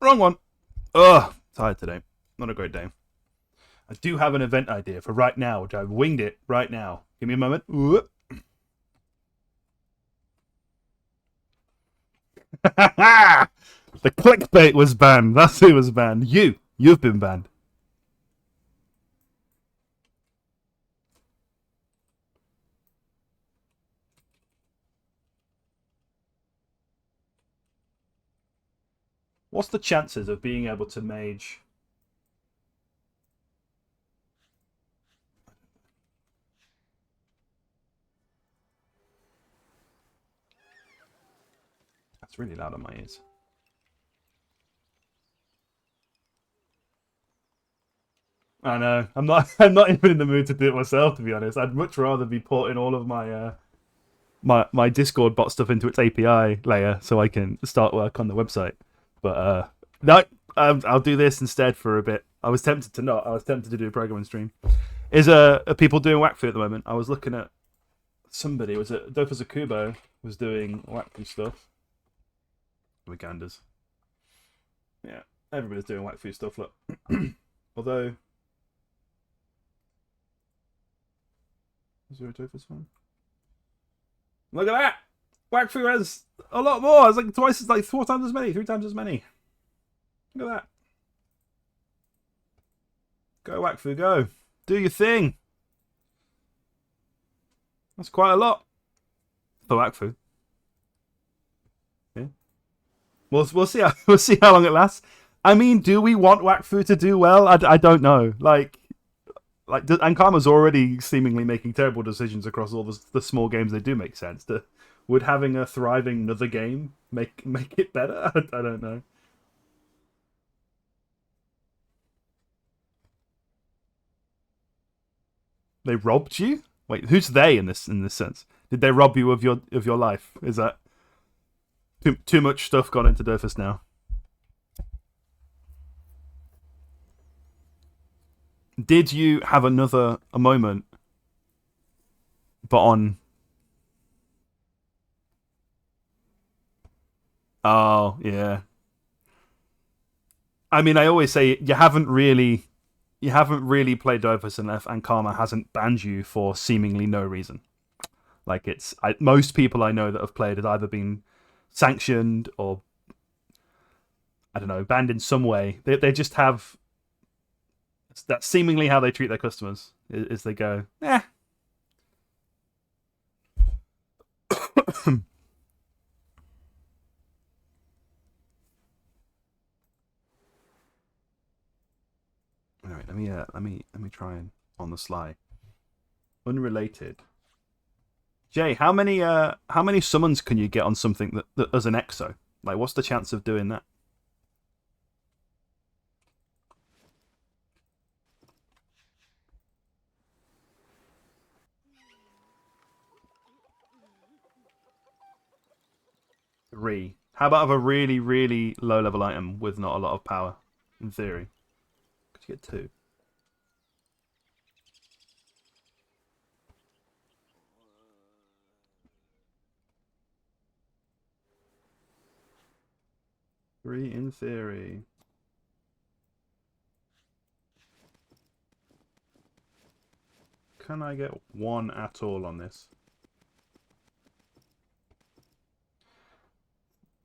wrong one. Ugh, tired today. Not a great day. I do have an event idea for right now, which I've winged it right now. Give me a moment. Whoop. The clickbait was banned. That's who was banned. You've been banned. What's the chances of being able to mage? That's really loud on my ears. I know. I'm not. I'm not even in the mood to do it myself. To be honest, I'd much rather be porting all of my Discord bot stuff into its API layer so I can start work on the website. But no, I'll do this instead for a bit. I was tempted to not. I was tempted to do a programming stream. Are people doing Whackfu at the moment? I was looking at somebody. Was it Dofus Akubo was doing Whackfu stuff? Uganders. Yeah, everybody's doing Whackfu stuff. Look, although. Is there a Dofus one? Look at that! Whackfu has a lot more. It's like twice, like 4 times as many, 3 times as many. Look at that. Go Whackfu, go. Do your thing. That's quite a lot for Whackfu. Yeah. We'll see how long it lasts. I mean, do we want Whackfu to do well? I don't know. Like Ankama's already seemingly making terrible decisions across all the small games they do make sense. Would having a thriving another game make it better? I don't know. They robbed you? Wait, who's they in this sense? Did they rob you of your life? Is that too much stuff gone into Dofus now? Did you have a moment, but on? Oh yeah. I mean, I always say you haven't really played Dofus enough, and Karma hasn't banned you for seemingly no reason. Like most people I know that have played have either been sanctioned or I don't know, banned in some way. They just have. That's seemingly how they treat their customers. Is they go, eh. All right, let me try and on the sly. Unrelated. Jay, how many summons can you get on something that as an exo? Like, what's the chance of doing that? Three. How about of a really, really low level item with not a lot of power? In theory, could you get 2? Three in theory. Can I get 1 at all on this?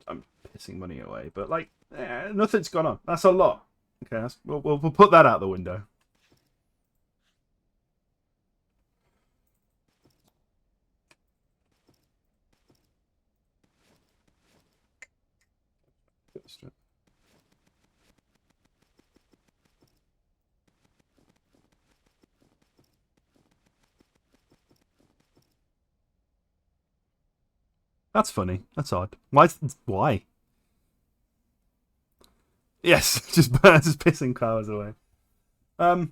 I'm pissing money away, but like, nothing's gone on. That's a lot. Okay, we'll put that out the window. That's funny. That's odd. Why? Yes, just pissing cars away. Well,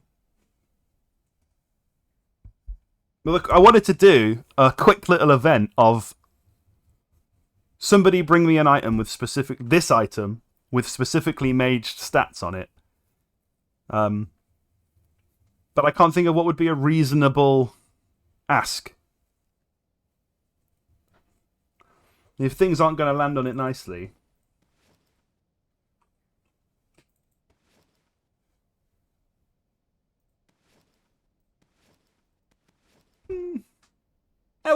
look, I wanted to do a quick little event of somebody bring me an item with this item with specifically maged stats on it. But I can't think of what would be a reasonable ask. If things aren't going to land on it nicely.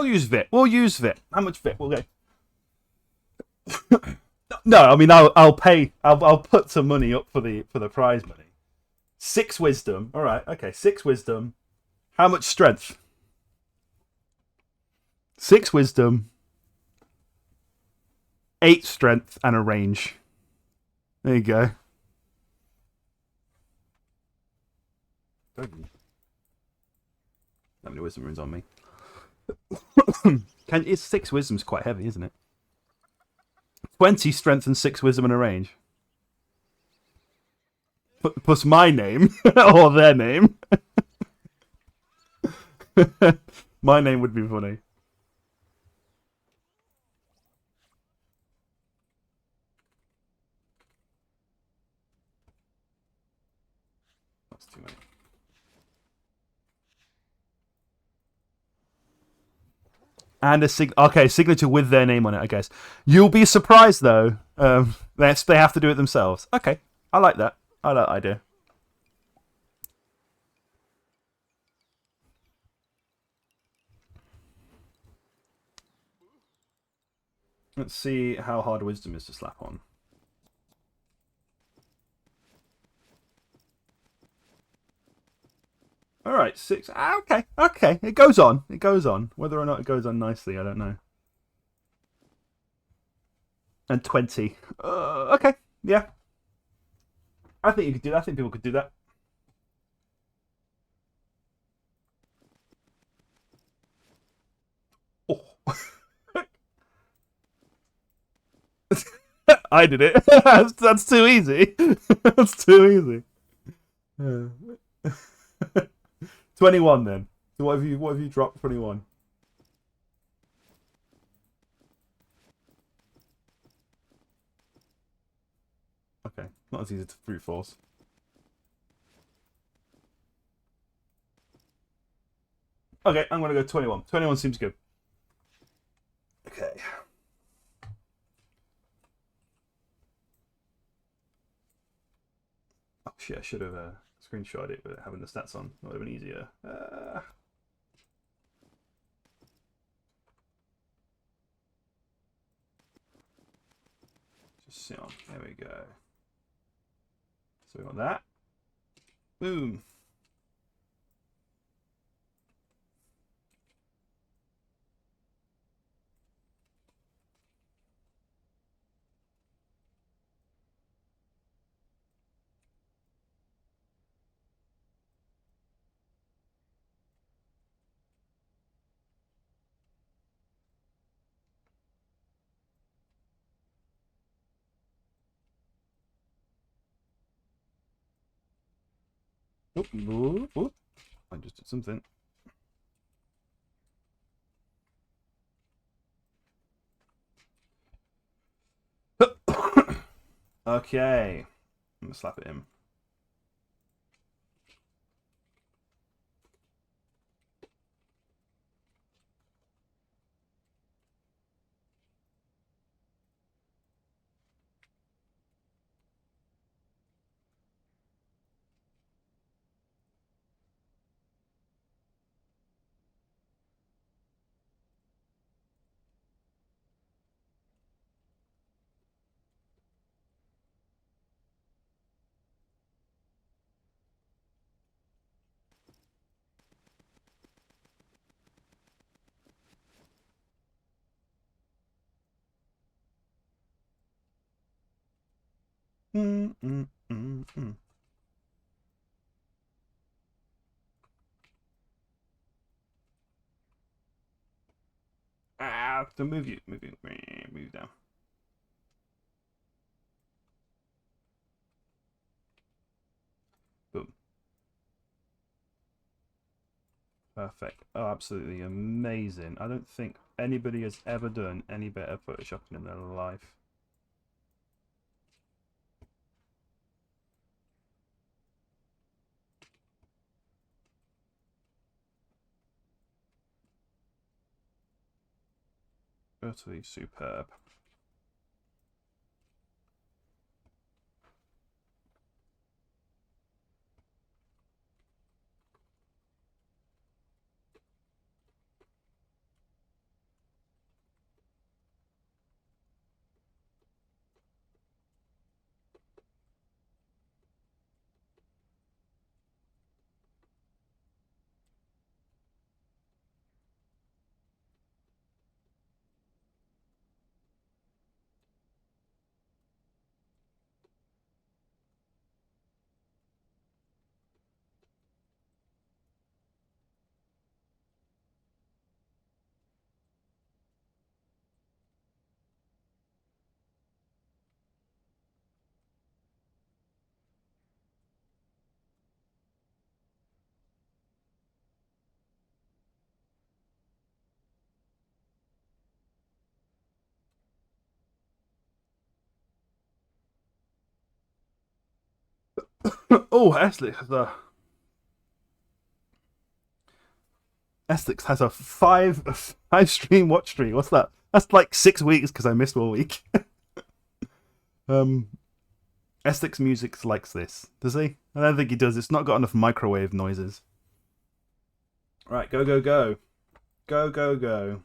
use Vit. We'll use Vit. How much Vit? We'll go. No, I mean I'll pay. I'll put some money up for the prize money. 6 wisdom. All right. Okay. 6 wisdom. How much strength? 6 wisdom. 8 strength and a range. There you go. How many wisdom runes on me? It's 6 wisdom's quite heavy, isn't it? 20 strength and 6 wisdom and a range. Plus my name or their name. My name would be funny. That's too many. And a signature with their name on it, I guess. You'll be surprised though. They have to do it themselves. Okay, I like that. I like that idea. Let's see how hard wisdom is to slap on. All right, 6. Okay. It goes on. It goes on. Whether or not it goes on nicely, I don't know. And 20. Okay, yeah. I think you could do that. I think people could do that. Oh. I did it. That's too easy. That's too easy. 21 then. So what have you dropped? 21. Okay, not as easy to brute force. Okay, I'm gonna go 21. 21 seems good. Okay. Oh shit! I should have screenshot it with having the stats on. That would have been easier. Just sit on. There we go. So we got that. Boom. Oh, I just did something. Okay. I'm gonna slap it in. To move you down. Boom. Perfect. Oh, absolutely amazing. I don't think anybody has ever done any better photoshopping in their life. Utterly superb. Oh, Essex has a five stream watch streak. What's that? That's like 6 weeks because I missed one week. um, Essex Music likes this. Does he? I don't think he does. It's not got enough microwave noises. Right, go, go, go. Go, go, go.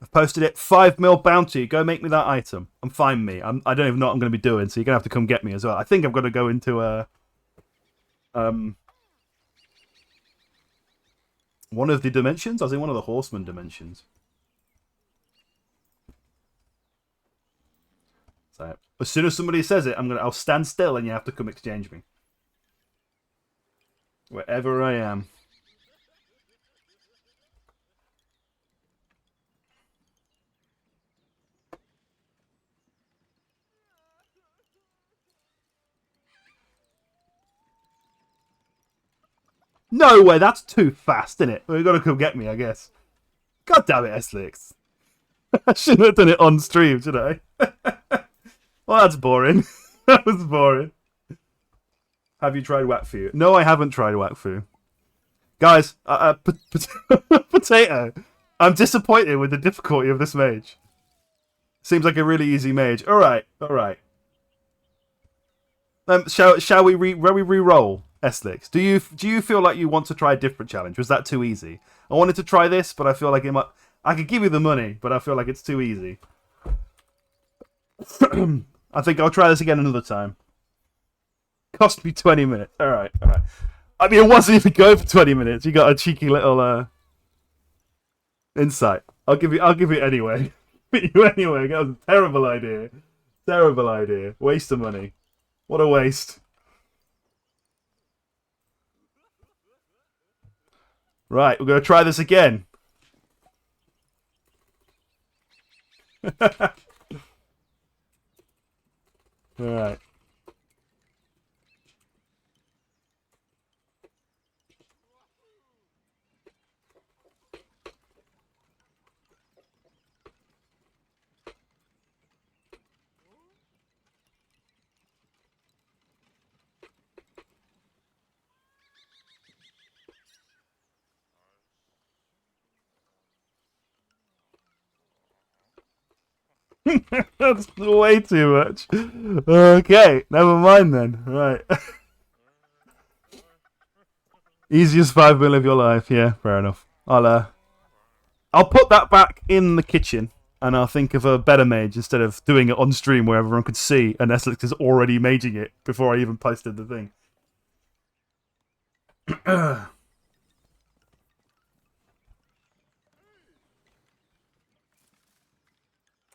I've posted it. 5 mil bounty. Go make me that item. I'm fine, me. I don't even know what I'm going to be doing, so you're going to have to come get me as well. I think I've got to go into one of the dimensions. I was in one of the horseman dimensions. So as soon as somebody says it, I'll stand still and you have to come exchange me. Wherever I am. No way, that's too fast, isn't it? We've got to come get me, I guess. God damn it, Essex. I shouldn't have done it on stream, should I? Well, that's boring. That was boring. Have you tried Wakfu? No, I haven't tried Wakfu. Guys, Potato, I'm disappointed with the difficulty of this mage. Seems like a really easy mage. Alright, alright. Shall we re-roll, Essex? Do you feel like you want to try a different challenge? Was that too easy? I wanted to try this, but I feel like I could give you the money, but I feel like it's too easy. I think I'll try this again another time. Cost me 20 minutes. Alright, alright. I mean, it wasn't even going for 20 minutes. You got a cheeky little insight. I'll give you anyway. Anyway, that was a terrible idea. Terrible idea. Waste of money. What a waste. Right, we're going to try this again. Alright. That's way too much. Okay, never mind then. Right. Easiest 5 mil of your life. Yeah, fair enough. I'll put that back in the kitchen and I'll think of a better mage instead of doing it on stream where everyone could see and Essex is already maging it before I even posted the thing.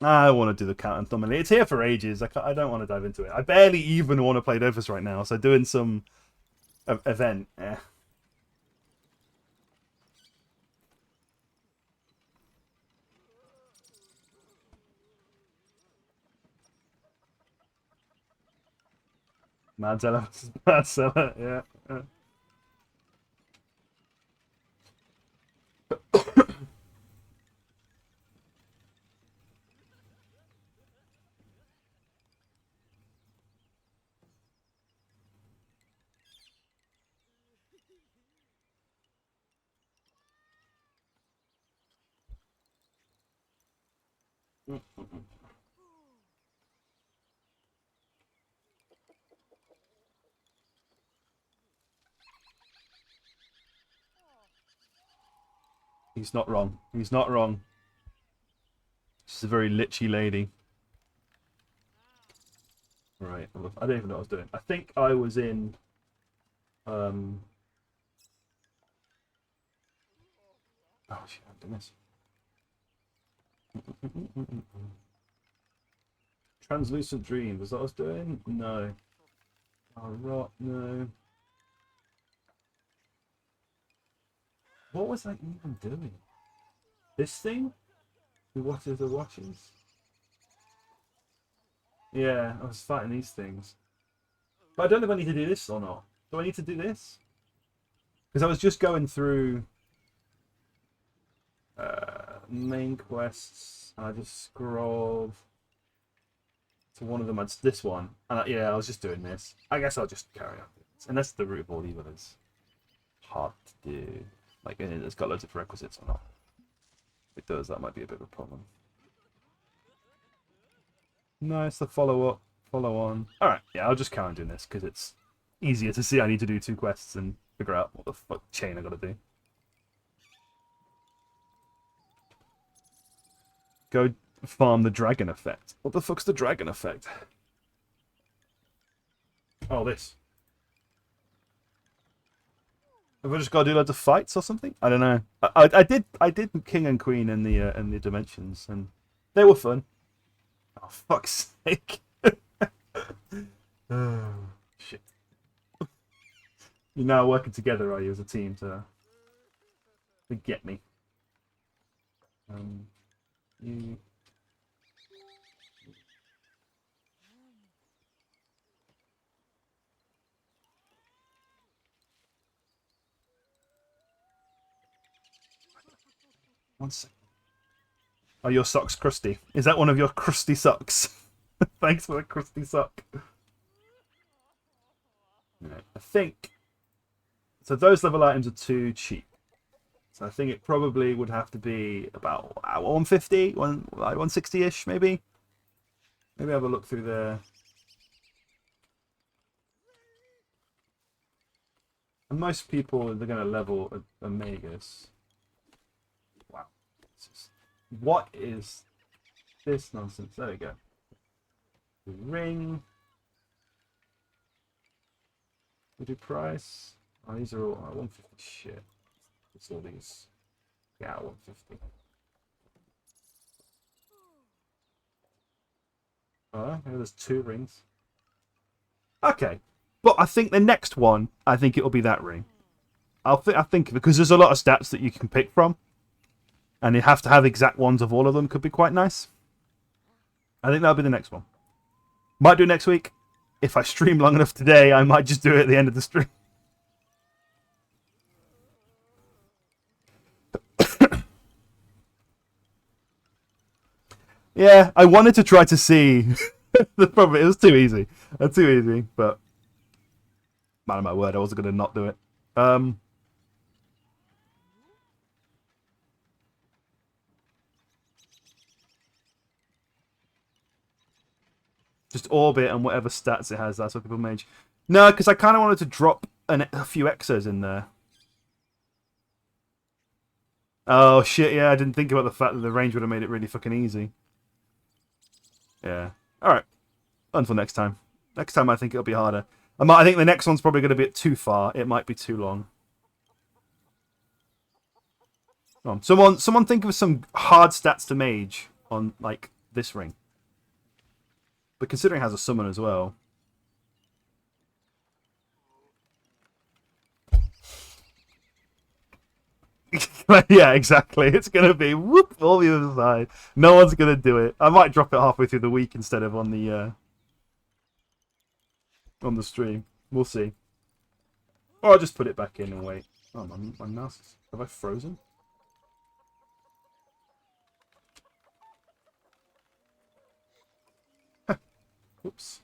I want to do the count and dominate. It's here for ages. I don't want to dive into it. I barely even want to play Dofus right now, so doing some event, eh. Madzella, yeah. He's not wrong. He's not wrong. She's a very lichy lady. Right. I don't even know what I was doing. I think I was in... Oh, shit, I've done this. Translucent Dream. Was that what I was doing? No. Oh, rot, no. What was I even doing? This thing? What are the watches? Yeah, I was fighting these things. But I don't know if I need to do this or not. Do I need to do this? Because I was just going through main quests and I just scrolled So one of them, it's this one. And yeah, I was just doing this. I guess I'll just carry on. Unless the root of all evil is hard to do. Like, it's got loads of prerequisites or not. If it does, that might be a bit of a problem. Nice, the follow-up, follow-on. Alright, yeah, I'll just carry on doing this, because it's easier to see I need to do 2 quests and figure out what the fuck chain I gotta do. Go farm the dragon effect. What the fuck's the dragon effect? Oh, this. Have I just got to do loads of fights or something? I don't know. I did King and Queen in the Dimensions, and they were fun. Oh, fuck's sake. Oh, shit. You're now working together, are you, as a team to get me? You... One second. Are your socks crusty? Is that one of your crusty socks? Thanks for the crusty sock. Right, I think... So those level items are too cheap. So I think it probably would have to be about 150, like 160-ish, maybe? Maybe have a look through there. And most people, they're going to level a Magus. Wow. What is this nonsense? There we go. The ring. We do price. Oh, these are all 150 shit. It's all these. Yeah, 150. Oh, there's 2 rings. Okay. But I think the next one, I think it'll be that ring. I think because there's a lot of stats that you can pick from. And you have to have exact ones of all of them. Could be quite nice. I think that'll be the next one. Might do it next week. If I stream long enough today, I might just do it at the end of the stream. Yeah, I wanted to try to see. The problem, it was too easy. Too easy, but man of my word, I wasn't going to not do it. Just orbit and whatever stats it has, that's what people mage. No, because I kind of wanted to drop a few exos in there. Oh, shit, yeah, I didn't think about the fact that the range would have made it really fucking easy. Yeah. Alright. Until next time. Next time I think it'll be harder. I think the next one's probably going to be too far. It might be too long. Someone think of some hard stats to mage on, like, this ring. But considering it has a summon as well. Yeah, exactly. It's going to be whoop all the other side. No one's going to do it. I might drop it halfway through the week instead of on the stream. We'll see. Or I'll just put it back in and wait. Oh, my mouse is... Have I frozen? Oops.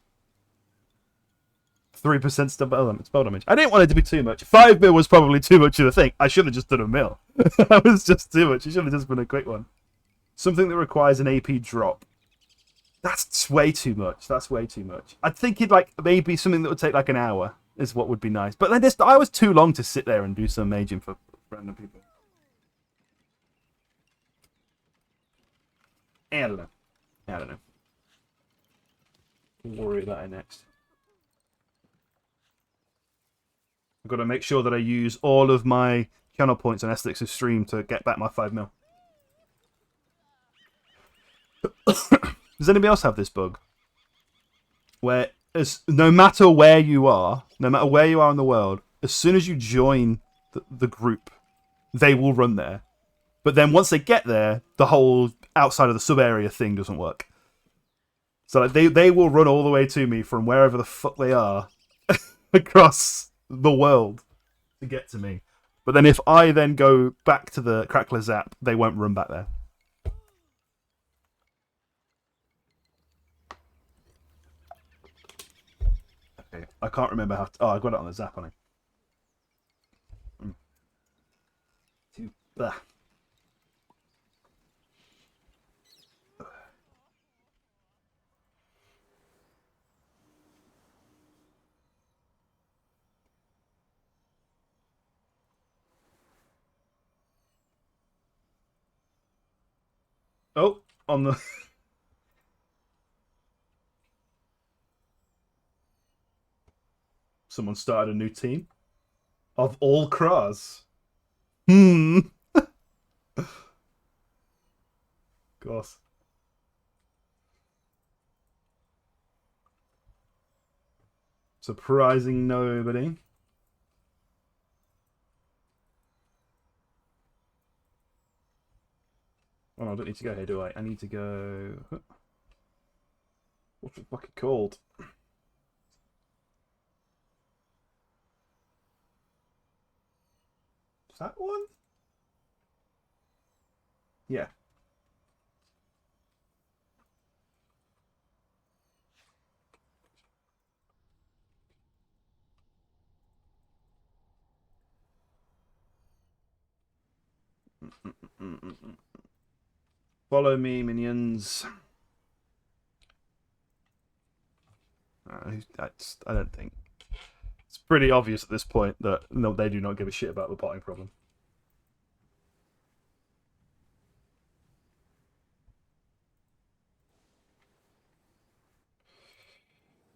3% spell damage. I didn't want it to be too much. 5 mil was probably too much of a thing. I should have just done a mil. That was just too much. It should have just been a quick one. Something that requires an AP drop. That's way too much. That's way too much. I'd think it'd like maybe something that would take like an hour is what would be nice. But then I was too long to sit there and do some maging for random people. I don't know. I don't know. We'll worry about it next. I've got to make sure that I use all of my channel points on Aesthetics of Stream to get back my 5 mil. Does anybody else have this bug? Where no matter where you are in the world, as soon as you join the group, they will run there. But then once they get there, the whole outside of the sub-area thing doesn't work. So like, they will run all the way to me from wherever the fuck they are across the world to get to me. But then if I then go back to the Crackler Zap, they won't run back there. I can't remember how. Oh, I got it on the Zap on it. Blah. Oh, on the. Someone started a new team of all Kras. Of course. Surprising nobody. Oh, no, I don't need to go here, do I? I need to go. What's it fucking called? Is that one? Yeah. Follow me, minions. I don't think. It's pretty obvious at this point that no, they do not give a shit about the potting problem.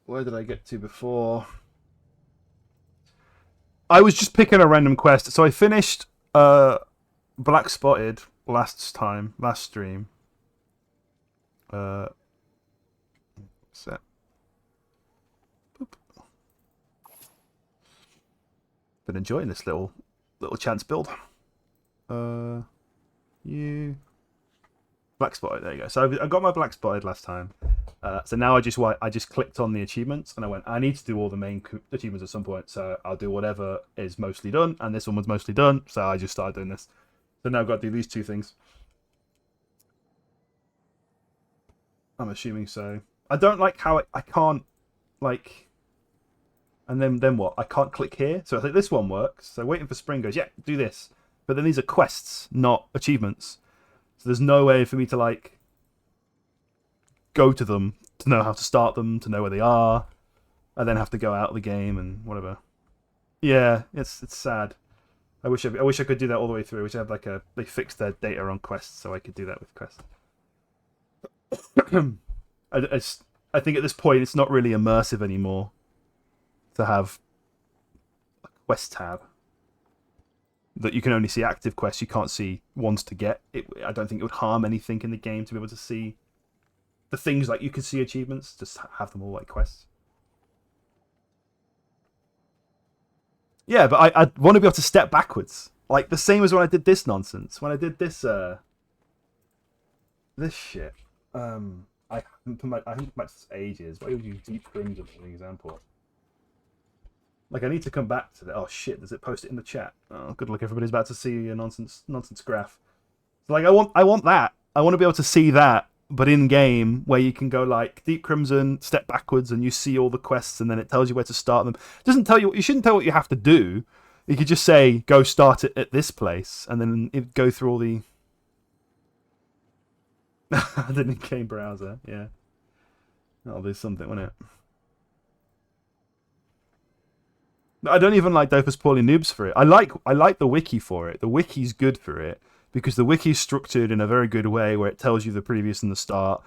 Where did I get to before? I was just picking a random quest. So I finished Black Spotted last stream. Set. Been enjoying this little chance build. You Black Spotted. There you go. So I got my Black Spotted last time. So now I just clicked on the achievements and I went, I need to do all the main achievements at some point. So I'll do whatever is mostly done, and this one was mostly done. So I just started doing this. So now I've got to do these two things. I'm assuming so. I don't like how I can't like. And then what? I can't click here. So I think this one works. So waiting for spring goes, yeah, do this. But then these are quests, not achievements. So there's no way for me to like go to them, to know how to start them, to know where they are. I then have to go out of the game and whatever. Yeah, it's sad. I wish I could do that all the way through. I wish I had like they fixed their data on quests so I could do that with quests. I think at this point it's not really immersive anymore to have a quest tab that you can only see active quests. You can't see ones to get. I don't think it would harm anything in the game to be able to see the things like you can see achievements. Just have them all like quests. Yeah, but I want to be able to step backwards, like the same as when I did this nonsense. When I did this this shit. I haven't come back to ages. But I would use Deep Crimson as an example. Like I need to come back to that. Oh shit! Does it post it in the chat? Oh, good luck. Everybody's about to see a nonsense graph. So like I want that. I want to be able to see that, but in game where you can go like Deep Crimson, step backwards, and you see all the quests, and then it tells you where to start them. It doesn't tell you. You shouldn't tell what you have to do. You could just say go start it at this place, and then it go through all the. The in-game browser, yeah. That'll do something, won't it? I don't even like Dopus Poorly Noobs for it. I like the wiki for it. The wiki's good for it because the wiki's structured in a very good way where it tells you the previous and the start.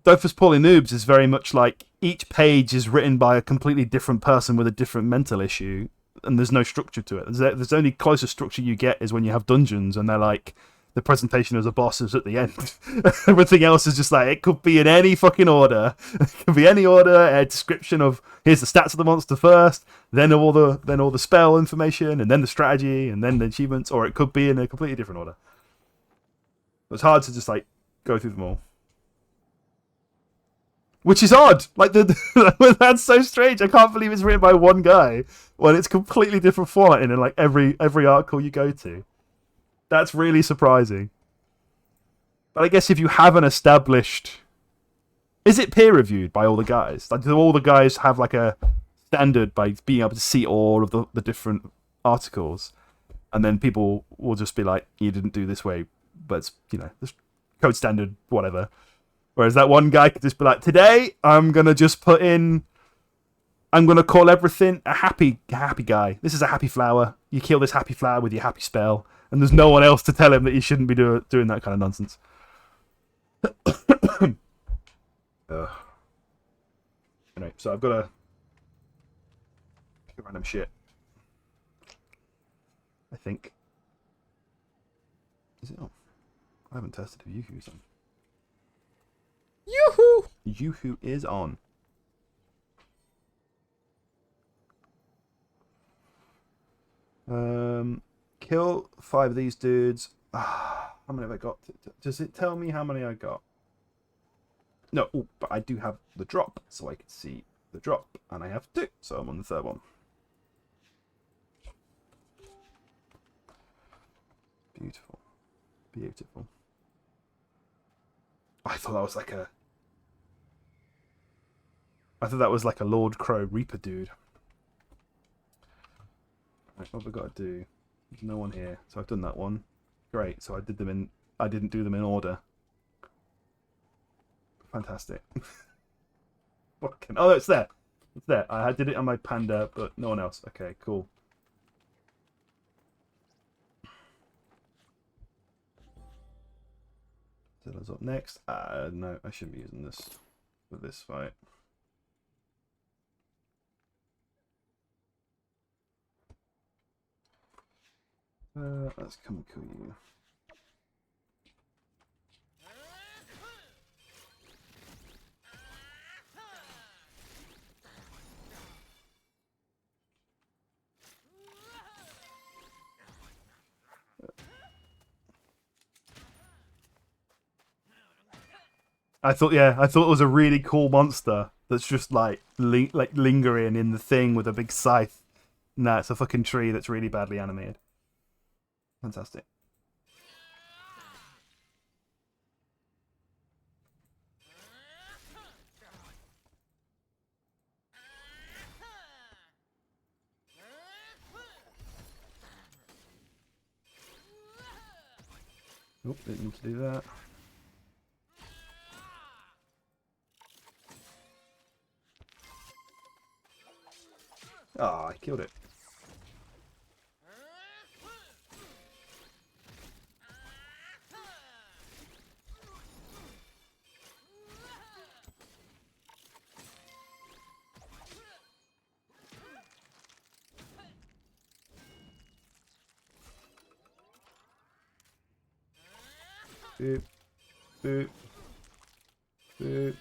Dopus Poorly Noobs is very much like each page is written by a completely different person with a different mental issue, and there's no structure to it. There's only closest structure you get is when you have dungeons, and they're like. The presentation as a boss is at the end. Everything else is just like, it could be in any fucking order. It could be any order, a description of, here's the stats of the monster first, then all the spell information, and then the strategy, and then the achievements, or it could be in a completely different order. It's hard to just, like, go through them all. Which is odd! Like, that's so strange. I can't believe it's written by one guy when it's completely different formatting in, like, every article you go to. That's really surprising. But I guess if you have an established... Is it peer-reviewed by all the guys? Like, do all the guys have, like, a standard by being able to see all of the different articles, and then people will just be like, "You didn't do this way," but it's, this code standard, whatever. Whereas that one guy could just be like, "Today, I'm gonna just put in. I'm gonna call everything a happy guy. This is a happy flower. You kill this happy flower with your happy spell." And there's no one else to tell him that he shouldn't be doing that kind of nonsense. Anyway, so I've got to pick random shit. I think. Is it on? I haven't tested if Yoo-Hoo's on. Yoo-Hoo! Yoo-Hoo is on. Kill 5 of these dudes. How many have I got? Does it tell me how many I got? No, but I do have the drop, so I can see the drop, and I have 2, so I'm on the 3rd one. Beautiful. Beautiful. I thought that was like a... I thought that was like a Lord Crow Reaper dude. Right, what have I got to do? There's no one here, so I've done that one. Great, so I didn't do them in order. Fantastic. Fucking... Oh, it's there. It's there. I did it on my panda, but no one else. Okay, cool. Zilla's up next. No, I shouldn't be using this for this fight. Let's come and kill you. I thought it was a really cool monster that's just like lingering in the thing with a big scythe. No, it's a fucking tree that's really badly animated. Fantastic. Oh, didn't need to do that. Ah, I killed it. Boop. Boop. Boop.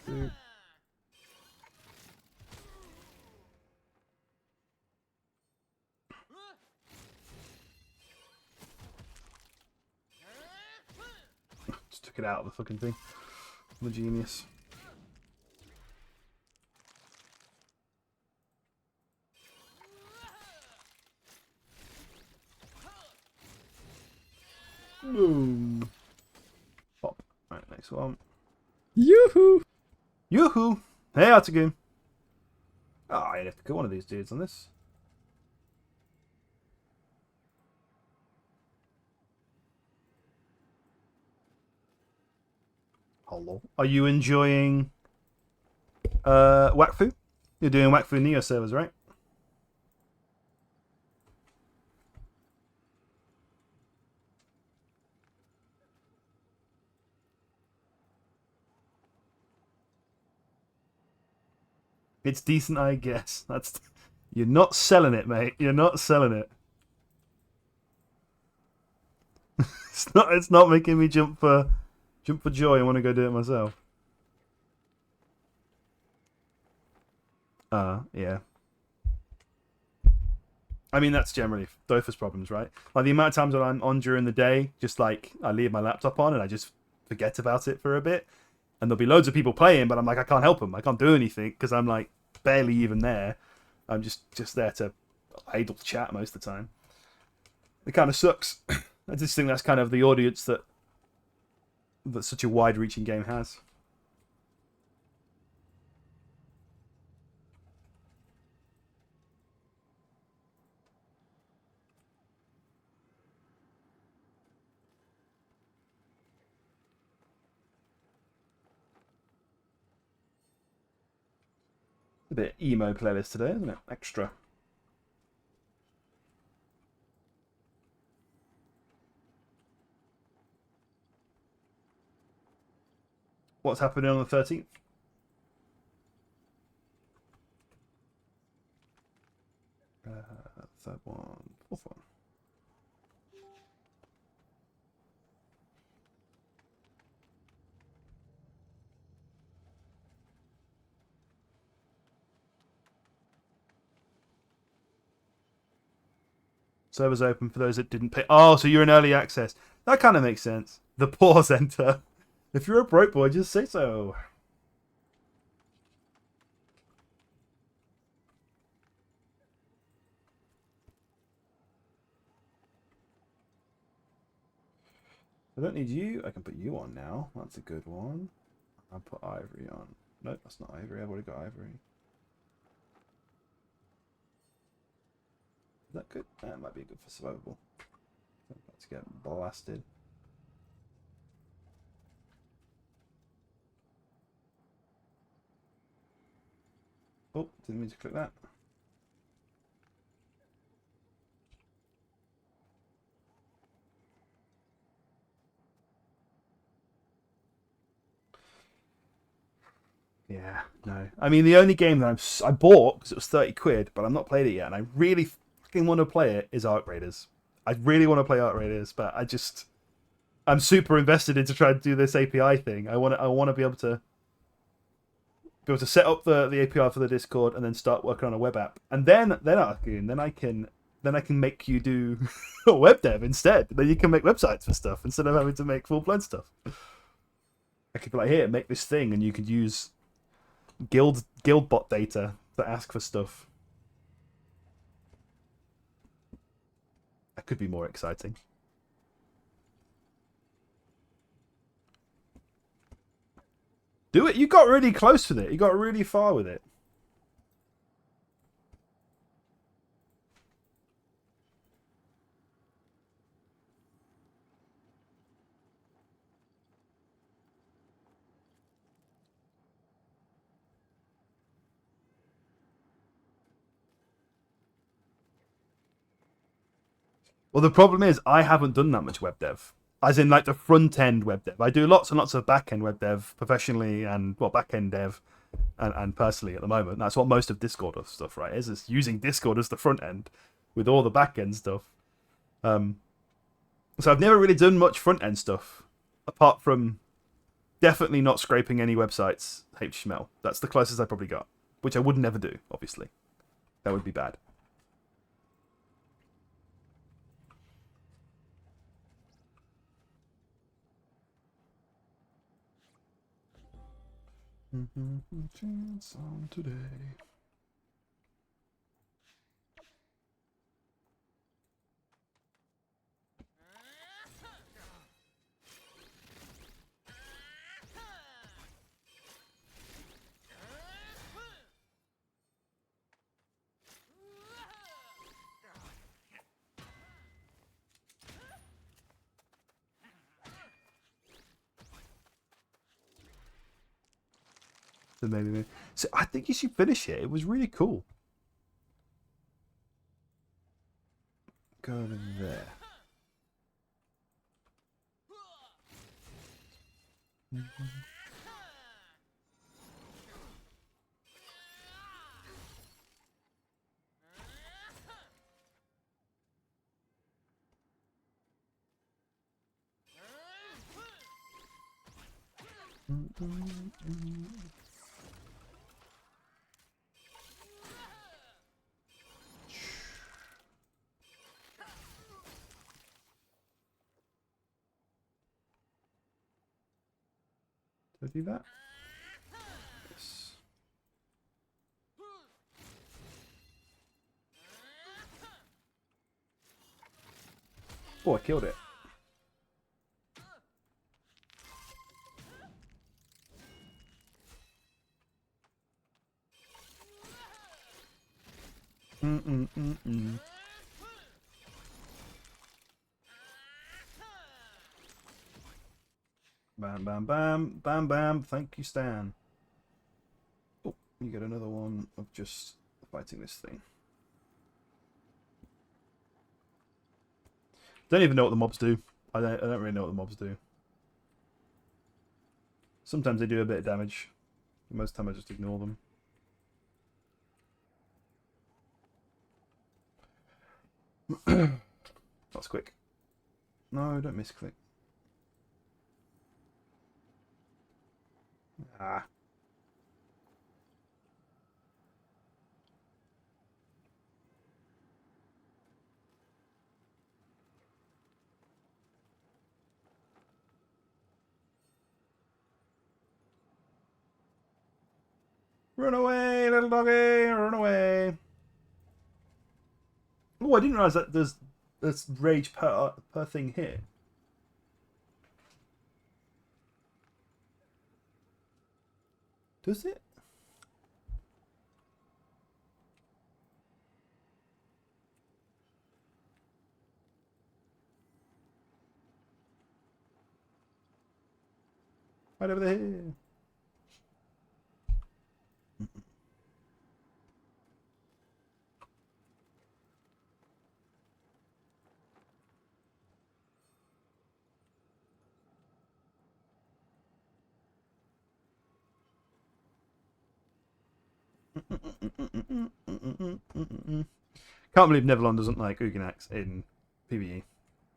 Boop. Just took it out of the fucking thing. I'm a genius. Boom. Pop. Right, next one. Yoo-hoo! Yoo-hoo! Hey, Artigoon. Oh, I'd have to kill one of these dudes on this. Hello. Are you enjoying Wakfu? You're doing Wakfu Neo servers, right? It's decent, I guess. You're not selling it, mate. You're not selling it. It's not making me jump for joy. I want to go do it myself. Yeah. I mean, that's generally Dotha's problems, right? Like the amount of times that I'm on during the day, just like I leave my laptop on and I just forget about it for a bit, and there'll be loads of people playing, but I'm like, I can't help them. I can't do anything because I'm like barely even there. I'm just there to idle chat most of the time. It kind of sucks. I just think that's kind of the audience that such a wide-reaching game has. A bit emo playlist today, isn't it? Extra. What's happening on the 13th? Third one, fourth one. Servers open for those that didn't pay. Oh, so you're in early access. That kind of makes sense. The poor center. If you're a broke boy, just say so. I don't need you. I can put you on now. That's a good one. I'll put Ivory on. Nope, that's not Ivory. I've already got Ivory. Is that good? That might be good for survivable. I'm about to get blasted. Oh, didn't mean to click that. Yeah, no. I mean, the only game that I bought because it was 30 quid, but I'm not played it yet, and I really fucking want to play it, is Arc Raiders. I really want to play Arc Raiders, but I'm super invested into trying to do this API thing. I want to be able to set up the API for the Discord and then start working on a web app. And then I can make you do web dev instead. Then you can make websites for stuff instead of having to make full-blown stuff. I could be like, here, make this thing, and you could use guild bot data to ask for stuff. That could be more exciting. Do it. You got really close with it. You got really far with it. Well, the problem is I haven't done that much web dev. As in, like, the front end web dev. I do lots and lots of back end web dev professionally and, well, back end dev and personally at the moment. That's what most of Discord stuff, right, is using Discord as the front end with all the back end stuff. So I've never really done much front end stuff apart from definitely not scraping any websites HTML. That's the closest I probably got, which I would never do, obviously. That would be bad. Chance on today. So I think you should finish it. It was really cool. Go over there. Did I do that? Yes. Oh, I killed it. Bam, bam, bam, bam, bam. Thank you, Stan. Oh, you get another one of just fighting this thing. Don't even know what the mobs do. I don't really know what the mobs do. Sometimes they do a bit of damage. Most of the time I just ignore them. That's quick. No, don't misclick. Ah. Run away, little doggy! Run away! Oh, I didn't realise that there's rage per thing here. Does it? Right over there. Can't believe Neverlon doesn't like Uginax in PvE.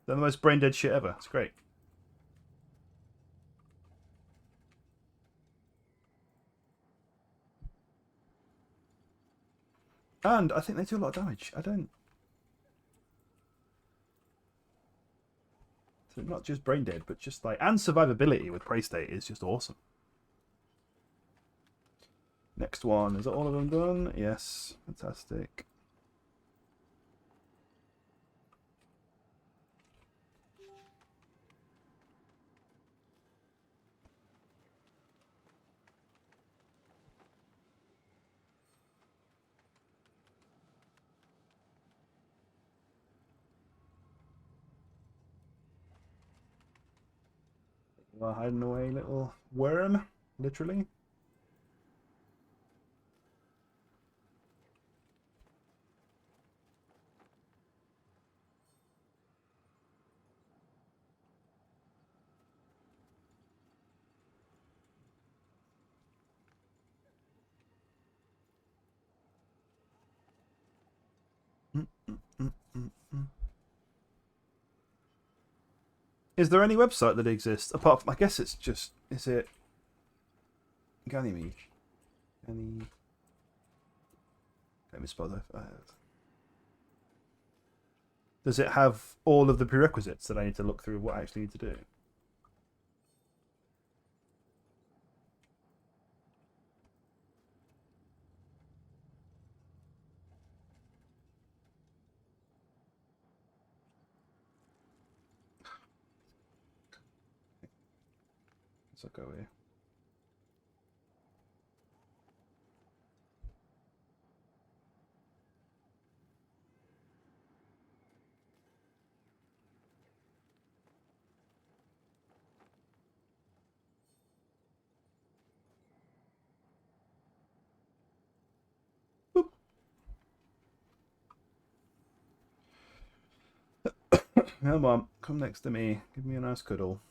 They're the most brain dead shit ever. It's great. And I think they do a lot of damage. I don't. So not just brain dead, but just like. And survivability with Prey State is just awesome. Next one. Is that all of them done? Yes. Fantastic. You are hiding away, little worm. Literally. Is there any website that exists apart from? I guess it's just. Is it Ganymede? Any? Let me spell that. Does it have all of the prerequisites that I need to look through what I actually need to do? Let's go here. Boop. Come on, come next to me. Give me a nice cuddle.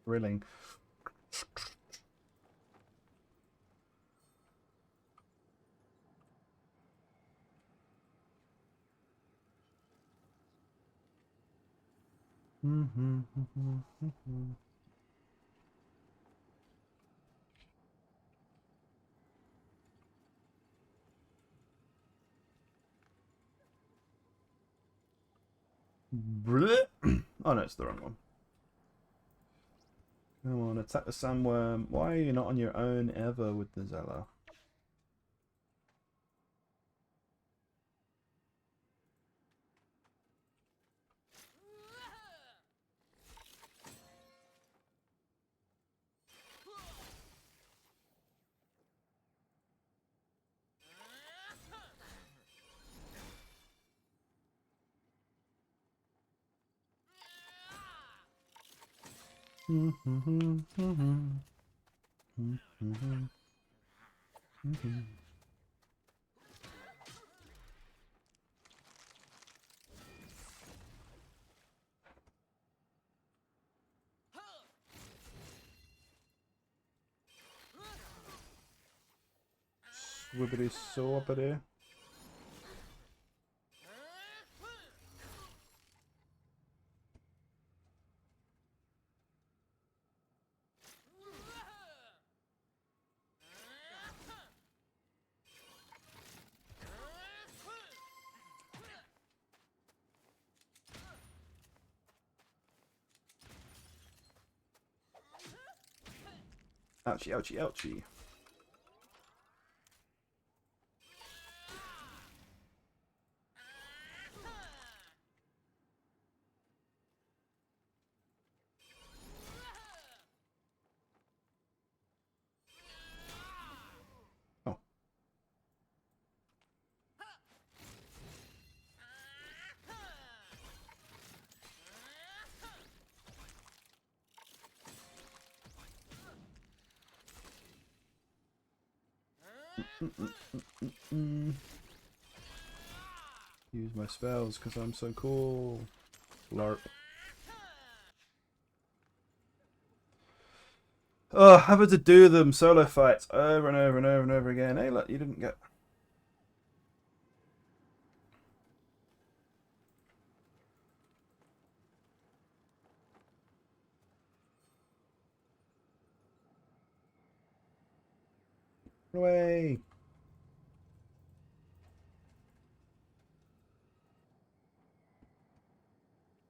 Thrilling. Oh no, it's the wrong one. Come on, attack the sandworm. Why are you not on your own ever with the Zella? Wibbity soppity. Ouchie, ouchie, ouchie. Oh. Use my spells because I'm so cool. LARP. Oh, having to do them solo fights over and over and over and over again. Hey, look, you didn't get. Away.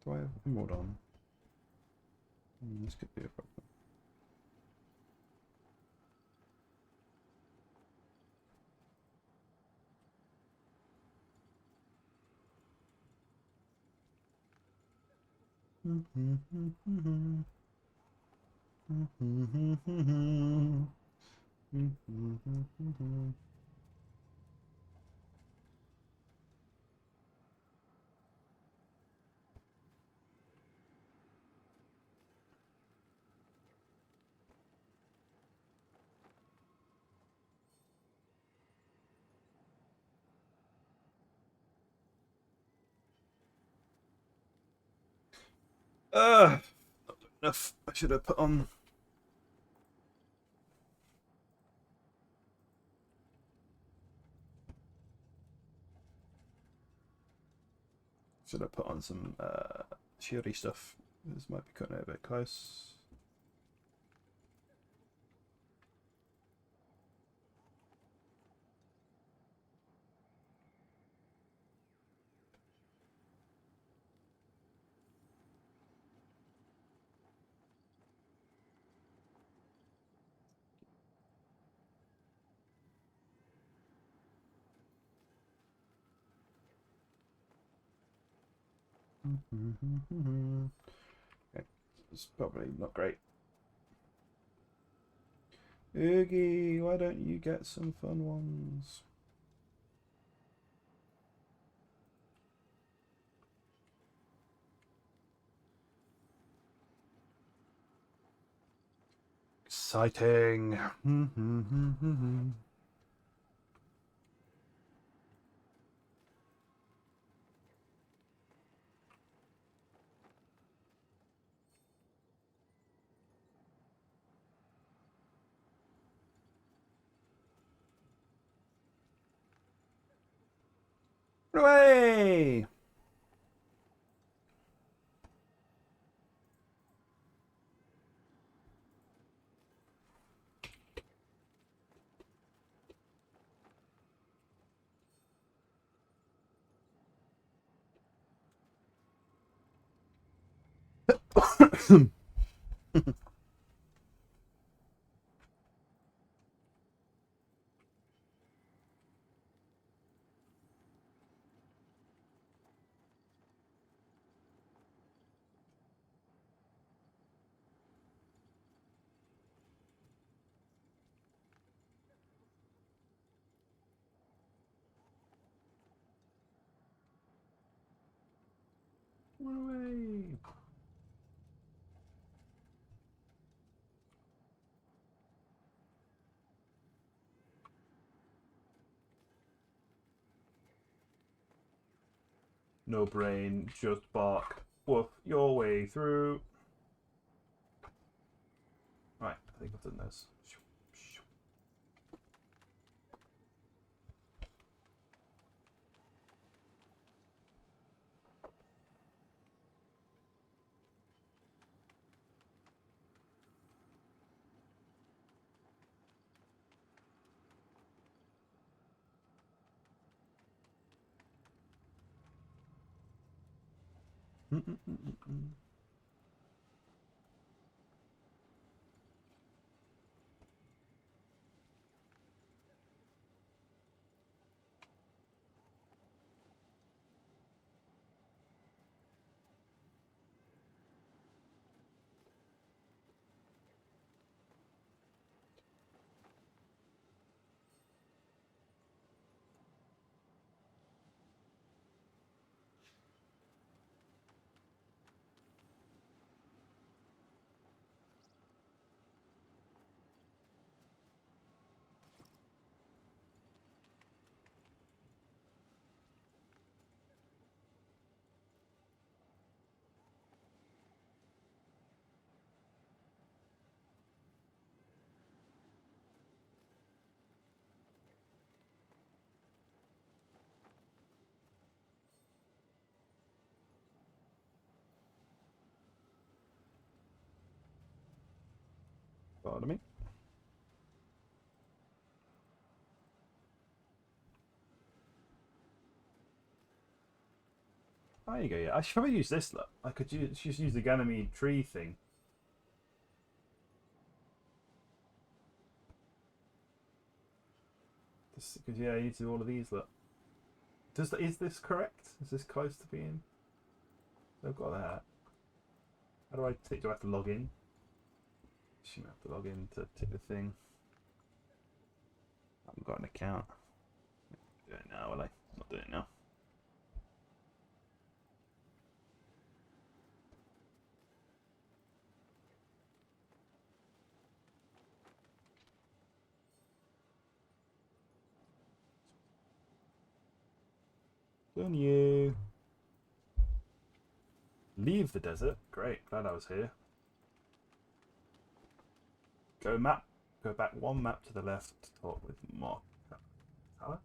Do I have emerald on? This could be a problem. Not enough. I should have put on. Should have put on some Shiri stuff. This might be cutting it a bit close. Okay. It's probably not great. Oogie, why don't you get some fun ones? Exciting. Away! Away! No brain, just bark. Woof your way through. Right, I think I've done this. Pardon me. There you go, yeah. I should probably use this, look. I could just use the Ganymede tree thing. Because, yeah, you need to do all of these, look. Is this correct? Is this close to being... I've got that. How do I tick? Do I have to log in? Shouldn't have to log in to tick the thing. I haven't got an account. Do it now, will I? Not doing it now. Done you. Leave the desert. Great, glad I was here. Go map. Go back one map to the left to talk with Mark. Hello?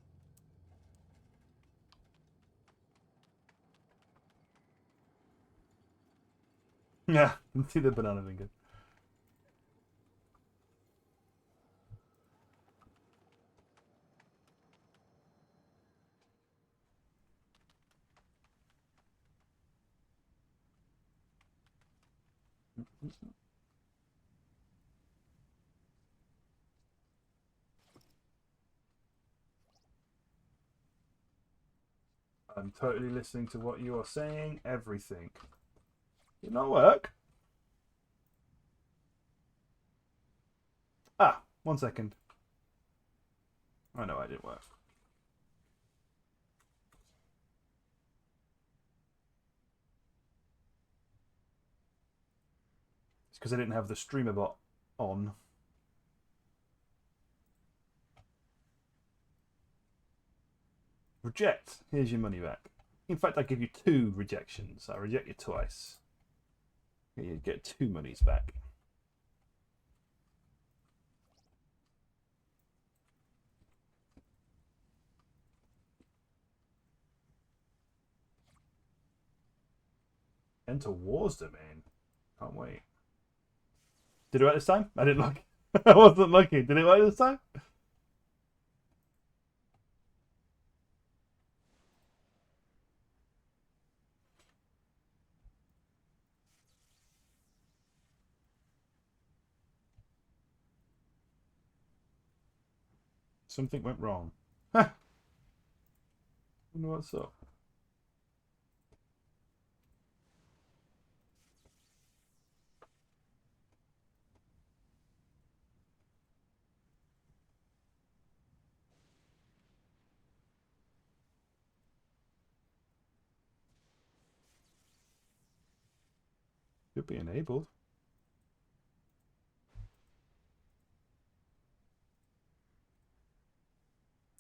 Yeah, see the banana finger. I'm totally listening to what you are saying. Everything. Did not work. Ah, 1 second. I know I didn't work. It's because I didn't have the streamer bot on. Reject. Here's your money back. In fact, I give you 2 rejections. I reject you twice. You get 2 monies back. Enter Wars domain. Can't wait. Did it work this time? I didn't look. I wasn't looking. Did it work this time? Something went wrong. Huh. Wonder what's up. Could be enabled.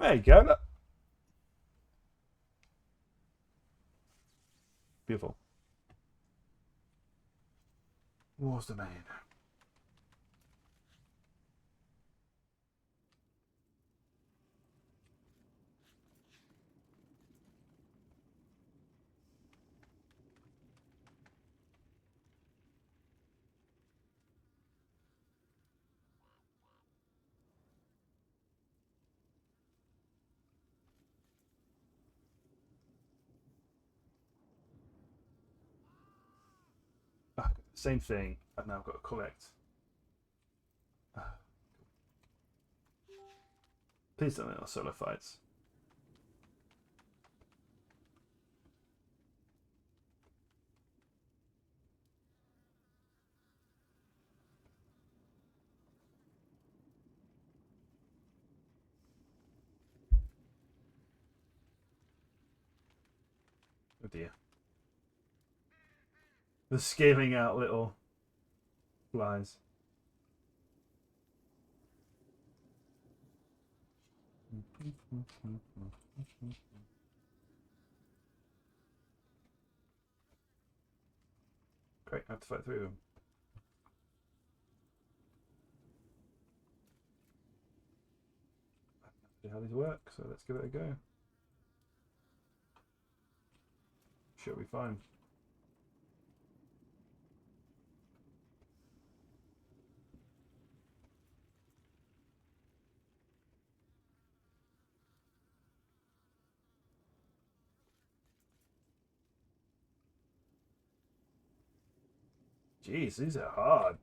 There you go. Look. Beautiful. War's domain. Same thing. I've now got to collect. Please don't let our solo fights. Oh dear. The scaling out little flies. Great, I have to fight through them. I don't know how these work, so let's give it a go. Should be fine. Jeez, these are hard.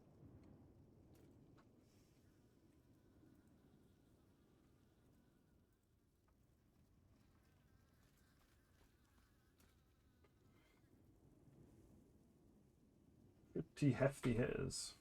Pretty hefty hitters.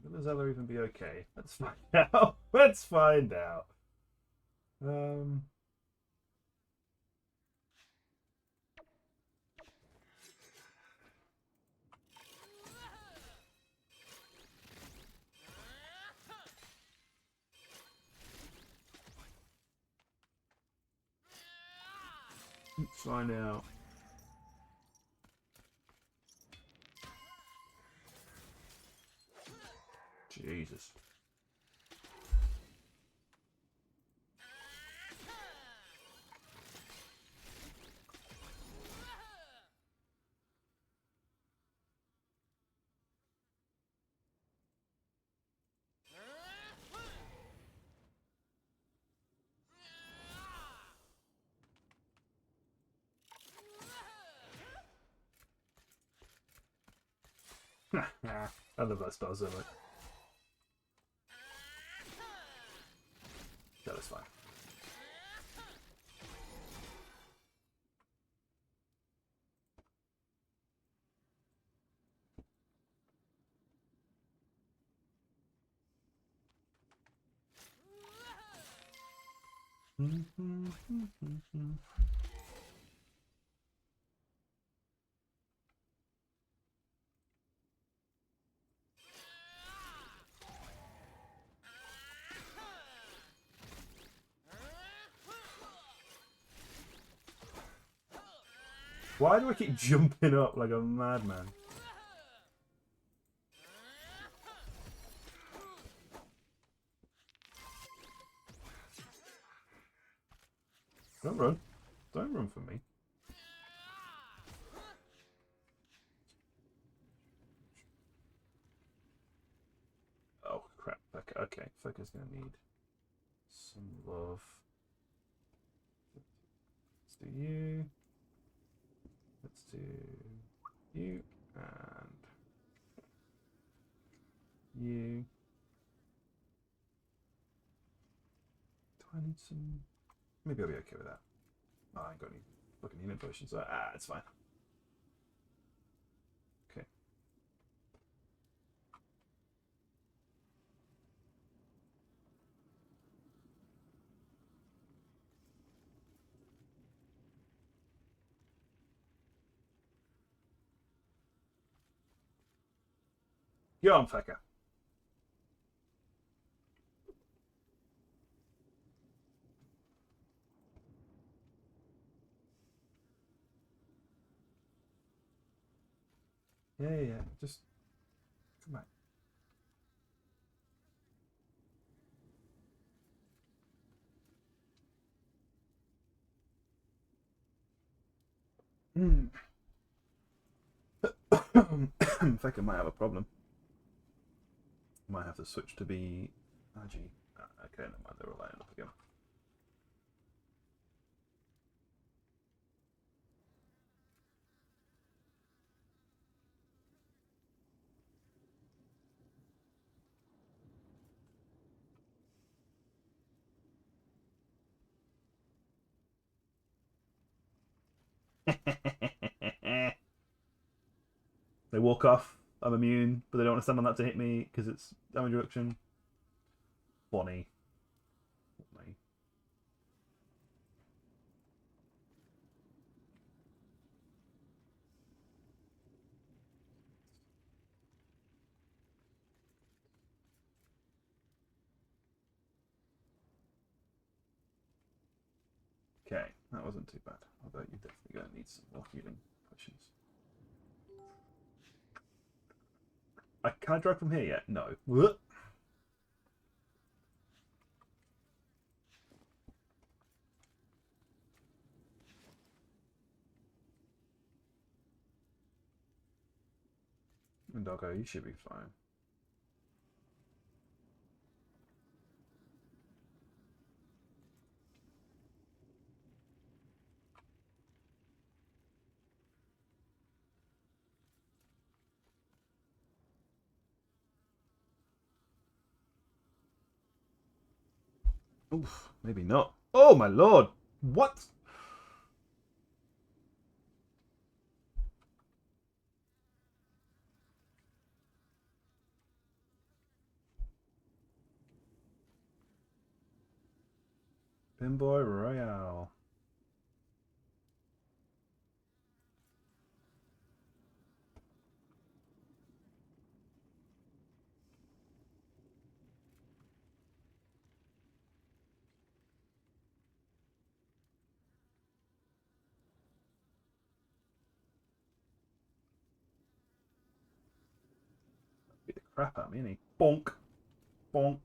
Will Zella even be okay? Let's find out. Let's find out. Let's find out. Jesus. I love that spell so much. That was fine. Why do I keep jumping up like a madman? Don't run. Don't run from me. Oh, crap. Okay. Fucker's gonna need some love. Let's do you. Let's do you and you. Do I need some? Maybe I'll be okay with that. Oh, I ain't got any fucking healing potions, so it's fine. Okay. Go on, Fecker. Yeah. Just come on. Fecker might have a problem. Might have to switch to be RG. Okay, never mind. They're all lining up again. They walk off. I'm immune, but they don't want to stand on that to hit me because it's damage reduction. Funny. Okay, that wasn't too bad. Although you're definitely going to need some more healing potions. Can I drag from here yet? No. What? Doggo, you should be fine. Oof, maybe not. Oh my lord! What? Pinboy Royale. Beat the crap out of me, innit? Bonk. Bonk.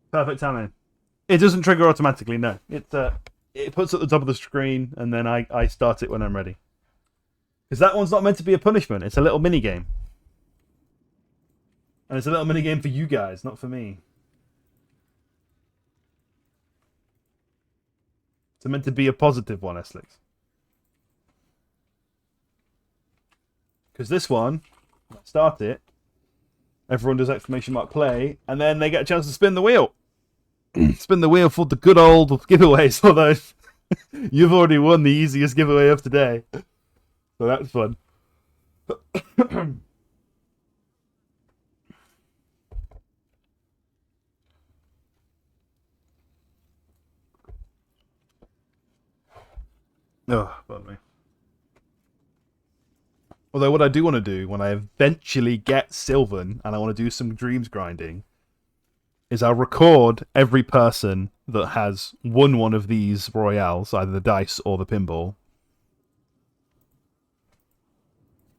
Perfect timing. It doesn't trigger automatically, no. It puts at the top of the screen, and then I start it when I'm ready. Because that one's not meant to be a punishment. It's a little mini game, and it's a little mini game for you guys, not for me. It's meant to be a positive one, Eslex. Because this one, when I start it, everyone does exclamation mark play, and then they get a chance to spin the wheel. Spin the wheel for the good old giveaways, although you've already won the easiest giveaway of today. So that's fun. Oh, pardon me. Although what I do want to do when I eventually get Sylvan and I want to do some dreams grinding is I'll record every person that has won one of these royales, either the dice or the pinball.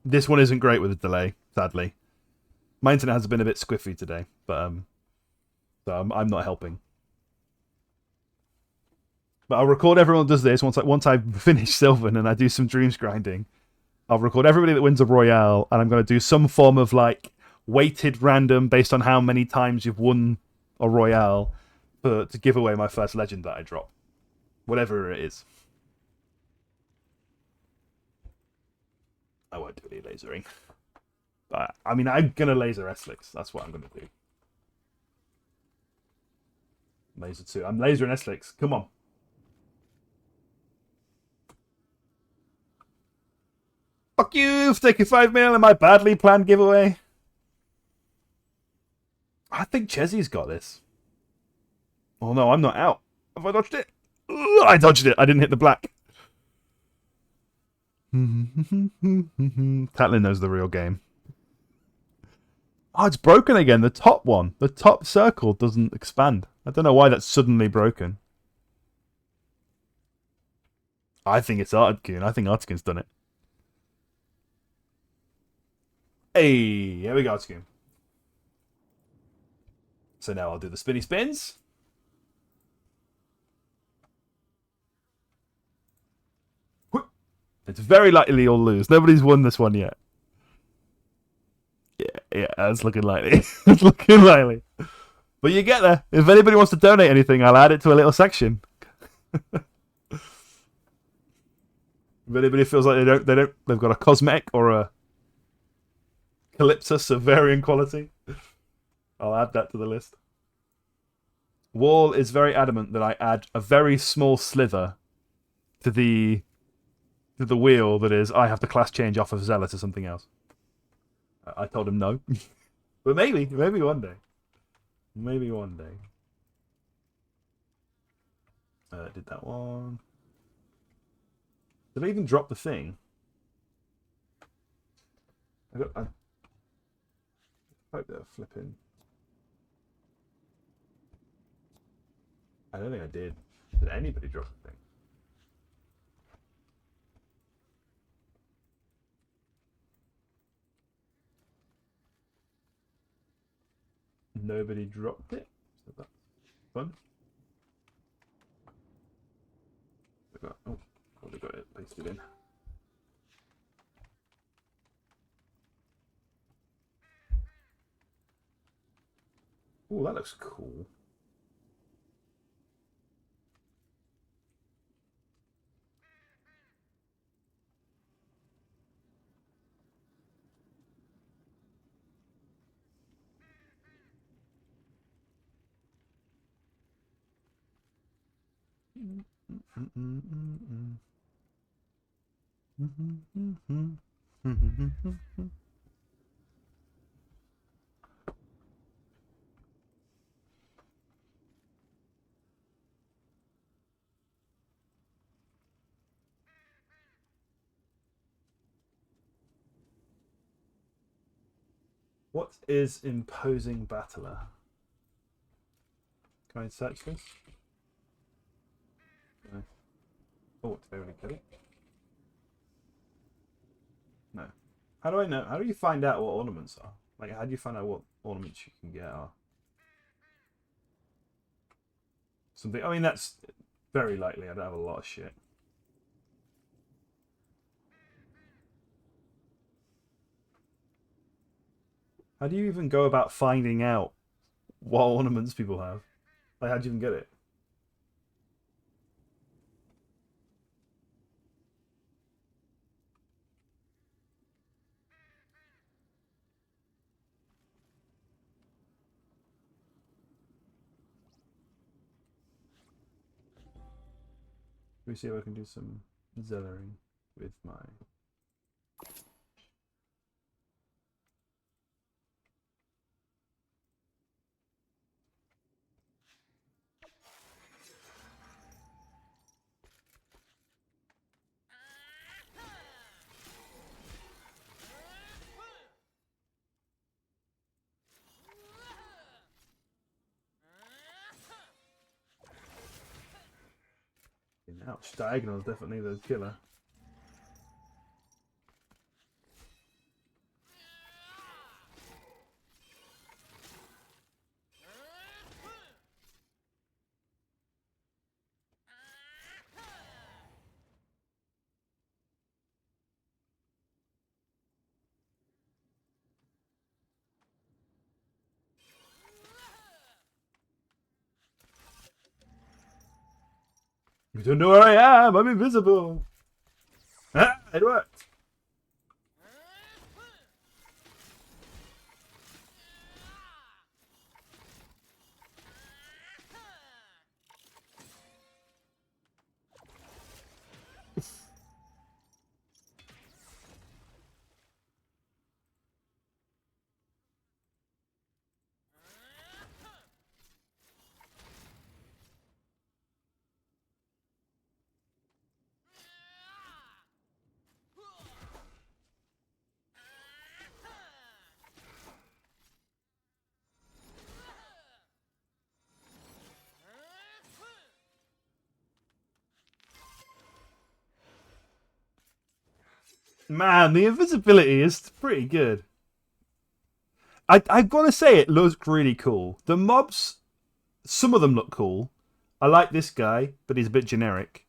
This one isn't great with the delay, sadly. My internet has been a bit squiffy today, but so I'm not helping. But I'll record everyone that does this once I finish Sylvan and I do some dreams grinding. I'll record everybody that wins a royale, and I'm going to do some form of like weighted random based on how many times you've won a royale to give away my first legend that I drop, whatever it is. I won't do any lasering, but I mean I'm gonna laser Eslex. That's what I'm gonna do. Laser 2. I'm lasering Eslex. Come on. Fuck you for taking 5 mil in my badly planned giveaway. I think Chezzy's got this. Oh no, I'm not out. Have I dodged it? I dodged it. I didn't hit the black. Tatlin knows the real game. Oh, it's broken again. The top one. The top circle doesn't expand. I don't know why that's suddenly broken. I think it's Articuno. I think Articuno's done it. Hey, here we go, Articuno. So now I'll do the spinny spins. It's very likely you'll lose. Nobody's won this one yet. Yeah, that's looking likely. It's looking likely. But you get there. If anybody wants to donate anything, I'll add it to a little section. If anybody feels like they've got a cosmetic or a Calyptus of varying quality, I'll add that to the list. Wall is very adamant that I add a very small slither to the wheel that is I have to class change off of Zella to something else. I told him no. But maybe one day. Maybe one day. Did that one. Did I even drop the thing? I hope they're flipping. I don't think I did. Did anybody drop the thing? Nobody dropped it. So that's fun. Oh, probably got it pasted in. Oh, that looks cool. What is imposing battler? Can I search this? No. Oh, did I really get it? No. How do I know? How do you find out what ornaments are? Like, how do you find out what ornaments you can get are? Something. I mean, that's very likely. I don't have a lot of shit. How do you even go about finding out what ornaments people have? Like, how do you even get it? Let me see if I can do some zellaring with my... Ouch, diagonal is definitely the killer. You don't know where I am. I'm invisible. Ah, it worked. Man, the invisibility is pretty good. I've got to say it looks really cool. The mobs, some of them look cool. I like this guy, but he's a bit generic.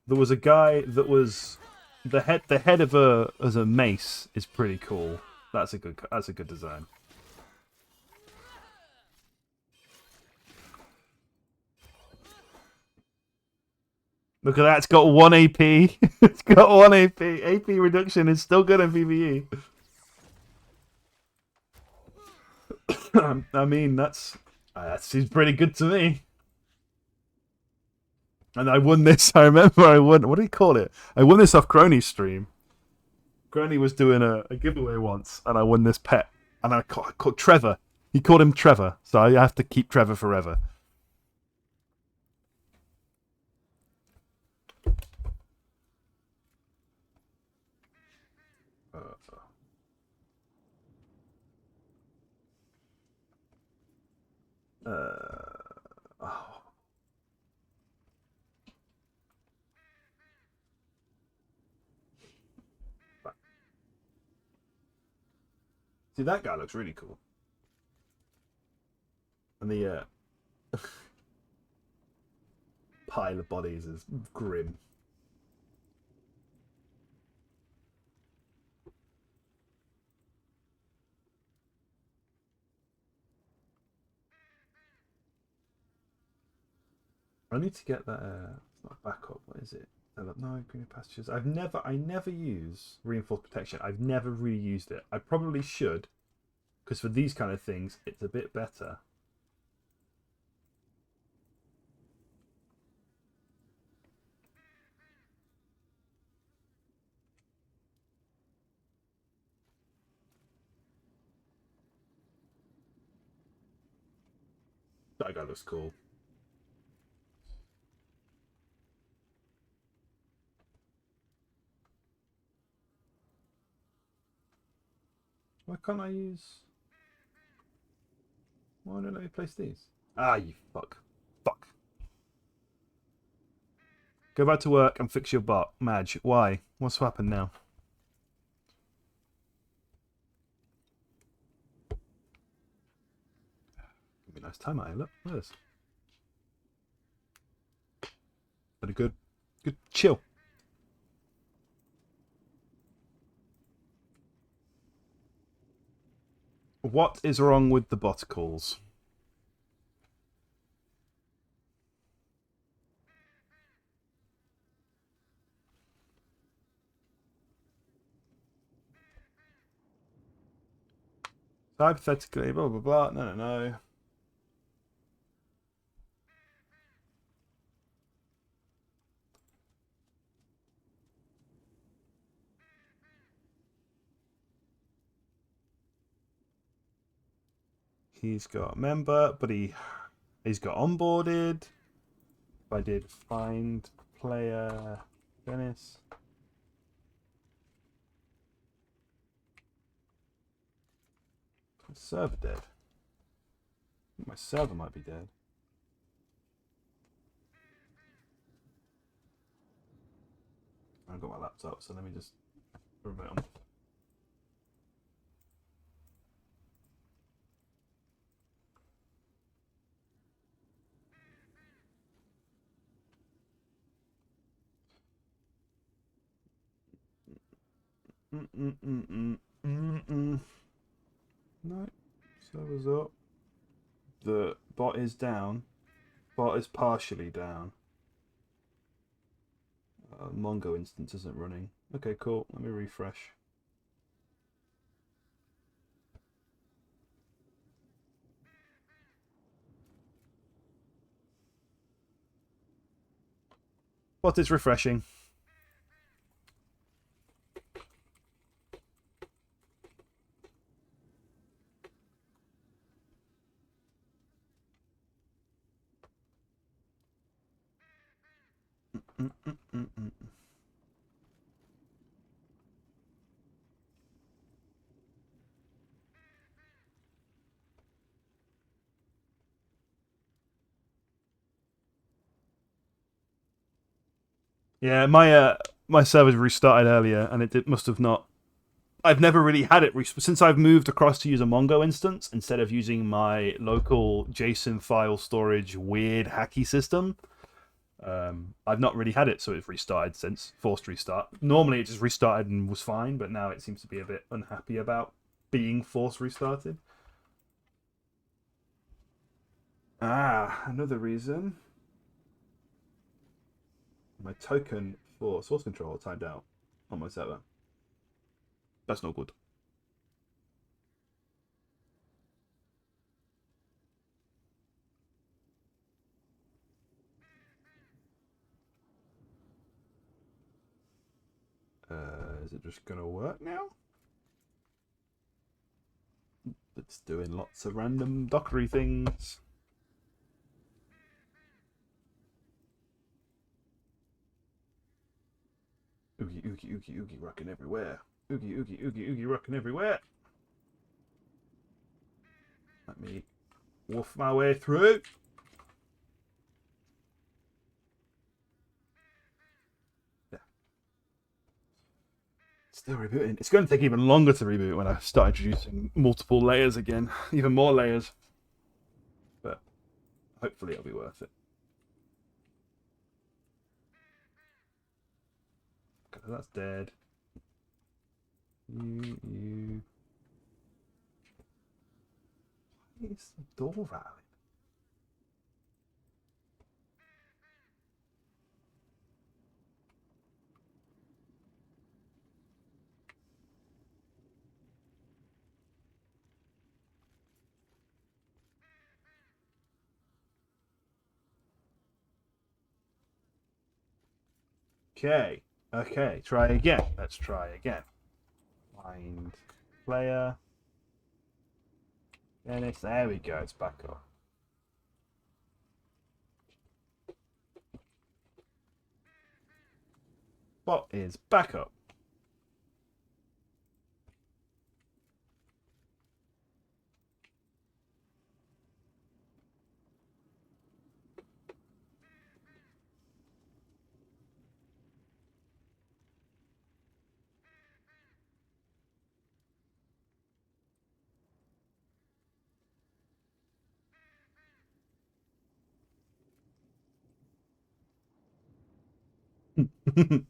There was a guy that was the head of a as a mace is pretty cool. That's a good design. Look at that, it's got 1 AP. It's got 1 AP. AP reduction is still good in PvE. I mean, that seems pretty good to me. And I won this. I remember I won. What do you call it? I won this off Crony's stream. Crony was doing a giveaway once, and I won this pet. And I called Trevor. He called him Trevor, so I have to keep Trevor forever. Oh. See, that guy looks really cool. And the pile of bodies is grim. I need to get that. It's not a backup. What is it? No, greener pastures. I never use reinforced protection. I've never really used it. I probably should, because for these kind of things, it's a bit better. That guy looks cool. Why can't I use? Why don't I let me place these? Ah, you fuck. Fuck. Go back to work and fix your bot, Madge. Why? What's happened now? Give me a nice time out here. Look, look at this. But a good chill. What is wrong with the boticles? Hypothetically, blah blah blah. No. He's got a member, but he's got onboarded. If I did find player Dennis. My server dead. My server might be dead. I've got my laptop, so let me just remote on. No, server's up. The bot is down. Bot is partially down. Mongo instance isn't running. Okay, cool. Let me refresh. Bot is refreshing. Yeah, my my server restarted earlier, and must have not. I've never really had it since I've moved across to use a Mongo instance instead of using my local JSON file storage weird hacky system. I've not really had it, so it's restarted since forced restart. Normally it just restarted and was fine, but now it seems to be a bit unhappy about being forced restarted. Another reason. My token for source control timed out on my server. That's not good. Is it just gonna work now? It's doing lots of random dockery things. Oogie, oogie, oogie, oogie, rocking everywhere. Oogie, oogie, oogie, oogie, rocking everywhere. Let me woof my way through. Yeah. Still rebooting. It's going to take even longer to reboot when I start introducing multiple layers again. Even more layers. But hopefully it'll be worth it. Okay, that's dead. You. Why is the door rattling? Okay. Okay, try again. Let's try again. Find player. Finish. There we go. It's back up. Bot is back up. None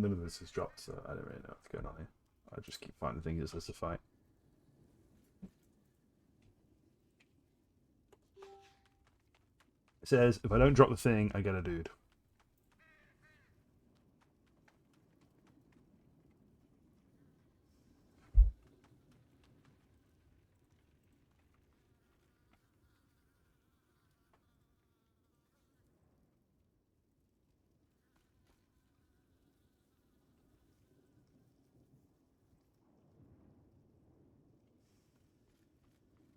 of this has dropped, so I don't really know what's going on here. I just keep finding things as a fight. It says, if I don't drop the thing, I get a dude.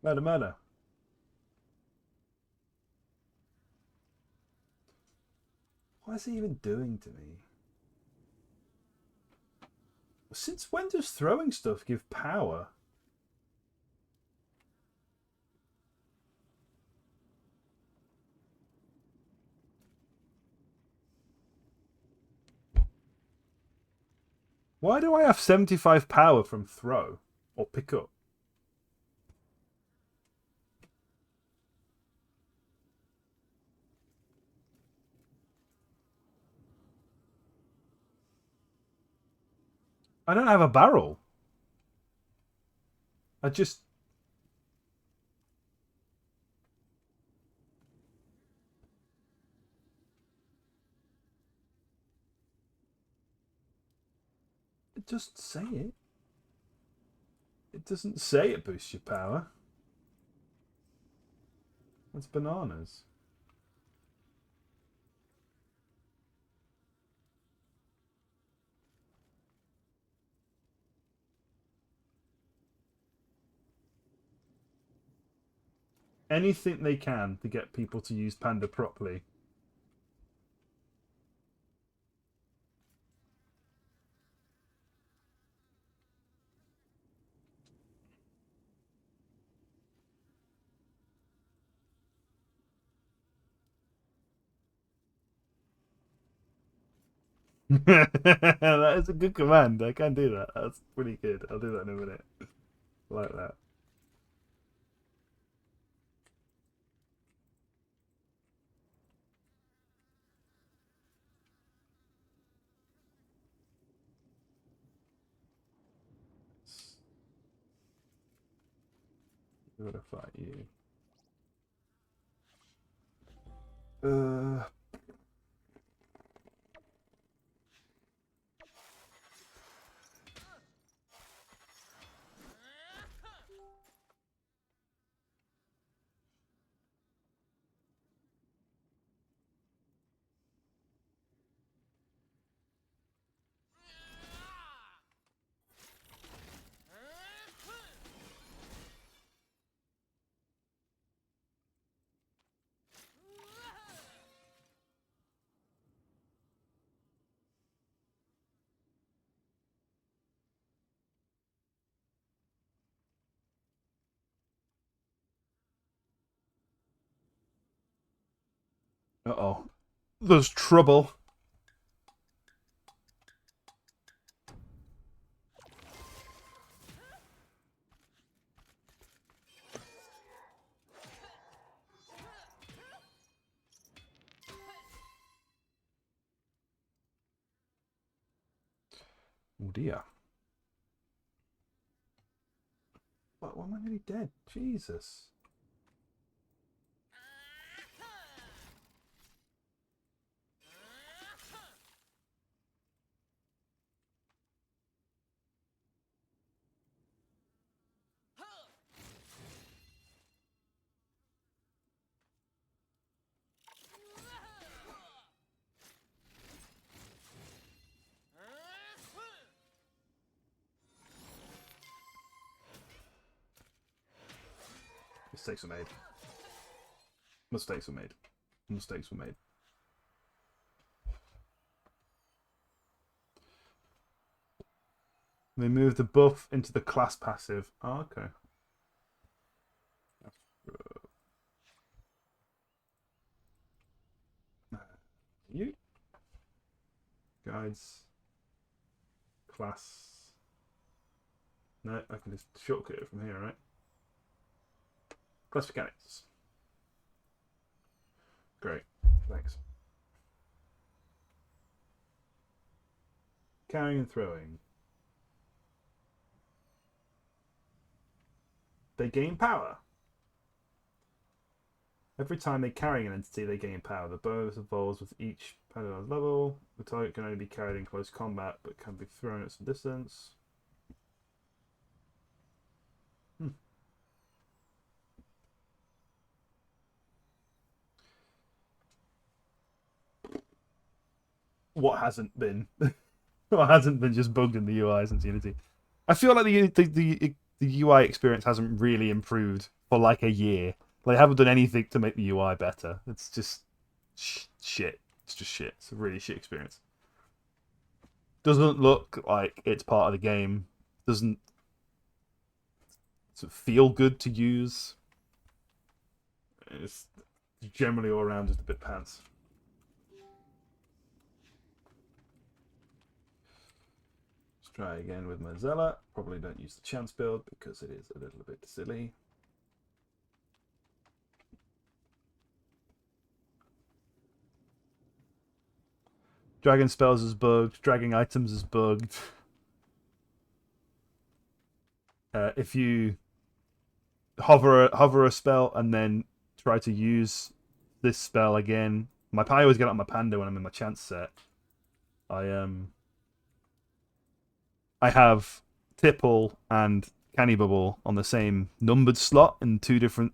Murder, murder. What is he even doing to me? Since when does throwing stuff give power? Why do I have 75 power from throw or pick up? I don't have a barrel. I just. It doesn't say it. It doesn't say it boosts your power. That's bananas. Anything they can to get people to use Panda properly. That is a good command. I can do that. That's pretty good. I'll do that in a minute. Like that. I'm gonna fight you. Uh, uh-oh. There's trouble. Oh dear. What? Why am I nearly dead? Jesus. Mistakes were made. Mistakes were made. Mistakes were made. They moved the buff into the class passive. Oh, okay. You guides class. No, I can just shortcut it from here, right? Class mechanics. Great. Thanks. Carrying and throwing. They gain power. Every time they carry an entity, they gain power. The bonus evolves with each Panda's level. The target can only be carried in close combat, but can be thrown at some distance. What hasn't been? What hasn't been just bugged in the UI since Unity? I feel like the UI experience hasn't really improved for like a year. They haven't done anything to make the UI better. It's just shit. It's just shit. It's a really shit experience. Doesn't look like it's part of the game. Doesn't sort of feel good to use. It's generally all around just a bit pants. Let's try again with Mozilla. Probably don't use the chance build because it is a little bit silly. Dragging spells is bugged. Dragging items is bugged. If you hover a spell and then try to use this spell again, I always get it on my panda when I'm in my chance set. I have Tipple and Canny Bubble on the same numbered slot in two different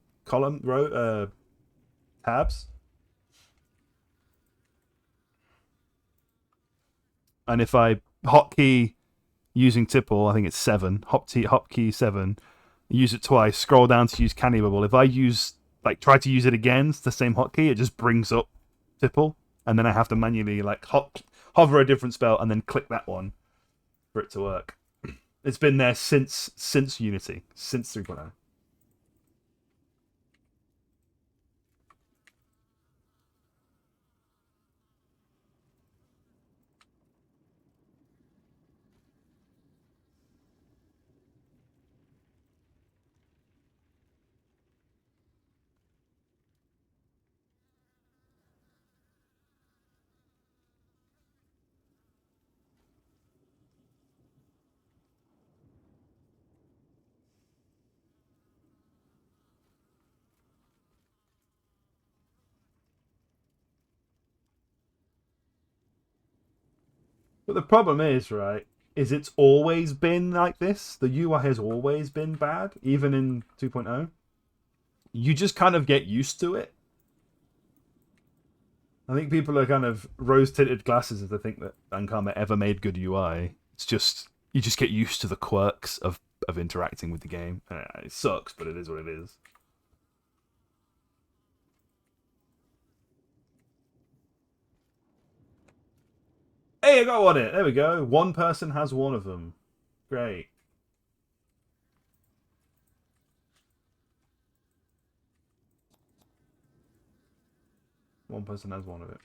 tabs. And if I hotkey using Tipple, I think it's 7, hotkey 7, use it twice, scroll down to use Canny Bubble. If I try to use it again, it's the same hotkey, it just brings up Tipple, and then I have to manually hover a different spell and then click that one for it to work. It's been there since Unity, since 3.0. But the problem is, right, is it's always been like this. The UI has always been bad, even in 2.0. You just kind of get used to it. I think people are kind of rose-tinted glasses if they think that Ankama ever made good UI. It's just you just get used to the quirks of interacting with the game. It sucks, but it is what it is. Hey, I got one it. There we go. One person has one of them. Great. One person has one of it.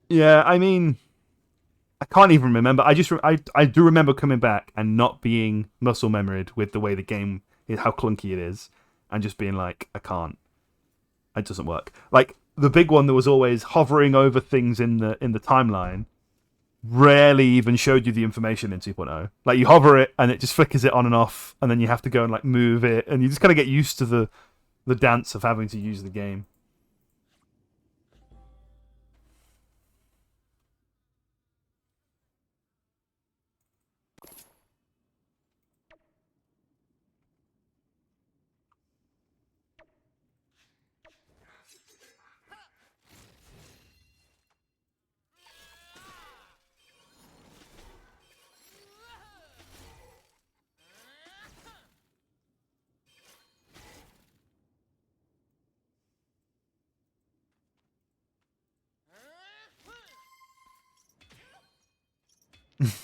Yeah, I mean, I can't even remember. I do remember coming back and not being muscle memoried with the way the game is, how clunky it is, and just being like, I can't. It doesn't work. Like the big one that was always hovering over things in the timeline rarely even showed you the information in 2.0. Like you hover it and it just flickers it on and off, and then you have to go and like move it, and you just kind of get used to the dance of having to use the game.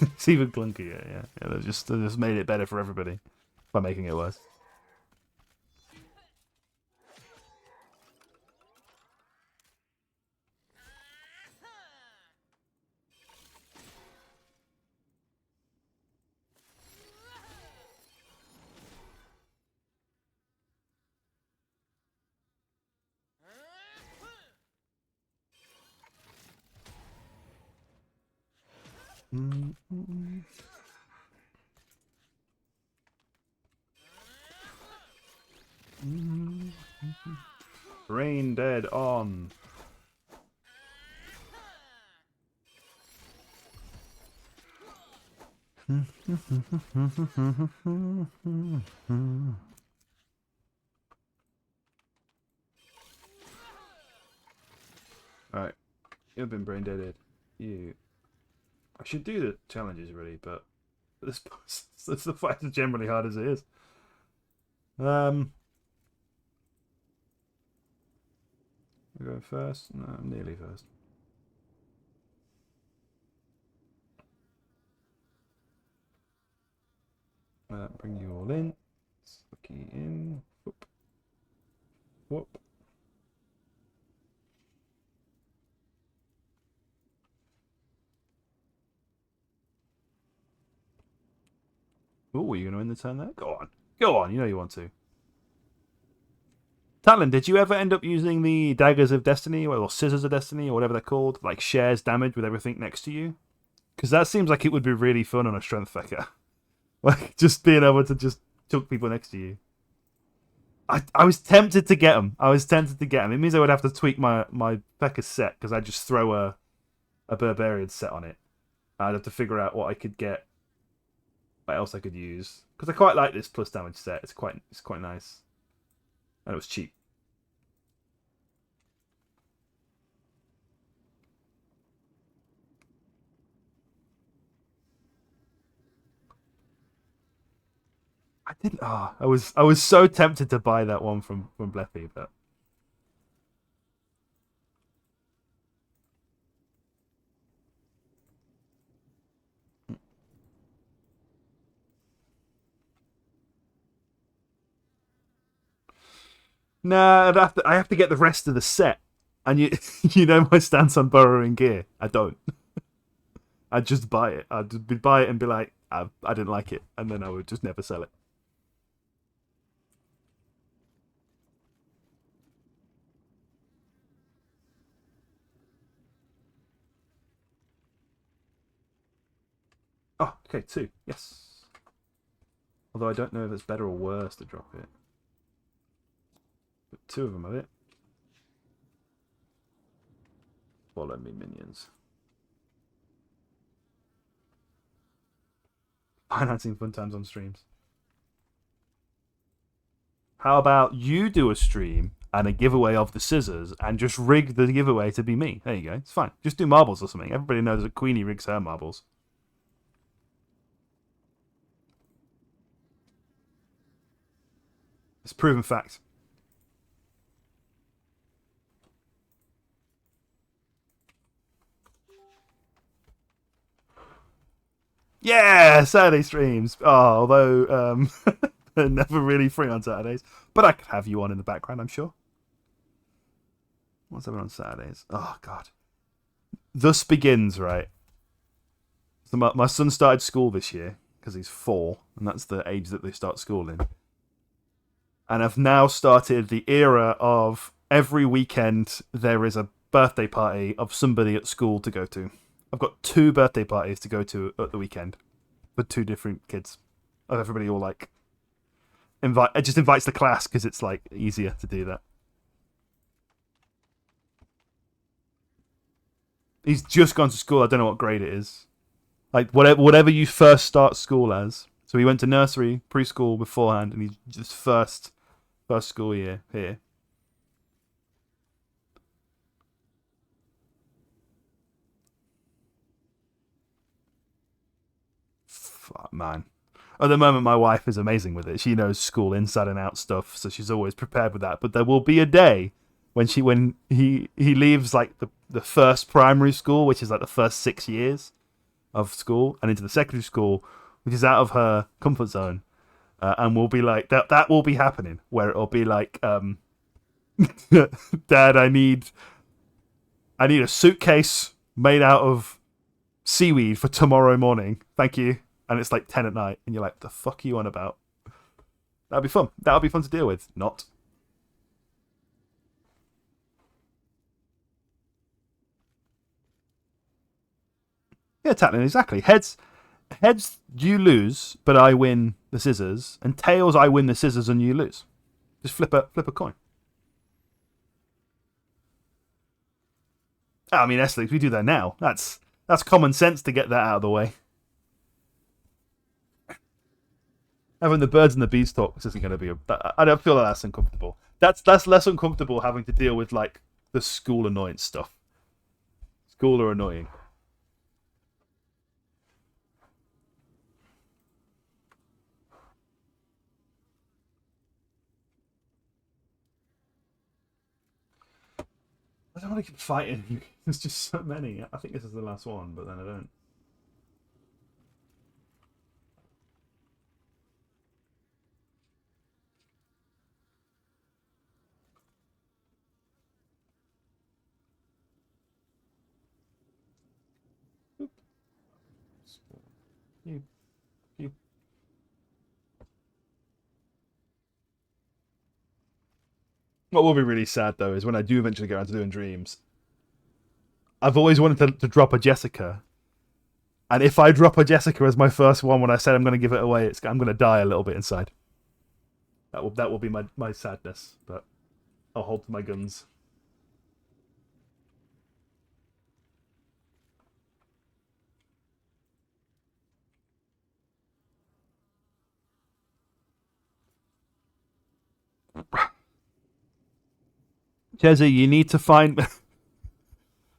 It's even clunkier. Yeah. They just made it better for everybody by making it worse. Brain dead on. Alright. You've been brain deaded. You. I should do the challenges really, but this the fight is generally hard as it is. We go first? No, I'm nearly first. Bring you all in. Key in. Whoop. Whoop. Oh, are you going to win the turn there? Go on. Go on, you know you want to. Talon, did you ever end up using the Daggers of Destiny or Scissors of Destiny or whatever they're called? Like shares damage with everything next to you? Because that seems like it would be really fun on a Strength Fecker. Like, just being able to just choke people next to you. I was tempted to get them. It means I would have to tweak my Fecker set because I'd just throw a Barbarian set on it. I'd have to figure out what I could get, what else I could use. Because I quite like this plus damage set. It's quite nice. And it was cheap. I didn't. I was so tempted to buy that one from Bleppy, but nah. I have to get the rest of the set, and you you know my stance on borrowing gear. I don't. I'd just buy it. I'd buy it and be like, I didn't like it, and then I would just never sell it. Oh, okay, two. Yes. Although I don't know if it's better or worse to drop it. But two of them of it. Follow me, minions. Financing fun times on streams. How about you do a stream and a giveaway of the scissors and just rig the giveaway to be me? There you go. It's fine. Just do marbles or something. Everybody knows that Queenie rigs her marbles. It's proven fact. Yeah, Saturday streams. Oh, although they're never really free on Saturdays, but I could have you on in the background, I'm sure. What's happening on Saturdays? Oh God. Thus begins, right? So my son started school this year because he's 4, and that's the age that they start school in. And I've now started the era of every weekend there is a birthday party of somebody at school to go to. I've got 2 birthday parties to go to at the weekend for 2 different kids. Of everybody all like invite. It just invites the class because it's like easier to do that. He's just gone to school. I don't know what grade it is. Like whatever you first start school as. So he went to nursery, preschool beforehand, and he's just first school year here. Fuck, man. At the moment, my wife is amazing with it. She knows school inside and out stuff, so she's always prepared with that. But there will be a day when he leaves like the first primary school, which is like the first 6 years of school, and into the secondary school, which is out of her comfort zone, and we'll be like that will be happening where it'll be like, Dad, I need a suitcase made out of seaweed for tomorrow morning. Thank you. And it's like 10 at night, and you're like, the fuck are you on about? That'll be fun. That'll be fun to deal with. Not. Yeah, tackling, exactly. Heads, you lose, but I win the scissors. And tails, I win the scissors and you lose. Just flip a coin. I mean, Essex, we do that now. That's common sense to get that out of the way. Having the birds and the bees talk, this isn't going to be I don't feel like that's uncomfortable. That's less uncomfortable having to deal with like the school annoyance stuff. School are annoying. I don't want to keep fighting. There's just so many. I think this is the last one, but then I don't. You, you. What will be really sad though is when I do eventually get around to doing dreams. I've always wanted to drop a Jessica, and if I drop a Jessica as my first one when I said I'm going to give it away, I'm going to die a little bit inside. That will be my sadness, but I'll hold to my guns. Chezzy, you need to find.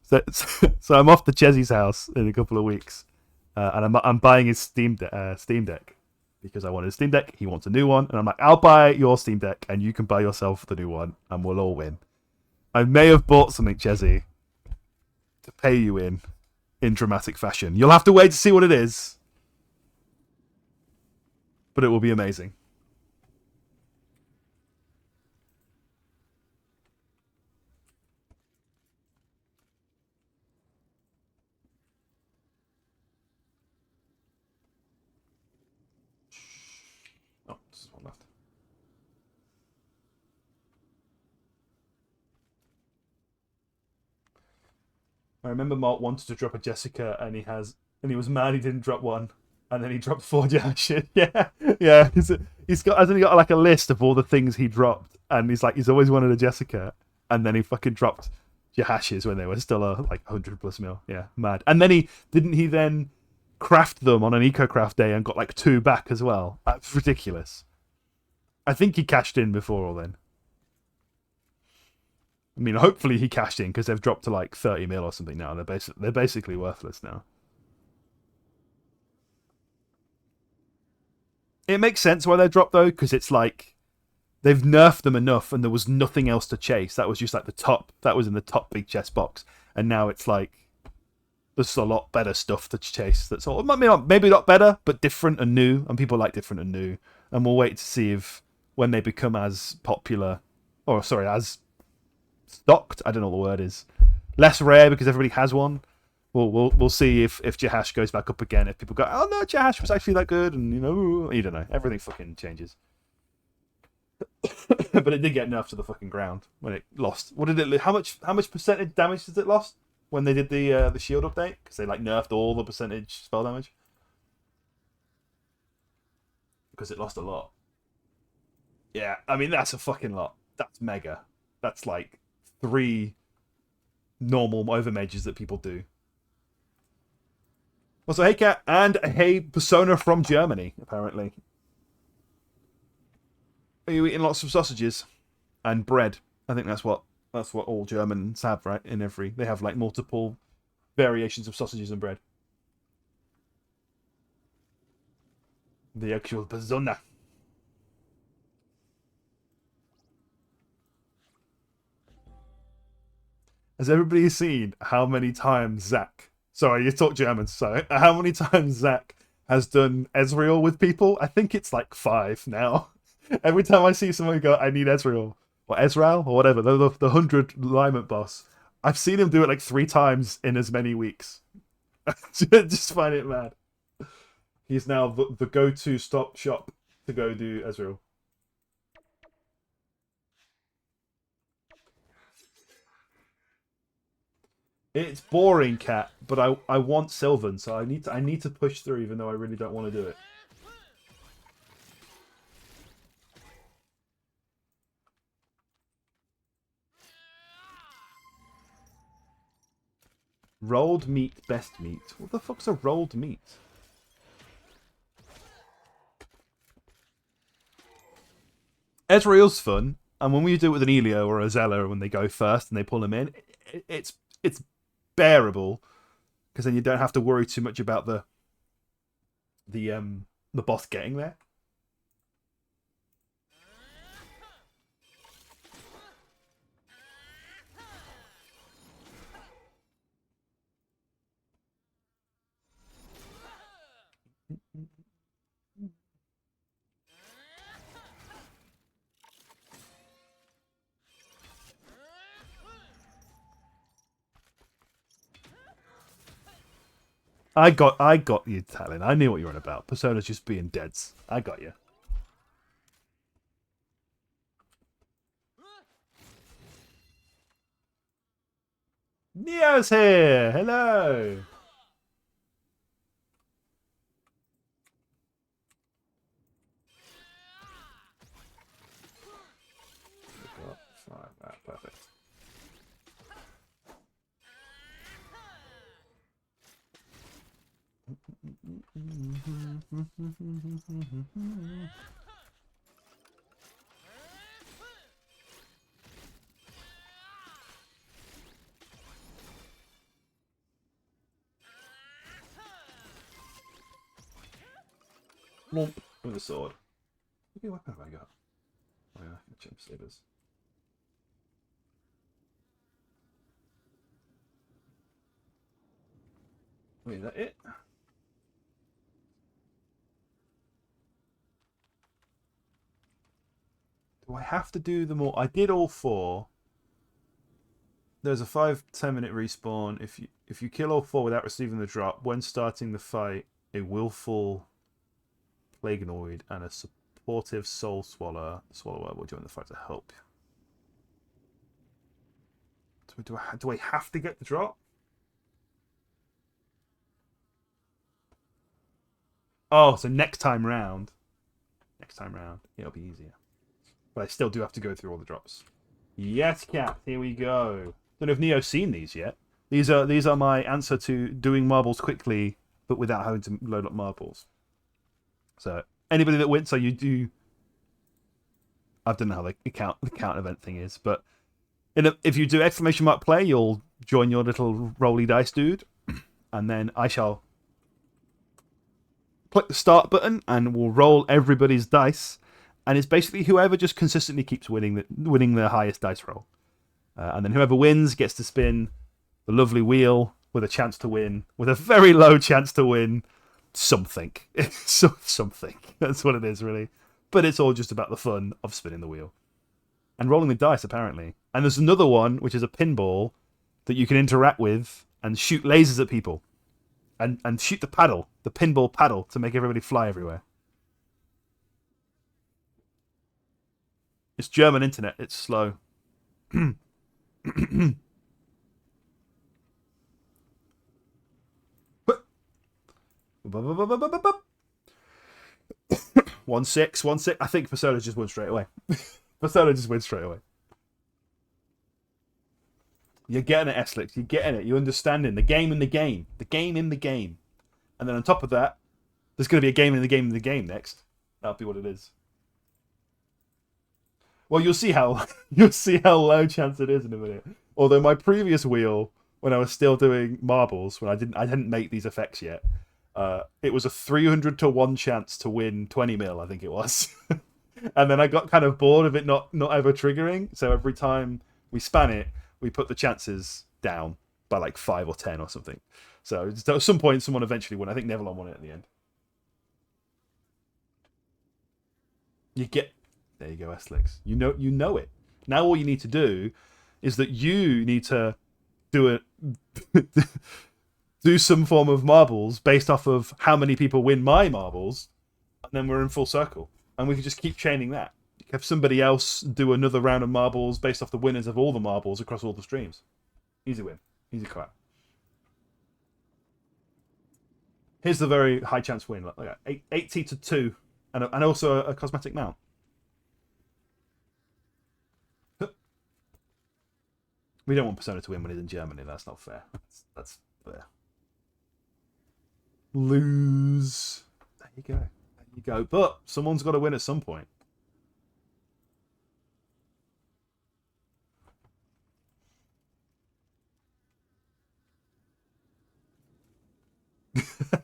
So I'm off to Chezzy's house in a couple of weeks, and I'm buying his Steam Deck because I want his Steam Deck. He wants a new one, and I'm like, I'll buy your Steam Deck, and you can buy yourself the new one, and we'll all win. I may have bought something, Chezzy, to pay you in dramatic fashion. You'll have to wait to see what it is, but it will be amazing. Oh, there's one left. I remember Mark wanted to drop a Jessica, and he was mad he didn't drop one. And then he dropped 4 Jahashid. Yeah, yeah. Hasn't he got like a list of all the things he dropped, and he's always wanted a Jessica, and then he fucking dropped Jahashis when they were still like 100+ mil. Yeah, mad. And then he then craft them on an eco craft day and got like 2 back as well. That's ridiculous. I think he cashed in before all then. I mean, hopefully he cashed in because they've dropped to like 30 mil or something now. They're basically worthless now. It makes sense why they dropped though, because it's like they've nerfed them enough, and there was nothing else to chase. That was just like the top. That was in the top big chest box, and now it's like there's a lot better stuff to chase. That's all. Maybe not better, but different and new, and people like different and new. And we'll wait to see if when they become as popular, or sorry, as stocked. I don't know what the word is. Less rare because everybody has one. We'll see if Jahash goes back up again. If people go, oh no, Jahash was actually that good, and you don't know. Everything fucking changes. But it did get nerfed to the fucking ground when it lost. What did it? How much percentage damage did it lost when they did the shield update? Because they like nerfed all the percentage spell damage. Because it lost a lot. Yeah, I mean that's a fucking lot. That's mega. That's like 3 normal overmages that people do. Also, hey cat, and hey Persona from Germany, apparently. Are you eating lots of sausages and bread? I think that's what all Germans have, right? They have like multiple variations of sausages and bread. The actual Persona. Has everybody seen how many times Zach? Sorry, you talk German, so how many times Zach has done Ezreal with people? I think it's like 5 now. Every time I see someone go, I need Ezreal or Ezreal or whatever, the 100 alignment boss, I've seen him do it like 3 times in as many weeks. Just find it mad. He's now the go-to stop shop to go do Ezreal. It's boring, cat, but I want Sylvan, so I need to push through, even though I really don't want to do it. Rolled meat, best meat. What the fuck's a rolled meat? Ezreal's fun, and when we do it with an Elio or a Zella, when they go first and they pull them in, it's bearable because then you don't have to worry too much about the boss getting there. I got you, Talon. I knew what you were on about. Persona's just being deads. I got you. Neo's here. Hello. Perfect. Lump with a sword. What weapon have I got? Oh yeah, chimp sabers. Wait, is that it? Do I have to do them all? I did all 4. There's a 5-10 minute respawn. If you kill all 4 without receiving the drop, when starting the fight, a willful Plaguenoid and a supportive Soul Swallower will join the fight to help. Do I have to get the drop? Oh, so next time round, it'll be easier. But I still do have to go through all the drops. Yes, Cat. Here we go. Don't know if Neo's seen these yet. These are my answer to doing marbles quickly, but without having to load up marbles. So anybody that wins, so you do. I don't know how the count event thing is, but if you do exclamation mark play, you'll join your little rolly dice dude, and then I shall click the start button and we'll roll everybody's dice, and it's basically whoever just consistently keeps winning the highest dice roll, and then whoever wins gets to spin the lovely wheel with a chance to win, with a very low chance to win something. Something. That's what it is, really. But it's all just about the fun of spinning the wheel and rolling the dice, apparently. And there's another one, which is a pinball that you can interact with and shoot lasers at people. And shoot the pinball paddle, to make everybody fly everywhere. It's German internet. It's slow. One six. I think Persona just won straight away. Persona just wins straight away. You're getting it, Eslix. You're getting it. You're understanding the game in the game. The game in the game. And then on top of that, there's going to be a game in the game in the game next. That'll be what it is. Well, you'll see how low chance it is in a minute. Although my previous wheel, when I was still doing marbles, when I hadn't made these effects yet, it was a 300 to 1 chance to win 20 mil, I think it was. And then I got kind of bored of it not ever triggering. So every time we span it, we put the chances down by like 5 or 10 or something. So at some point, someone eventually won. I think Neverlon won it at the end. There you go, Eslix. You know it. Now all you need to do is that you need to do some form of marbles based off of how many people win my marbles, and then we're in full circle. And we can just keep chaining that. Have somebody else do another round of marbles based off the winners of all the marbles across all the streams. Easy win. Easy crap. Here's the very high chance win. Look, 80 to 2. And also a cosmetic mount. We don't want Persona to win when he's in Germany. That's not fair. That's fair. Lose. There you go. But someone's got to win at some point.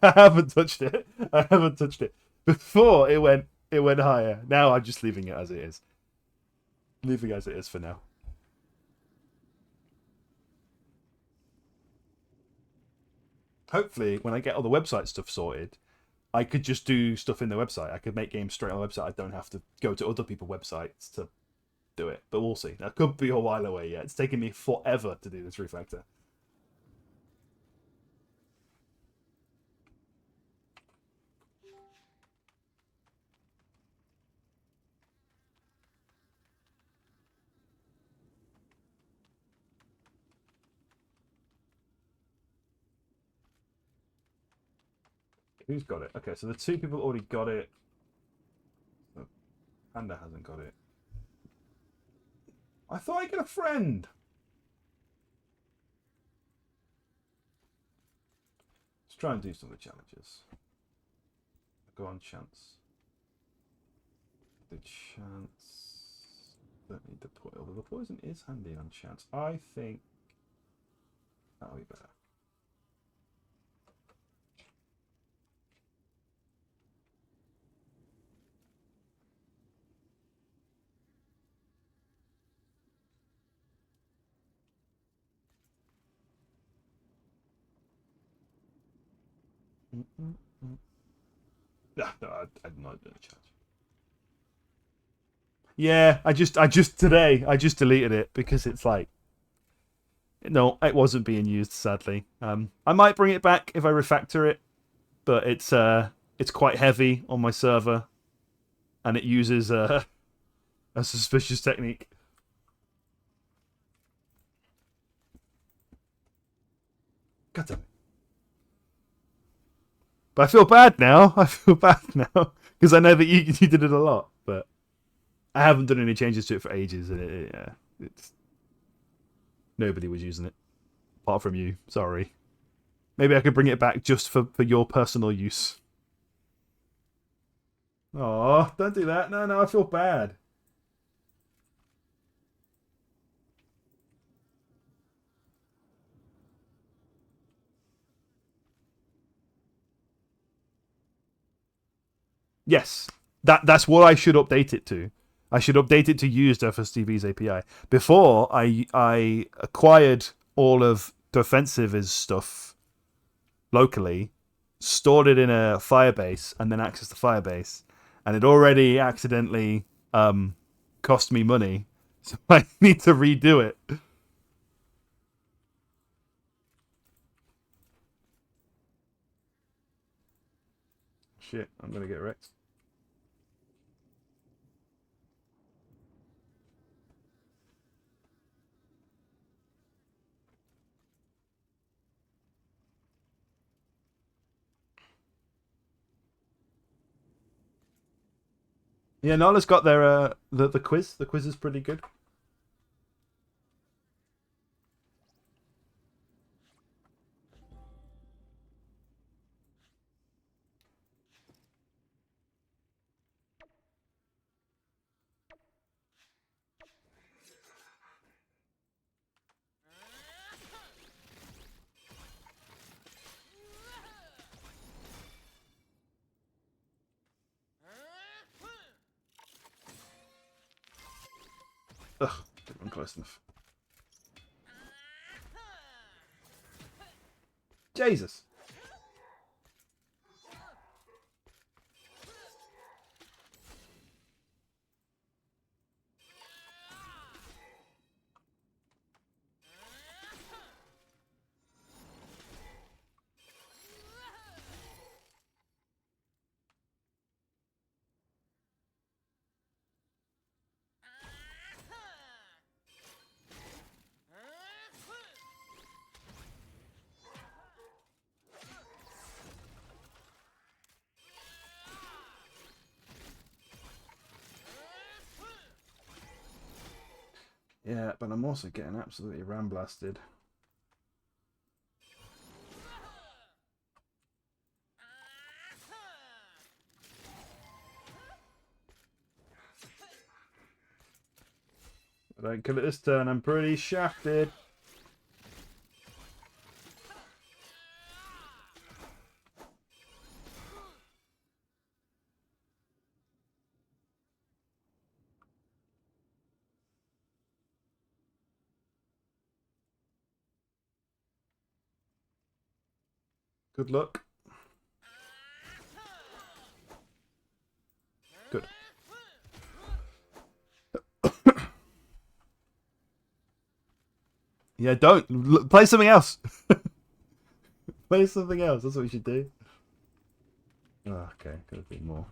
I haven't touched it. Before it went higher. Now I'm just leaving it as it is. Leaving it as it is for now. Hopefully, when I get all the website stuff sorted, I could just do stuff in the website. I could make games straight on the website. I don't have to go to other people's websites to do it. But we'll see. That could be a while away yet. It's taken me forever to do this refactor. Who's got it? Okay, so the 2 people already got it. Panda hasn't got it. I thought I get a friend. Let's try and do some of the challenges. Go on, chance. The chance. Don't need the poison. Although the poison is handy on chance. I think that'll be better. No, I'm not doing a challenge. Yeah, I just deleted it because it's like, no, it wasn't being used, sadly. I might bring it back if I refactor it, but it's quite heavy on my server, and it uses a suspicious technique. God damn it. But I feel bad now. I feel bad now because I know that you did it a lot, but I haven't done any changes to it for ages, and it's nobody was using it apart from you. Sorry. Maybe I could bring it back just for your personal use. Oh, don't do that. No, I feel bad. Yes, that's what I should update it to. I should update it to use FSTV's API. Before, I acquired all of Defensive's stuff locally, stored it in a Firebase, and then accessed the Firebase. And it already accidentally cost me money, so I need to redo it. Shit, I'm gonna get wrecked. Yeah, Nala's got their the quiz. The quiz is pretty good. Ugh, didn't run close enough. Jesus. Yeah, but I'm also getting absolutely ramblasted. I don't kill it this turn, I'm pretty shafted. Good luck. Good. Yeah, don't. Play something else. Play something else. That's what we should do. Oh, okay, could have been more.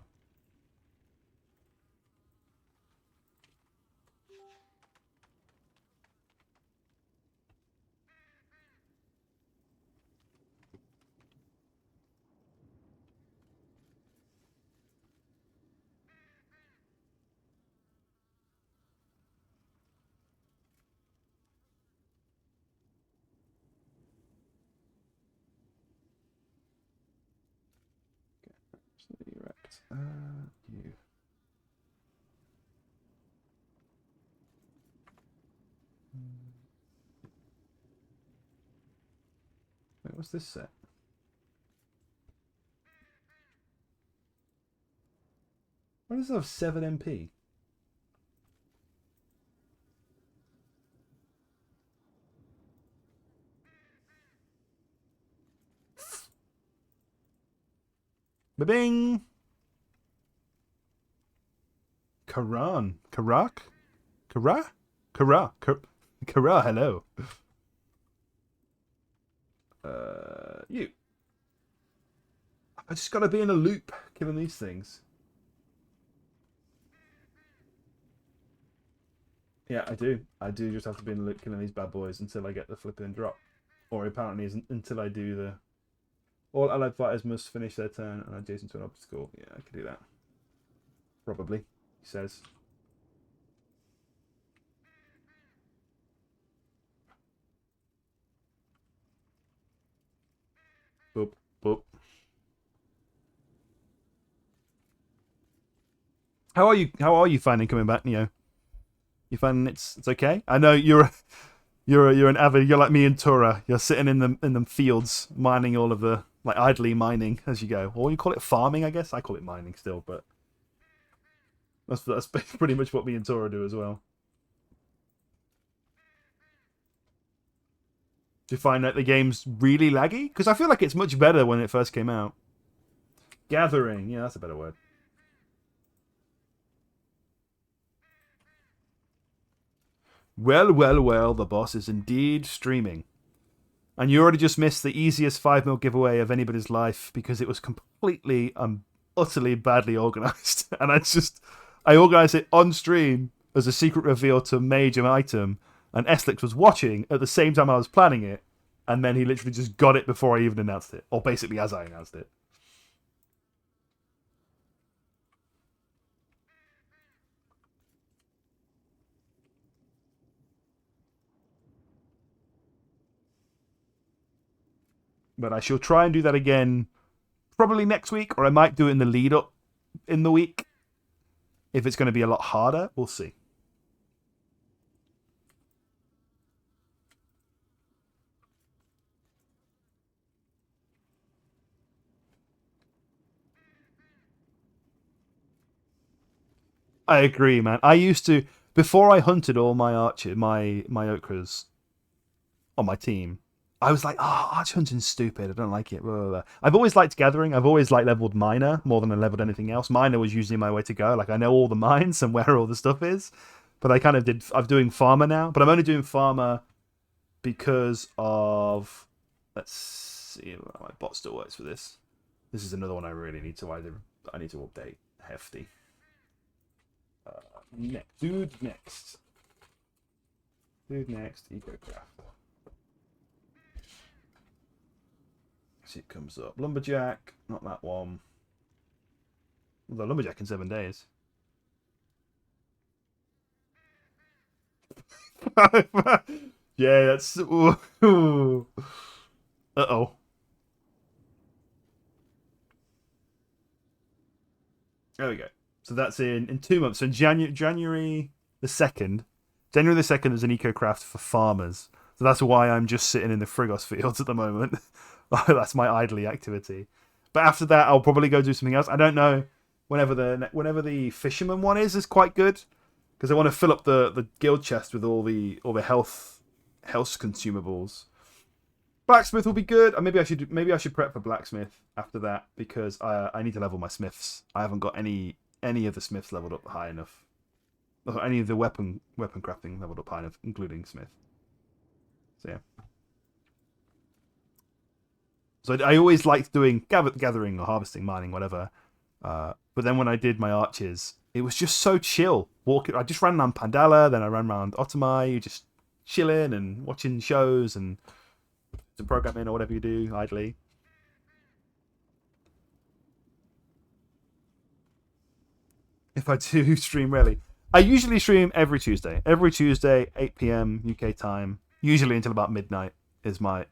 Absolutely wrecked. You. Wait, what's this set? Why does it have 7 MP? Ba-bing! Karan. Karak? Kara? Kara. Kara, hello. You. I just gotta be in a loop killing these things. Yeah, I do. I do just have to be in a loop killing these bad boys until I get the flipping drop. Or apparently isn't until I do the All allied fighters must finish their turn and adjacent to an obstacle. Yeah, I can do that. Probably, he says. Boop, boop. How are you? How are you finding coming back, Neo? You finding it's okay? I know you're an avid. You're like me and Tura. You're sitting in the fields mining all of the like idly mining as you go, or you call it farming, I guess. I call it mining still, but that's pretty much what me and Tura do as well. Do you find that the game's really laggy? Because I feel like it's much better when it first came out. Gathering, yeah, that's a better word. Well, well, well, the boss is indeed streaming. And you already just missed the easiest 5 mil giveaway of anybody's life because it was completely utterly badly organized. And I organized it on stream as a secret reveal to a major item. And Eslix was watching at the same time I was planning it. And then he literally just got it before I even announced it. Or basically as I announced it. But I shall try and do that again probably next week. Or I might do it in the lead up in the week. If it's going to be a lot harder, we'll see. I agree, man. I used to before I hunted all my my ochres on my team. I was like, oh, archer hunting's stupid. I don't like it. Blah, blah, blah. I've always liked gathering. I've always like leveled miner more than I leveled anything else. Miner was usually my way to go. Like I know all the mines and where all the stuff is. But I kind of did. I'm doing farmer now, but I'm only doing farmer because of. Let's see if my bot still works for this. This is another one I really need to either. I need to update. Hefty. Next, dude next. EcoCraft. See, it comes up. Lumberjack, not that one. Although Lumberjack in 7 days. Yeah, that's. Uh oh. There we go. So that's in 2 months. So January the 2nd. January the 2nd is an EcoCraft for farmers. So that's why I'm just sitting in the Frigos fields at the moment. That's my idly activity. But after that, I'll probably go do something else. I don't know. Whenever the fisherman one is quite good because I want to fill up the guild chest with all the health consumables. Blacksmith will be good. Or maybe I should prep for blacksmith after that because I need to level my smiths. I haven't got any of the smiths leveled up high enough. Any of the weapon crafting leveled up high enough, including smith. So yeah. So I always liked doing gathering or harvesting, mining, whatever. But then when I did my archers, it was just so chill. I just ran around Pandala, then I ran around Otomai, just chilling and watching shows and some programming or whatever you do idly. If I do stream rarely, I usually stream every Tuesday. Every Tuesday, 8 p.m. UK time, usually until about midnight is my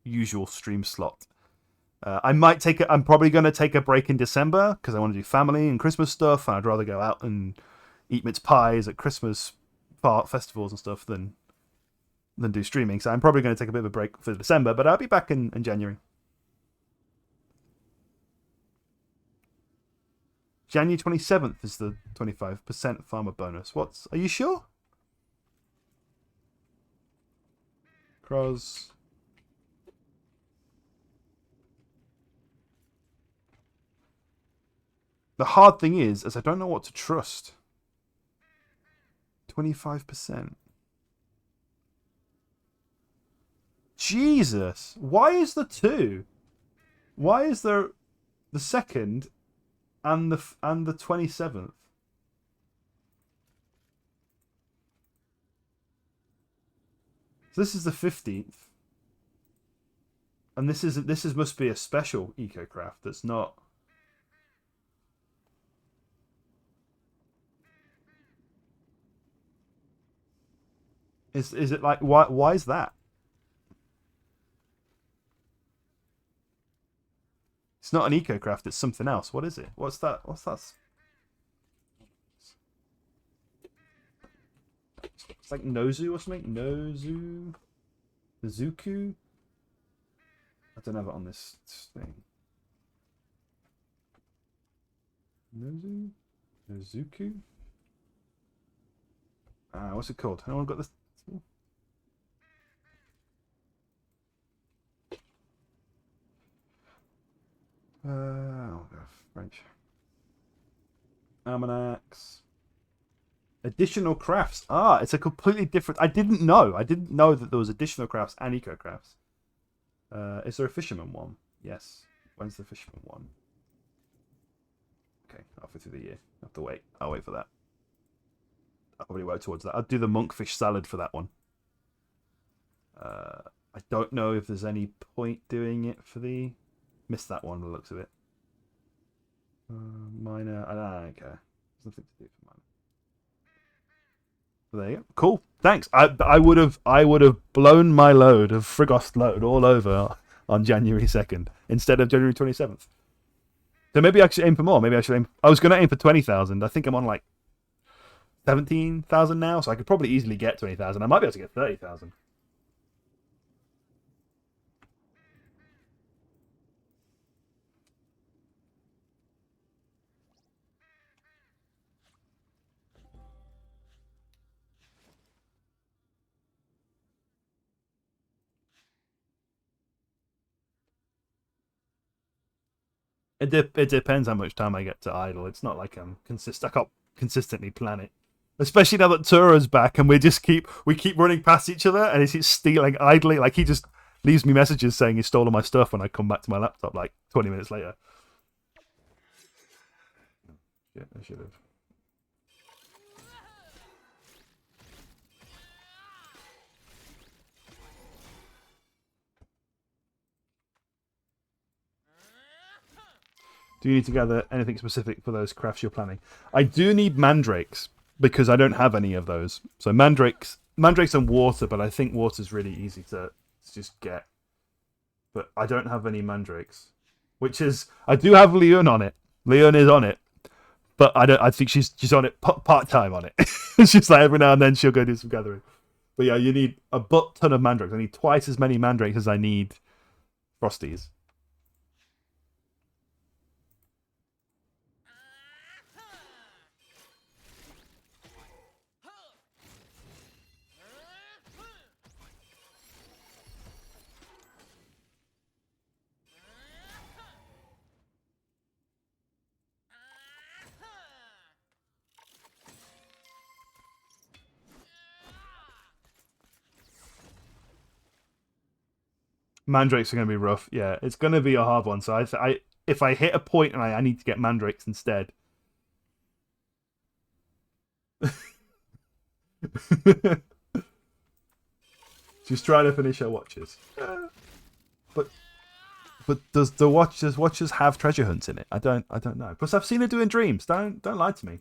usual stream slot. I'm probably going to take a break in December because I want to do family and Christmas stuff, and I'd rather go out and eat mince pies at Christmas festivals and stuff than do streaming. So I'm probably going to take a bit of a break for December, but I'll be back in January. January 27th is the 25% farmer bonus. Are you sure? Cross. The hard thing is I don't know what to trust. 25%. Jesus. Why is the 2? Why is there the 2nd and the 27th? So this is the 15th. And this must be a special eco craft that's not. Is it like why is that? It's not an eco craft. It's something else. What is it? What's that? What's that? It's like Nozu or something. Nozu, Zuku. I don't have it on this thing. Nozu, Nozuku. What's it called? Anyone got this? I'll go French. Almanacs. Additional crafts. It's a completely different. I didn't know. I didn't know that there was additional crafts and eco crafts. Is there a fisherman one? Yes. When's the fisherman one? Okay, halfway through the year. I have to wait. I'll wait for that. I'll probably work towards that. I'll do the monkfish salad for that one. I don't know if there's any point doing it for the. Missed that one by the looks of it. Minor. I don't care. There's nothing to do for minor. There you go. Cool. Thanks. I would have blown my load of Frigos load all over on January 2nd instead of January 27th. So maybe I should aim for more. Maybe I should aim. I was going to aim for 20,000. I think I'm on like 17,000 now, so I could probably easily get 20,000. I might be able to get 30,000. It depends how much time I get to idle. It's not like I can't consistently plan it. Especially now that Tura's back and we keep running past each other and he's stealing idly. Like he just leaves me messages saying he stole all my stuff when I come back to my laptop like 20 minutes later. Yeah, I should have. Do you need to gather anything specific for those crafts you're planning? I do need mandrakes because I don't have any of those. So mandrakes and water, but I think water's really easy to just get. But I don't have any mandrakes, which is I do have Leon on it. Leon is on it, but I think she's on it part time on it. She's like every now and then she'll go do some gathering. But yeah, you need a butt ton of mandrakes. I need twice as many mandrakes as I need frosties. Mandrakes are going to be rough. Yeah, it's going to be a hard one. So if I hit a point and I need to get mandrakes instead. She's trying to finish her watches. But does watches have treasure hunts in it? I don't know. Plus I've seen her doing dreams. Don't lie to me.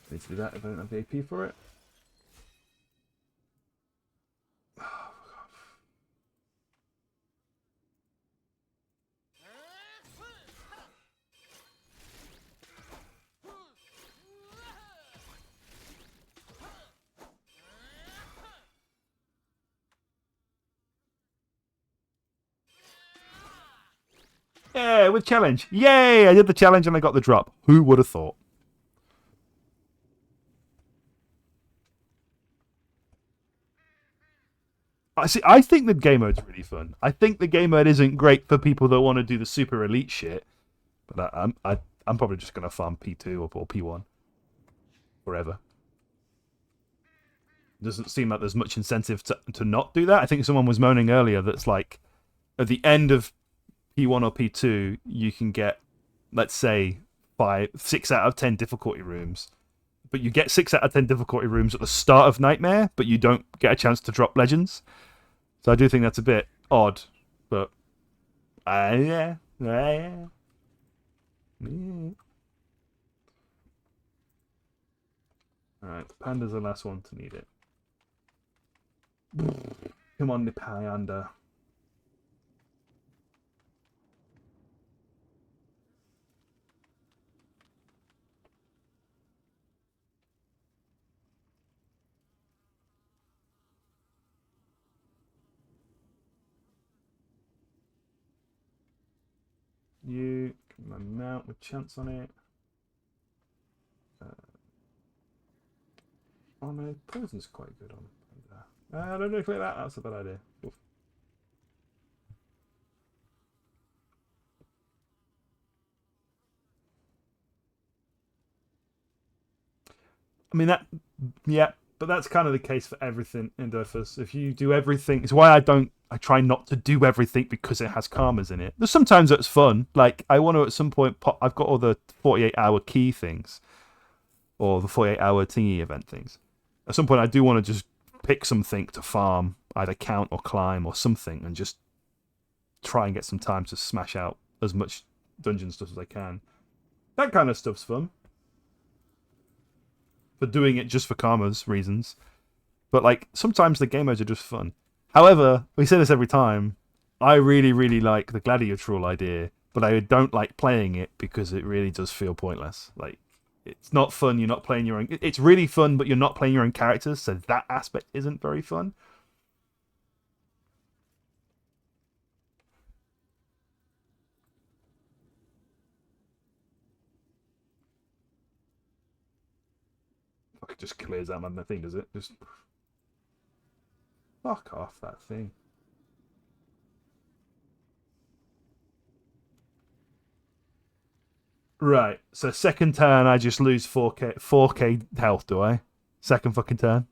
Need to do that if I don't have the AP for it. Yeah, with challenge. Yay! I did the challenge and I got the drop. Who would have thought? I think the game mode's really fun. I think the game mode isn't great for people that want to do the super elite shit. But I'm probably just gonna farm P2 or P1 forever. Doesn't seem like there's much incentive to not do that. I think someone was moaning earlier that's like at the end of P1 or P2 you can get, let's say, 6 out of 10 difficulty rooms, but you get 6 out of 10 difficulty rooms at the start of Nightmare, but you don't get a chance to drop Legends. So I do think that's a bit odd, but yeah. Alright, Panda's the last one to need it. Come on, the Panda. You can mount with chance on it. Oh no, poison's quite good on Panda. I don't know if like that. That's a bad idea. Oof. I mean that, yeah, but that's kind of the case for everything in Dofus. If you do everything, it's why I try not to do everything because it has karmas in it. There's sometimes it's fun. Like I want to at some point pop. I've got all the 48-hour key things, or the 48-hour thingy event things. At some point, I do want to just pick something to farm, either count or climb or something, and just try and get some time to smash out as much dungeon stuff as I can. That kind of stuff's fun. For doing it just for karma's reasons. But like sometimes the game modes are just fun. However, we say this every time, I really, really like the gladiatorial idea, but I don't like playing it because it really does feel pointless. Like it's not fun, you're not playing your own. It's really fun, but you're not playing your own characters, so that aspect isn't very fun. Fuck, it just clears out my thing, does it? Just fuck off that thing. Right, so second turn I just lose 4k health, do I? Second fucking turn.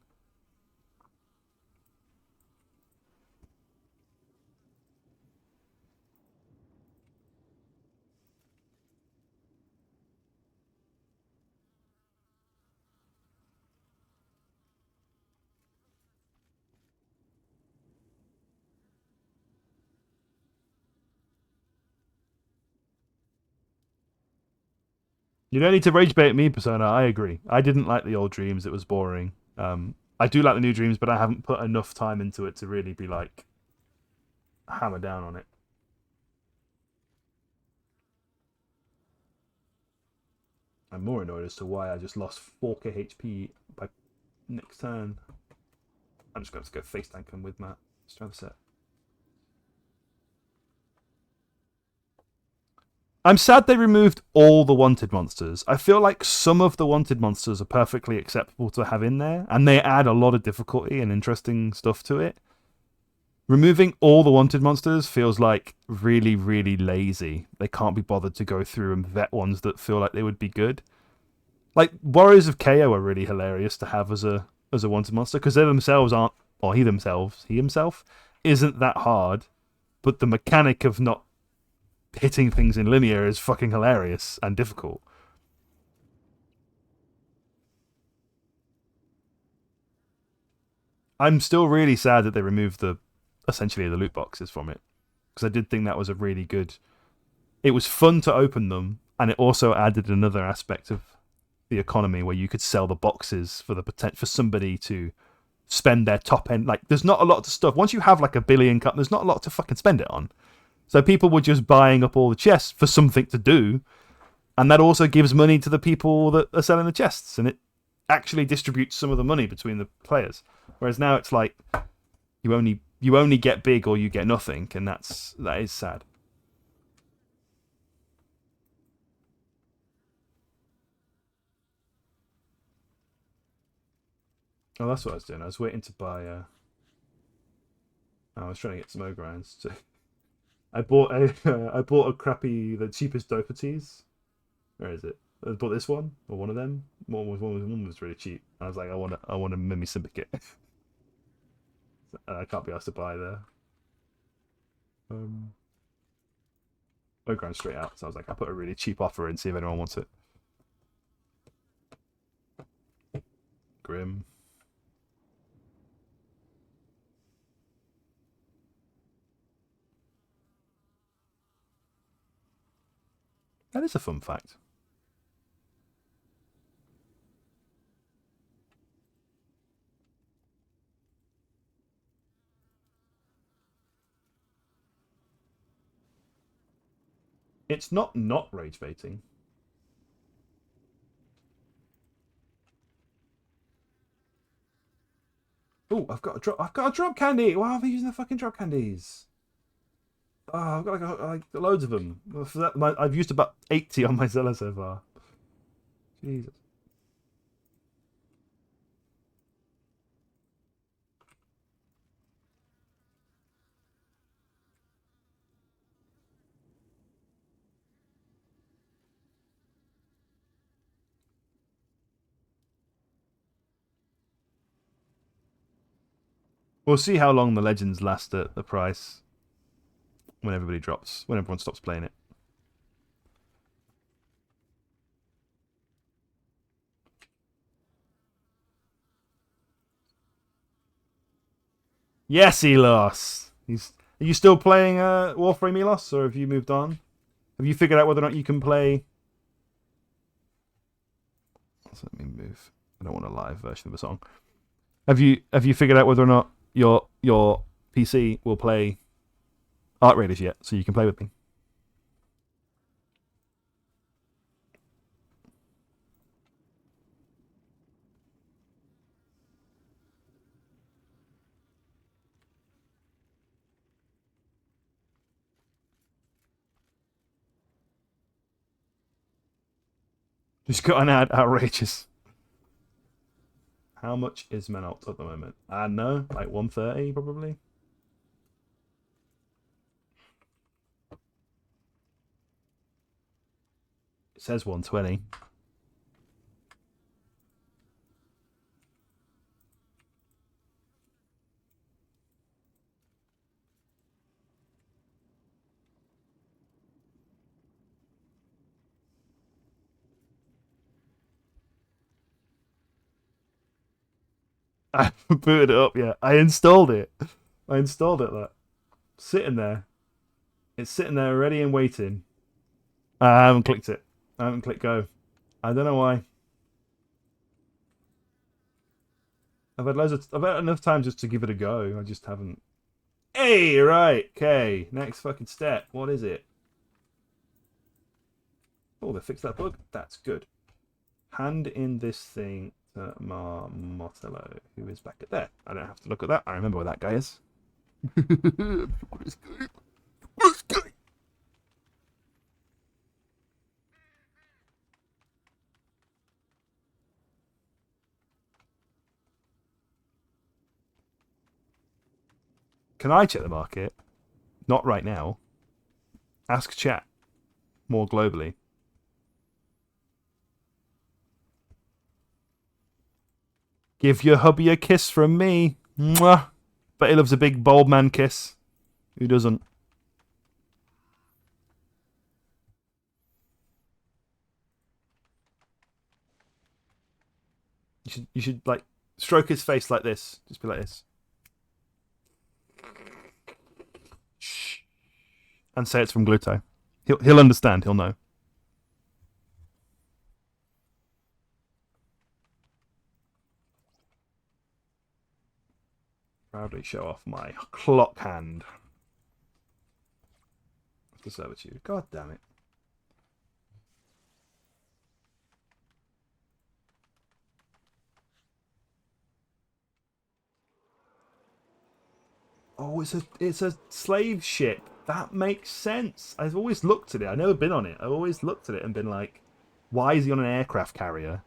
You don't need to rage bait me, Persona. I agree. I didn't like the old Dreams. It was boring. I do like the new Dreams, but I haven't put enough time into it to really be like hammer down on it. I'm more annoyed as to why I just lost 4k HP by next turn. I'm just going to go face tank him with Matt. Let's try the set. I'm sad they removed all the wanted monsters. I feel like some of the wanted monsters are perfectly acceptable to have in there, and they add a lot of difficulty and interesting stuff to it. Removing all the wanted monsters feels like really, really lazy. They can't be bothered to go through and vet ones that feel like they would be good. Like Warriors of KO are really hilarious to have as a wanted monster because they themselves aren't, or he himself isn't that hard, but the mechanic of not hitting things in linear is fucking hilarious and difficult. I'm still really sad that they removed essentially the loot boxes from it because I did think that was a really good. It was fun to open them, and it also added another aspect of the economy where you could sell the boxes for the potential for somebody to spend their top end. Like, there's not a lot of stuff. Once you have like a billion cup, there's not a lot to fucking spend it on. So people were just buying up all the chests for something to do, and that also gives money to the people that are selling the chests, and it actually distributes some of the money between the players. Whereas now it's like you only get big or you get nothing, and that is sad. Oh, that's what I was doing. I was waiting to buy. I was trying to get some ogrinds. I bought a I bought a crappy, the cheapest Doherty's. Where is it? I bought this one or one of them. One was really cheap. I was like, I want a Mimi Syndicate. I can't be asked to buy there. We're going straight out, so I was like, I put a really cheap offer in, see if anyone wants it. Grim. That is a fun fact. It's not rage baiting. Oh, I've got a drop candy. Why are they using the fucking drop candies? Oh, I've got like loads of them. I've used about 80 on my Zella so far. Jesus. We'll see how long the legends last at the price when everyone stops playing it. Yes, Elos. Are you still playing Warframe Elos, or have you moved on? Have you figured out whether or not you can play? Let me move. I don't want a live version of a song. Have you figured out whether or not your PC will play Art Raiders yet, so you can play with me? Just got an ad outrageous. How much is Menalt at the moment? I don't know, like 130 probably. It says 120. I haven't booted it up yet. I installed it. That. Sitting there. It's sitting there ready and waiting. I haven't clicked it. I haven't clicked go. I don't know why. I've had enough time just to give it a go. I just haven't. Hey, right, okay. Next fucking step. What is it? Oh, they fixed that bug. That's good. Hand in this thing to Martello, who is back at there. I don't have to look at that. I remember where that guy is. Can I check the market? Not right now. Ask chat more globally. Give your hubby a kiss from me. Mwah. But he loves a big bold man kiss. Who doesn't? You should like stroke his face like this. Just be like this. Shh. And say it's from Gluto. He'll understand. He'll know. Proudly show off my clock hand. The servitude. God damn it. Oh, it's a slave ship. That makes sense. I've always looked at it. I've never been on it. I've always looked at it and been like, why is he on an aircraft carrier?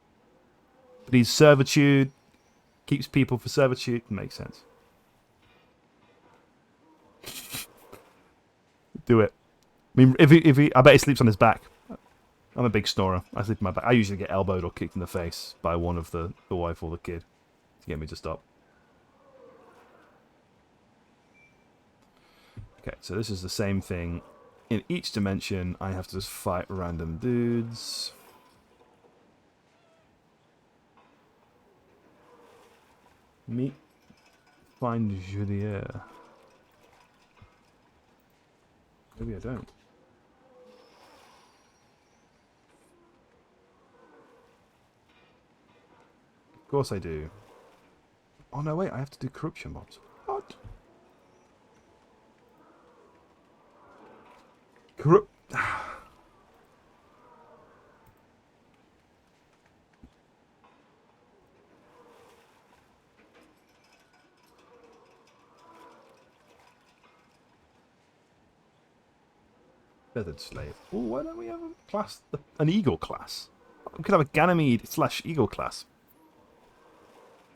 But he's servitude, keeps people for servitude. Makes sense. do it. I mean, if he, I bet he sleeps on his back. I'm a big snorer. I sleep on my back. I usually get elbowed or kicked in the face by one of the wife or the kid to get me to stop. Okay, so this is the same thing. In each dimension, I have to just fight random dudes. Meet, find Juliet. Maybe I don't. Of course I do. Oh no, wait, I have to do corruption mobs. What? Corrupt. Feathered slave. Oh, why don't we have a class, an eagle class? We could have a Ganymede / eagle class.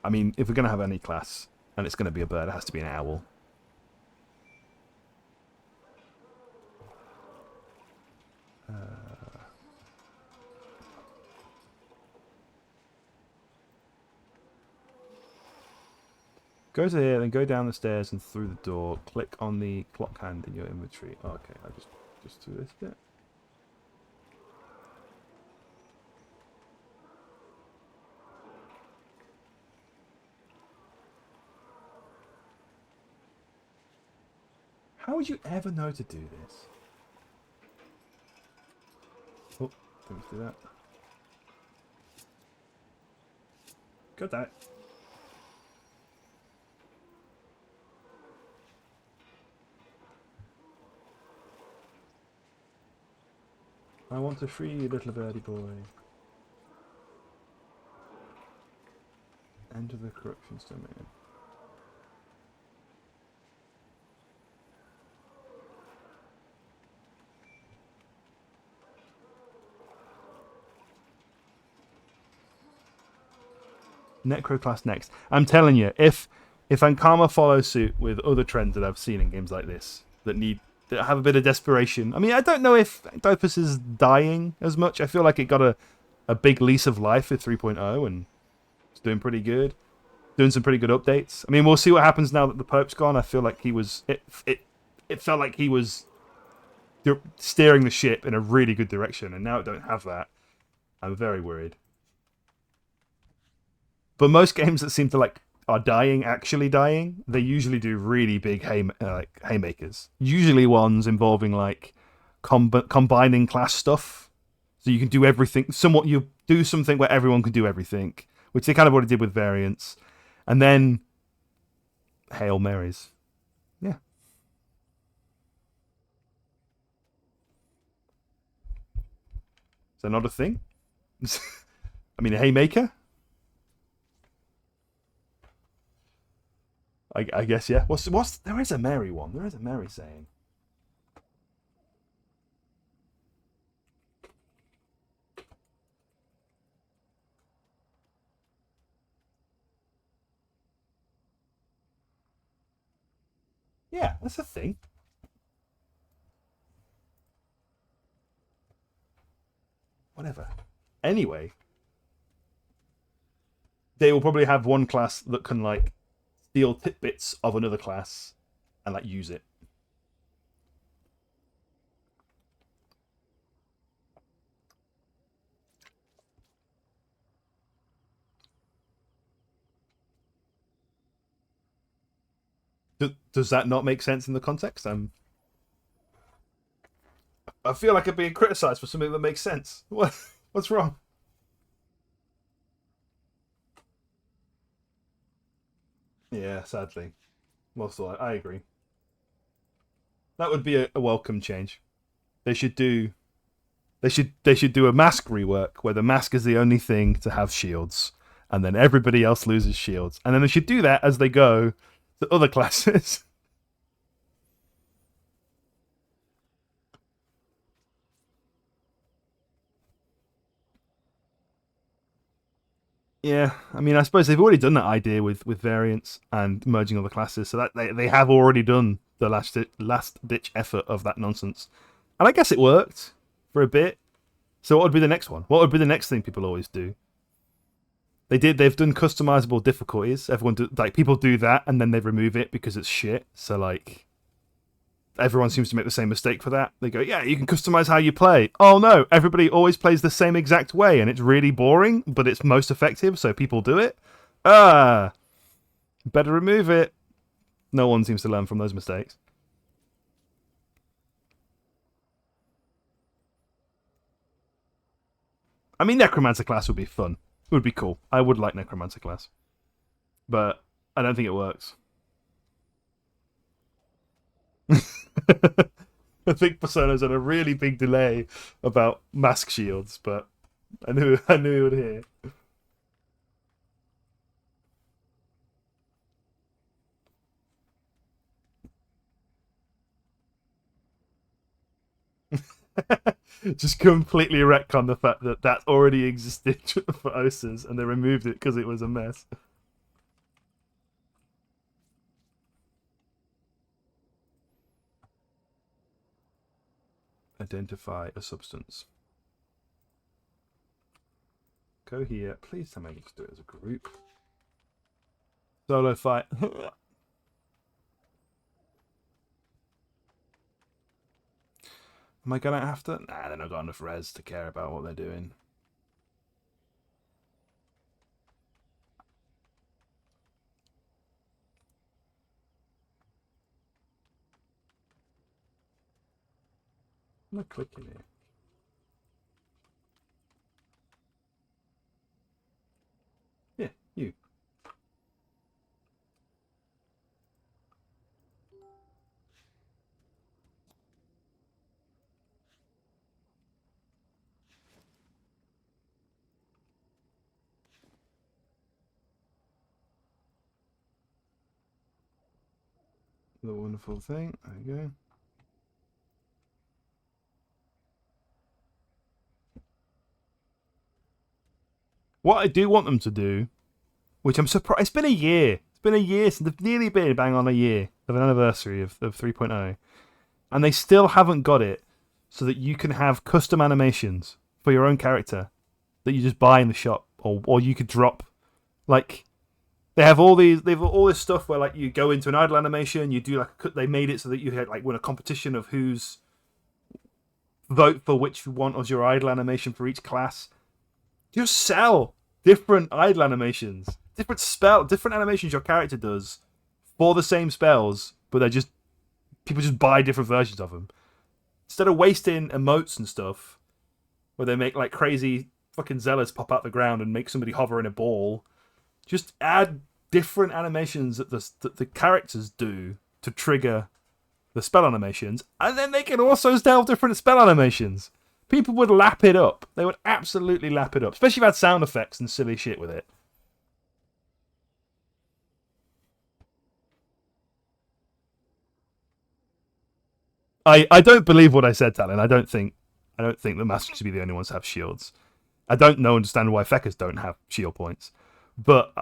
I mean, if we're going to have any class, and it's going to be a bird, it has to be an owl. Go to here, then go down the stairs and through the door. Click on the clock hand in your inventory. Oh, okay, I just do this bit. How would you ever know to do this? Oh, don't do that. Got that. I want to free you, little birdie boy. Enter the corruptions domain. Necro class next. I'm telling you, if Ankama follows suit with other trends that I've seen in games like this that have a bit of desperation. I mean, I don't know if Dopus is dying as much. I feel like it got a big lease of life with 3.0 and it's doing pretty good. Doing some pretty good updates. I mean, we'll see what happens now that the Pope's gone. I feel like he was it felt like he was steering the ship in a really good direction, and now it don't have that. I'm very worried. But most games that seem to are dying, actually dying, they usually do really big haymakers. Usually ones involving combining class stuff, so you can do everything. Somewhat, you do something where everyone can do everything, which they kind of already did with variants, and then Hail Marys. Yeah. Is that not a thing? I mean, a haymaker. I guess, yeah. What's there is a Mary one. There is a Mary saying. Yeah, that's a thing. Whatever. Anyway, they will probably have one class that can steal tidbits of another class and use it. Does that not make sense in the context? I feel like I'm being criticised for something that makes sense. What's wrong? Yeah, sadly. Well, still, I agree. That would be a welcome change. They should do. They should do a mask rework where the mask is the only thing to have shields, and then everybody else loses shields, and then they should do that as they go to other classes. Yeah, I mean, I suppose they've already done that idea with variants and merging all the classes, so that they have already done the last ditch effort of that nonsense, and I guess it worked for a bit. So what would be the next one? What would be the next thing people always do? They've done customizable difficulties. People do that and then they remove it because it's shit. So like everyone seems to make the same mistake for that. They go, yeah, you can customize how you play. Oh no, everybody always plays the same exact way and it's really boring, but it's most effective, so people do it. Ah, better remove it. No one seems to learn from those mistakes. I mean, Necromancer class would be fun. It would be cool. I would like Necromancer class. But I don't think it works. I think Persona's on a really big delay about mask shields, but I knew he would hear. Just completely retcon the fact that that already existed for Osas and they removed it because it was a mess. Identify a substance. Go here. Please tell me I need to do it as a group. Solo fight. Am I gonna have to? Nah, they're not got enough res to care about what they're doing. I'm not clicking it. Yeah, you. The wonderful thing. There you go. What I do want them to do, which I'm surprised, it's been a year. It's been a year since they've nearly been bang on a year of an anniversary of 3.0, and they still haven't got it so that you can have custom animations for your own character that you just buy in the shop, or you could drop. Like they've all this stuff where like you go into an idle animation, you do like they made it so that you had like win a competition of who's vote for which one was your idle animation for each class. Just sell different idle animations, different animations your character does for the same spells, but they're just people just buy different versions of them instead of wasting emotes and stuff where they make like crazy fucking zealots pop out the ground and make somebody hover in a ball. Just add different animations that the characters do to trigger the spell animations, and then they can also sell different spell animations. People would lap it up. They would absolutely lap it up, especially if you had sound effects and silly shit with it. I don't believe what I said, Talon. I don't think the Masters should be the only ones to have shields. I don't know understand why Fekkas don't have shield points, but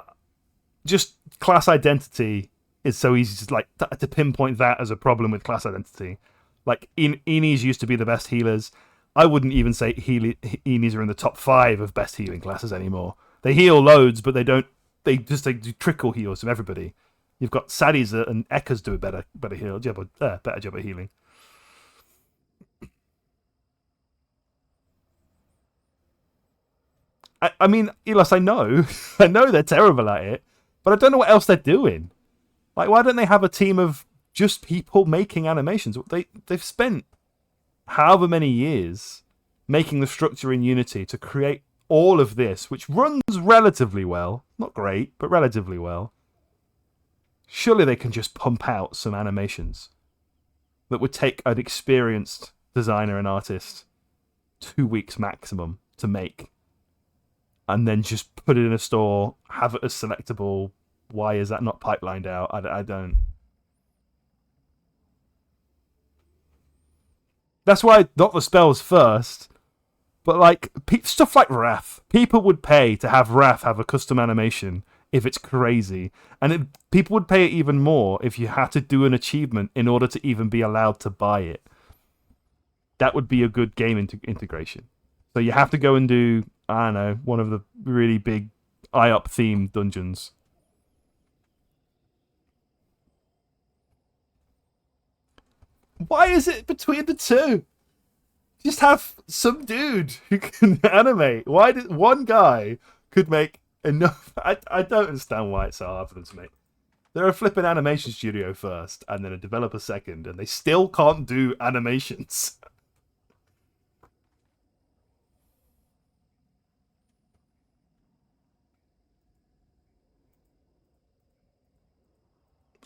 just class identity is so easy to like to pinpoint that as a problem with class identity. Like Enis used to be the best healers. I wouldn't even say Enis are in the top 5 of best healing classes anymore. They heal loads, but they don't. They do trickle heals from everybody. You've got Saddies and Ekkas do a better job, better job at healing. I mean, Elos, I know, I know they're terrible at it, but I don't know what else they're doing. Like, why don't they have a team of just people making animations? They've spent however many years making the structure in Unity to create all of this, which runs relatively well. Not great, but relatively well. Surely they can just pump out some animations that would take an experienced designer and artist 2 weeks maximum to make, and then just put it in a store, have it as selectable. Why is that not pipelined out? I don't. That's why not the spells first, But like stuff like Wrath, people would pay to have Wrath have a custom animation if it's crazy, and people would pay it even more if you had to do an achievement in order to even be allowed to buy it. That would be a good game integration. So you have to go and do, I don't know, one of the really big IOP themed dungeons. Why is it between the two? Just have some dude who can animate. Why did one guy could make enough? I don't understand why it's so hard for them to make. They're a flipping animation studio first, and then a developer second, and they still can't do animations.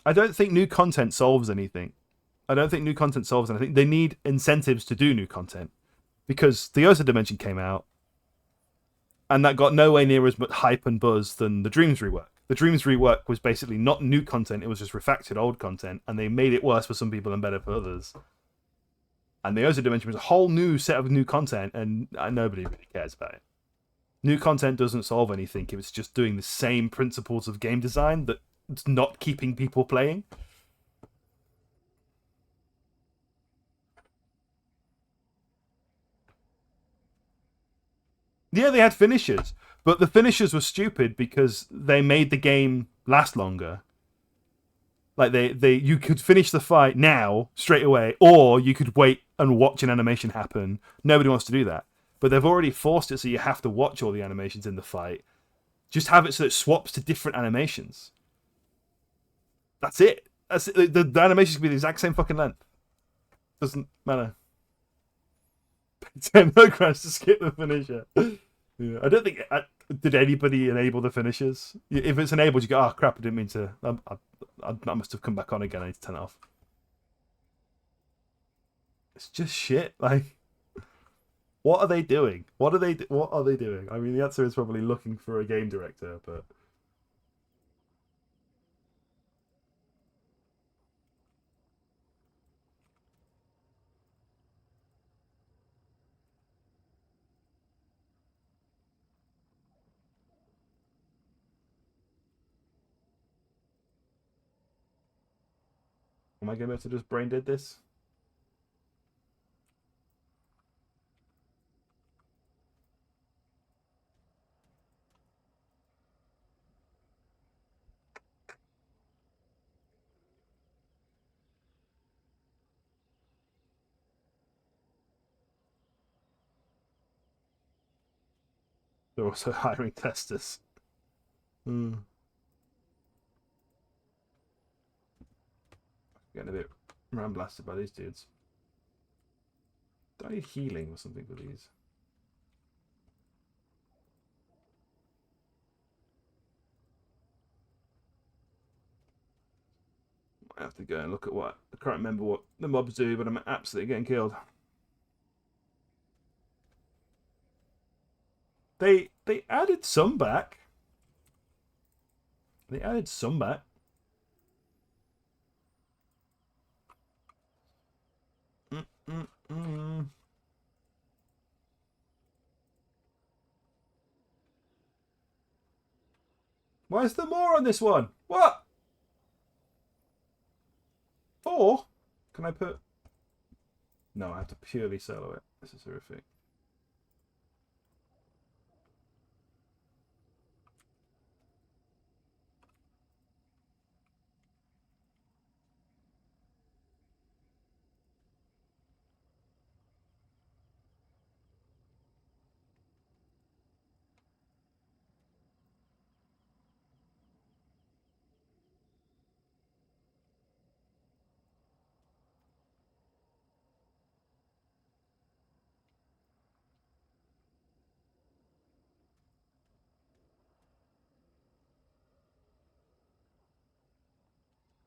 I don't think new content solves anything. I don't think new content solves anything. They need incentives to do new content because the Osa Dimension came out, and that got nowhere near as much hype and buzz than the Dreams rework. The Dreams rework was basically not new content; it was just refactored old content, and they made it worse for some people and better for others. And the Osa Dimension was a whole new set of new content, and nobody really cares about it. New content doesn't solve anything if it's just doing the same principles of game design that's not keeping people playing. Yeah, they had finishers, but the finishers were stupid because they made the game last longer. Like you could finish the fight now straight away, or you could wait and watch an animation happen. Nobody wants to do that, but they've already forced it so you have to watch all the animations in the fight. Just have it so it swaps to different animations. That's it. That's it. The animations can be the exact same fucking length. Doesn't matter. 10 no crash to skip the finisher. Yeah, I don't think. Did anybody enable the finishers? If it's enabled, you go, oh crap, I didn't mean to. I must have come back on again. I need to turn it off. It's just shit. Like, what are they doing? What are they doing? I mean, the answer is probably looking for a game director, but. Am I going to be able to just brain dead this? They're also hiring testers. Hmm. Getting a bit ramblasted by these dudes. Do I need healing or something for these? I have to go and look at what. I can't remember what the mobs do, but I'm absolutely getting killed. They added some back. They added some back. Mm-mm-mm. Why is there more on this one? What? 4? Can I put... No, I have to purely solo it. This is horrific.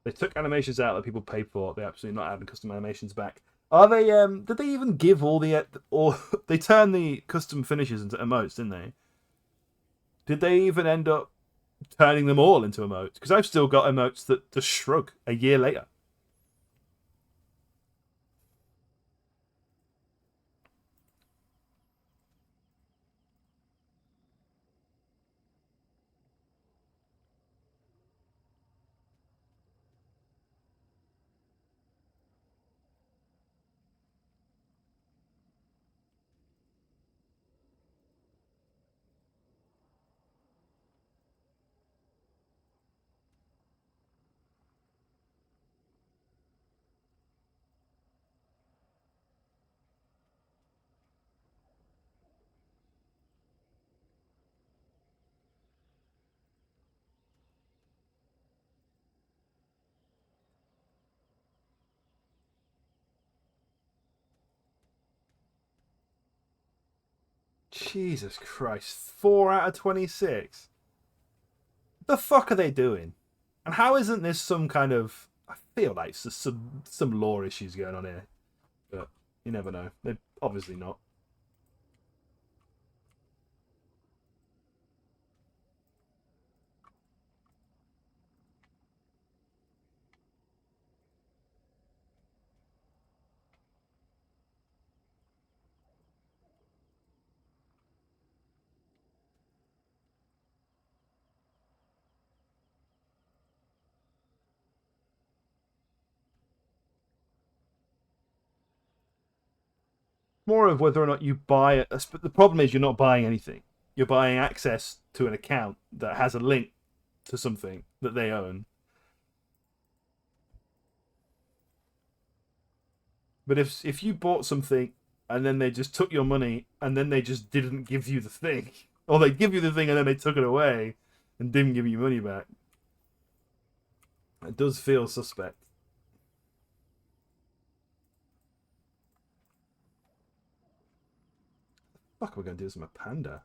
They took animations out that people paid for. They absolutely not adding custom animations back. Are they? Did they even give all the? Or they turned the custom finishes into emotes, didn't they? Did they even end up turning them all into emotes? Because I've still got emotes that just shrug a year later. Jesus Christ. 4 out of 26. The fuck are they doing? And how isn't this some kind of... I feel like it's just some lore issues going on here. But you never know. They're obviously not. More of whether or not you buy it. The problem is you're not buying anything. You're buying access to an account that has a link to something that they own. But if you bought something and then they just took your money and then they just didn't give you the thing, or they give you the thing and then they took it away and didn't give you money back, it does feel suspect. Fuck, we're gonna do this with my panda.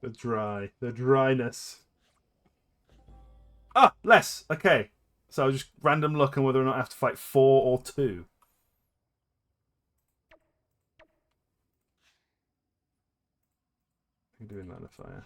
The dryness. Ah, less. Okay, so just random luck on whether or not I have to fight 4 or 2. I'm doing that in a fire.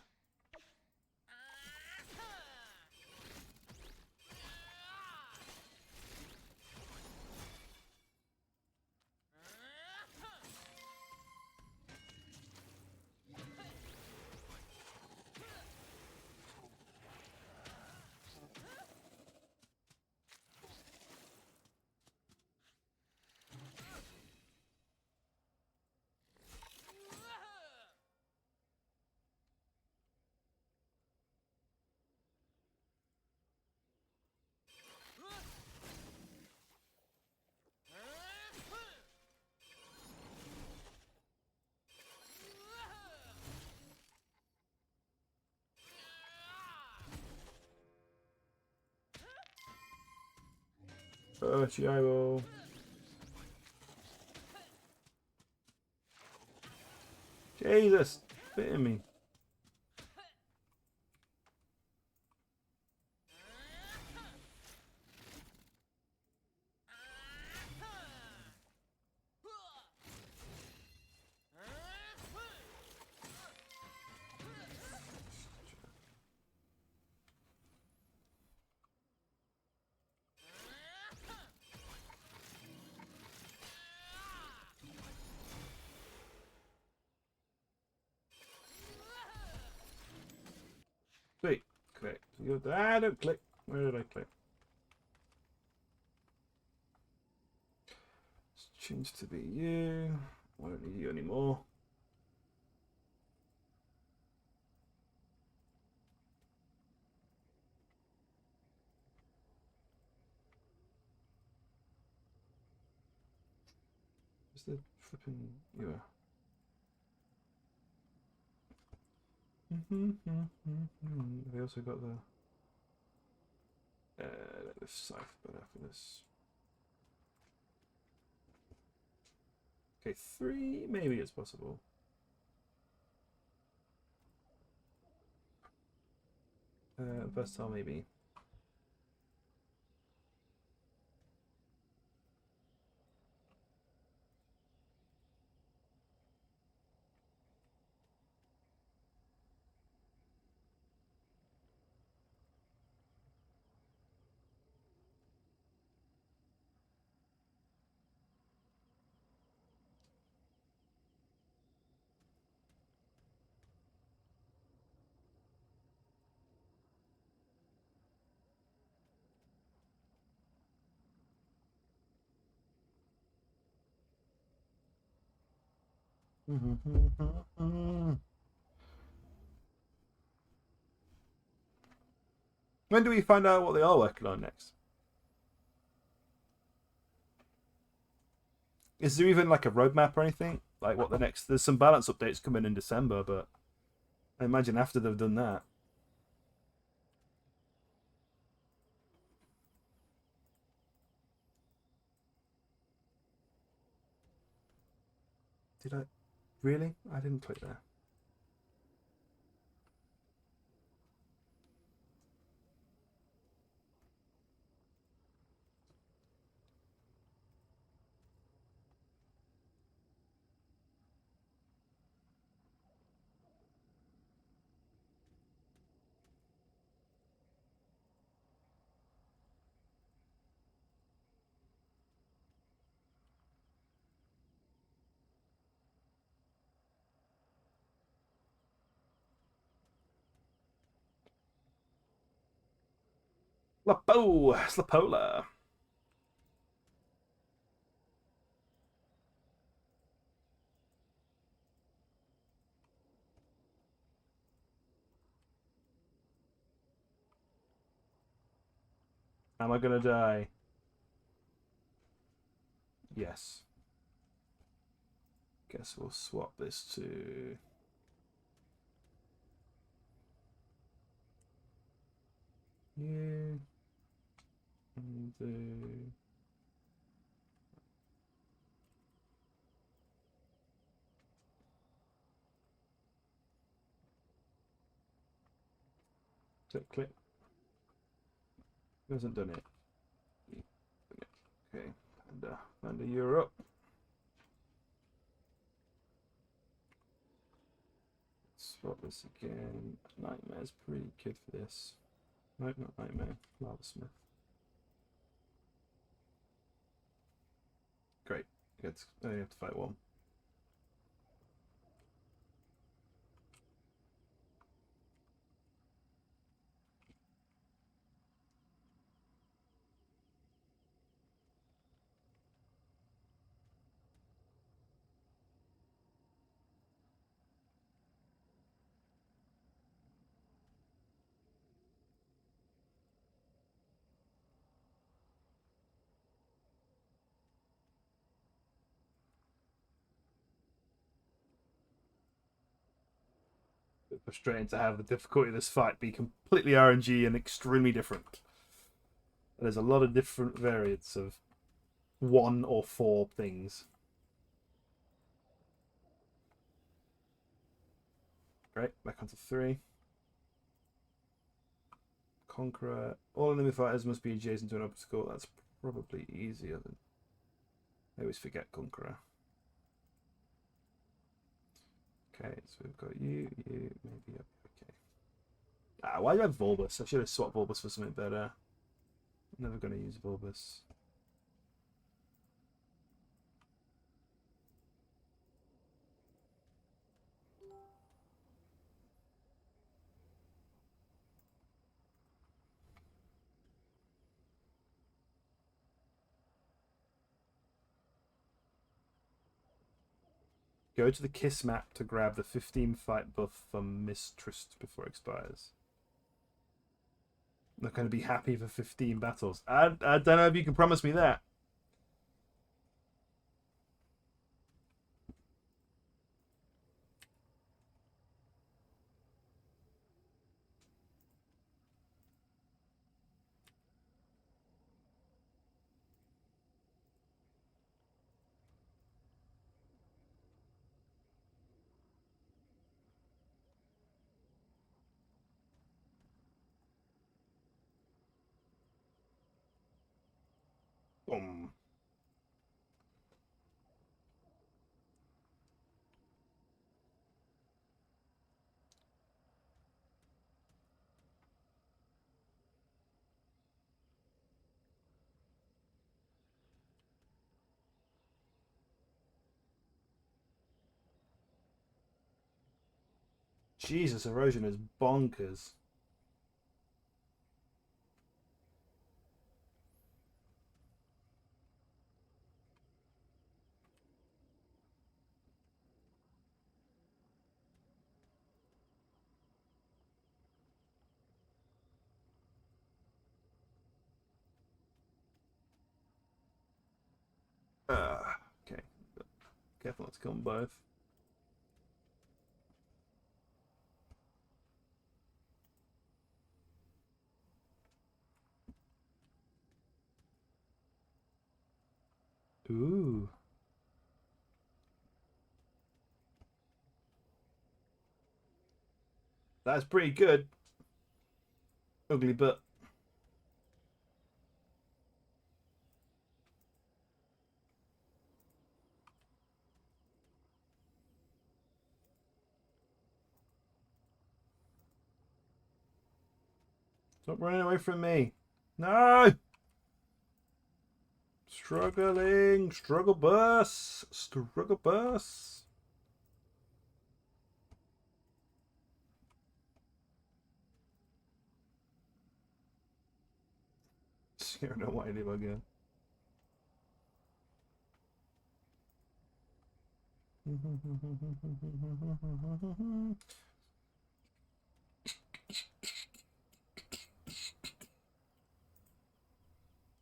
Oh, Chivo. Jesus, fitting me. Sweet. Click. Ah, don't click. Where did I click? Let's change to be you. I don't need you anymore. Where's the flipping you are? We also got the scythe better for this. Okay, 3, maybe it's possible. Versatile, maybe. When do we find out what they are working on next? Is there even like a roadmap or anything? Like what the next? There's some balance updates coming in December, but I imagine after they've done that. Did I really? I didn't click there. Lapo, Slapola. Am I gonna die? Yes. Guess we'll swap this to. Yeah. And click, click. Who hasn't done it? Okay. Panda, you're up. Swap this again. Nightmare's pretty good for this. Nope, not Nightmare. Lava Smith. Great. Good. I only have to fight one. Bit frustrating to have the difficulty of this fight be completely RNG and extremely different. There's a lot of different variants of one or four things. Great, back onto 3. Conqueror. All enemy fighters must be adjacent to an obstacle. That's probably easier than. I always forget Conqueror. Okay, so we've got you, maybe. Okay. Why do I have Volbus? I should have swapped Volbus for something better. I'm never going to use Volbus. Go to the Kiss map to grab the 15 fight buff from Mistrust before it expires. I'm not going to be happy for 15 battles. I don't know if you can promise me that. Boom. Jesus, erosion is bonkers. Okay. Careful not to kill them both. Ooh. That's pretty good. Ugly, but stop running away from me. No! Struggling. Struggle bus. Struggle bus. Scaring a whitey bugger.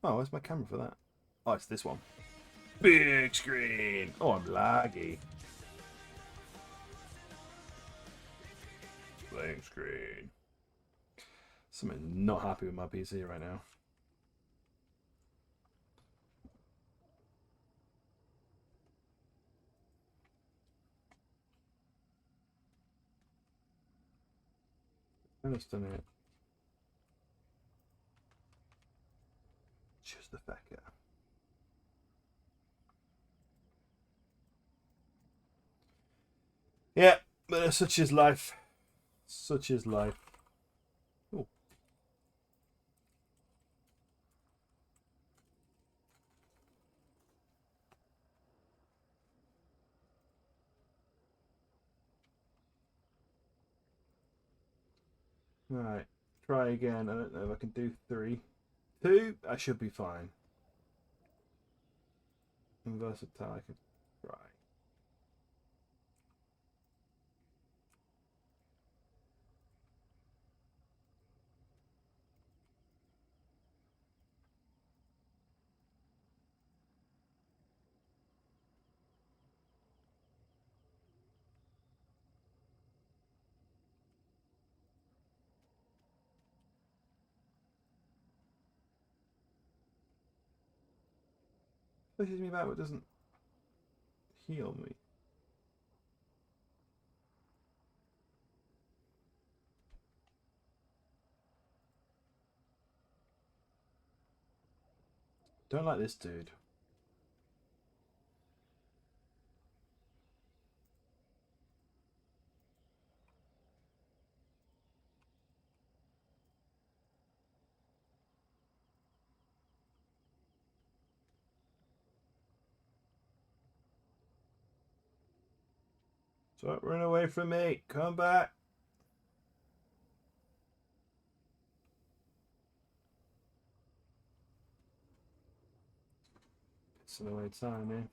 Oh, where's my camera for that? Oh, it's this one. Big screen. Oh, I'm laggy. Playing screen. Something's not happy with my PC right now. I understand it. Just the fecker. Yeah, but such is life. Such is life. Oh. Right. Try again. I don't know if I can do 3. 2? I should be fine. Versatile, I could try. Pushes me back, but doesn't heal me. Don't like this dude. So run away from me. Come back. Pissing away time, eh?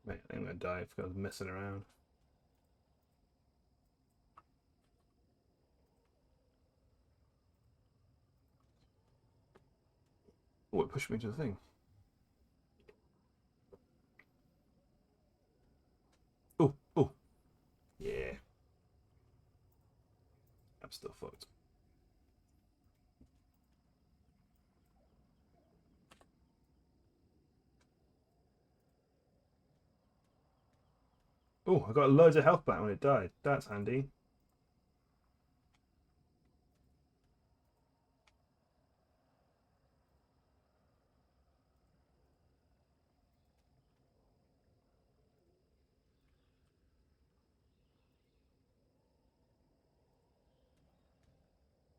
Mate, I'm gonna die if I was messing around. Oh, it pushed me to the thing. Oh, oh. Yeah. I'm still fucked. Oh, I got loads of health back when it died. That's handy.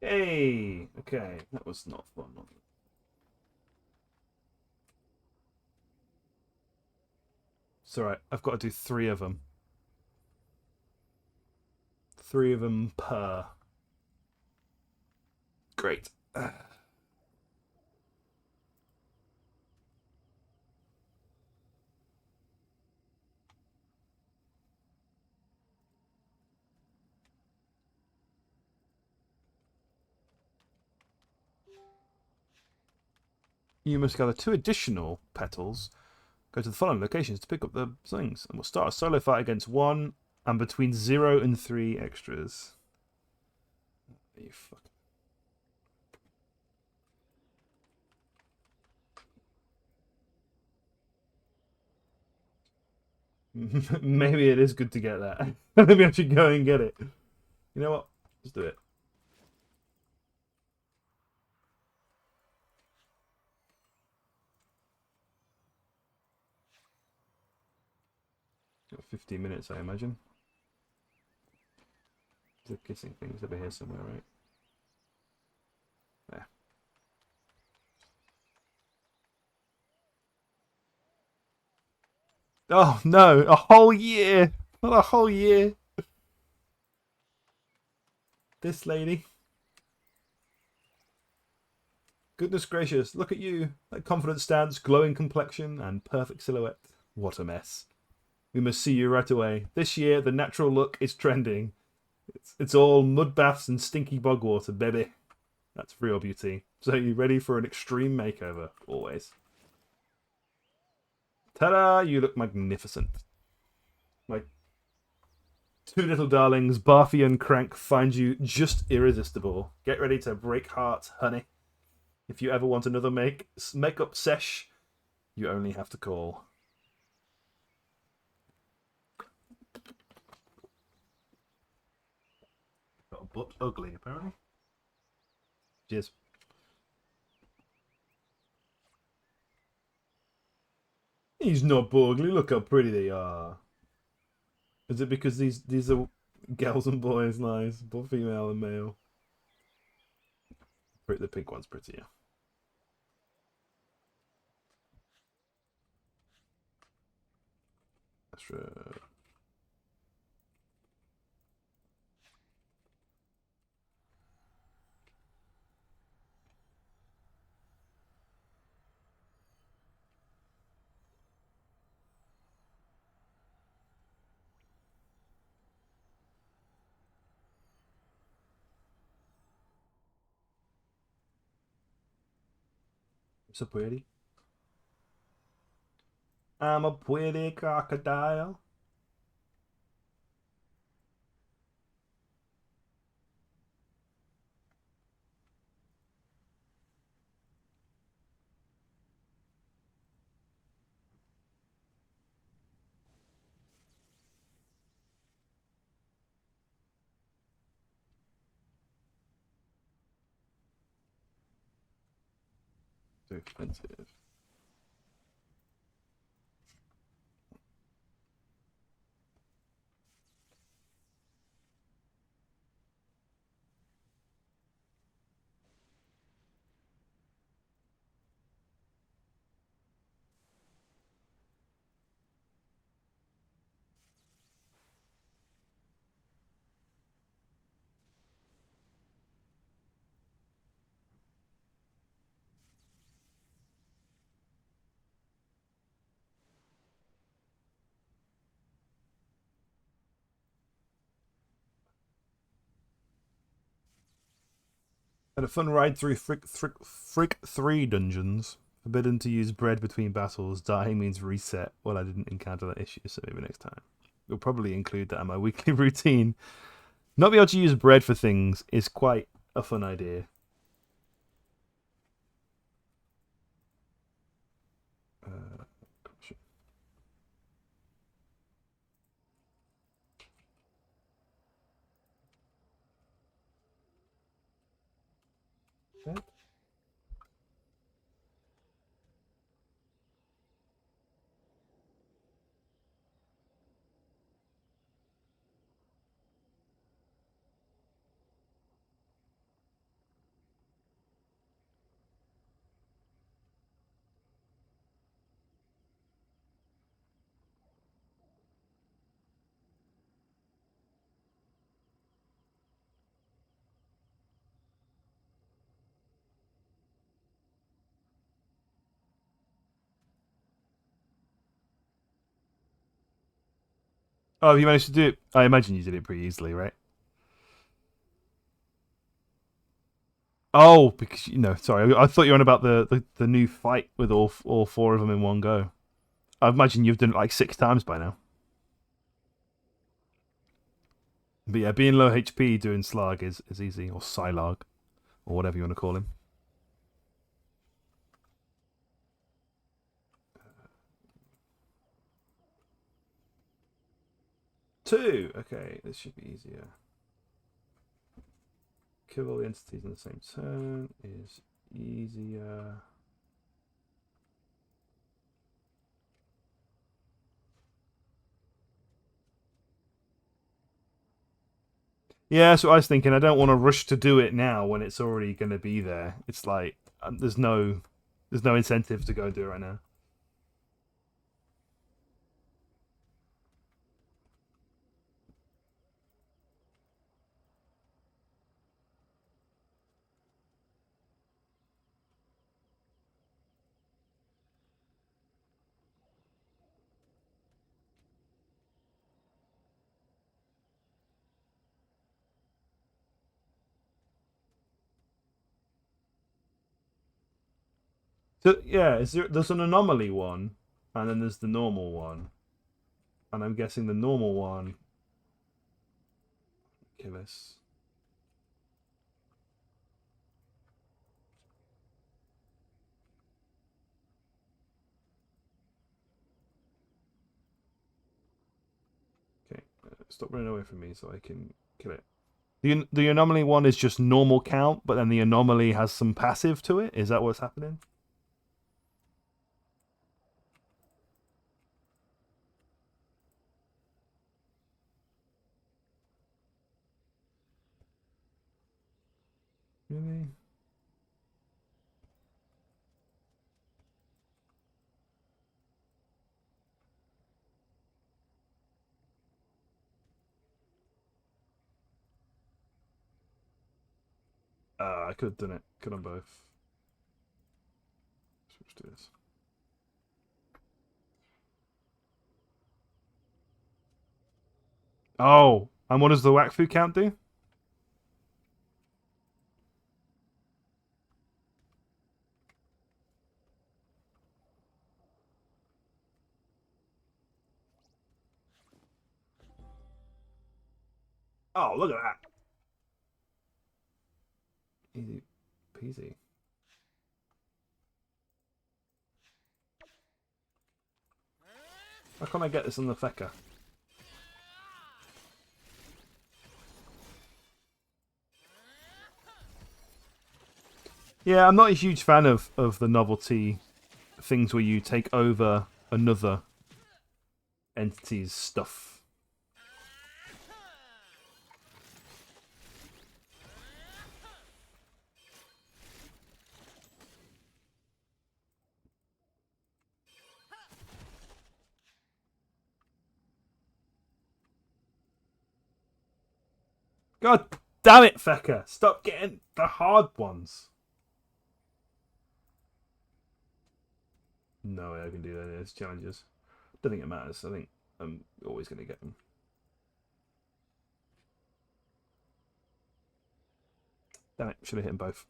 Hey! Okay, that was not fun. It's alright, I've got to do 3 of them. 3 of them per. Great. You must gather 2 additional petals. Go to the following locations to pick up the things. And we'll start a solo fight against 1 and between 0 and 3 extras. You fuck. Maybe it is good to get that. Maybe I should go and get it. You know what? Let's do it. Got 15 minutes, I imagine. The kissing thing's over here somewhere, right? There. Oh no! A whole year! Not a whole year! This lady. Goodness gracious, look at you. That confident stance, glowing complexion, and perfect silhouette. What a mess. We must see you right away. This year, the natural look is trending. It's all mud baths and stinky bog water, baby. That's real beauty. So you ready for an extreme makeover? Always. Ta-da! You look magnificent. My 2 little darlings, Barfy and Crank, find you just irresistible. Get ready to break hearts, honey. If you ever want another makeup sesh, you only have to call. Got a butt ugly, apparently. Cheers. He's not ugly. Look how pretty they are. Is it because these are girls and boys, nice, both female and male? The pink one's prettier. That's right. So pretty. I'm a pretty crocodile. Too expensive. Had a fun ride through Frick 3 dungeons. Forbidden to use bread between battles. Dying means reset. Well, I didn't encounter that issue, so maybe next time. We'll probably include that in my weekly routine. Not be able to use bread for things is quite a fun idea. Oh, you managed to do it. I imagine you did it pretty easily, right? Oh, because sorry, I thought you were on about the new fight with all four of them in one go. I imagine you've done it like 6 times by now. But yeah, being low HP doing Slag is easy, or Psylog, or whatever you want to call him. 2. Okay, this should be easier. Kill all the entities in the same turn is easier. Yeah, that's what I was thinking. I don't want to rush to do it now when it's already going to be there. It's like there's no incentive to go and do it right now. So yeah, there's an anomaly one, and then there's the normal one, and I'm guessing the normal one. Kill us. Okay, stop running away from me so I can kill it. The anomaly one is just normal count, but then the anomaly has some passive to it. Is that what's happening? Really? I could have done it. Could have both. Switch to this. Oh, and what does the Wakfu count do? Oh, look at that. Easy peasy. How can I get this on the fecker? Yeah, I'm not a huge fan of the novelty things where you take over another entity's stuff. God damn it, fecker! Stop getting the hard ones. No way I can do that. There's challenges. Don't think it matters. I think I'm always going to get them. Damn it! Should have hit them both.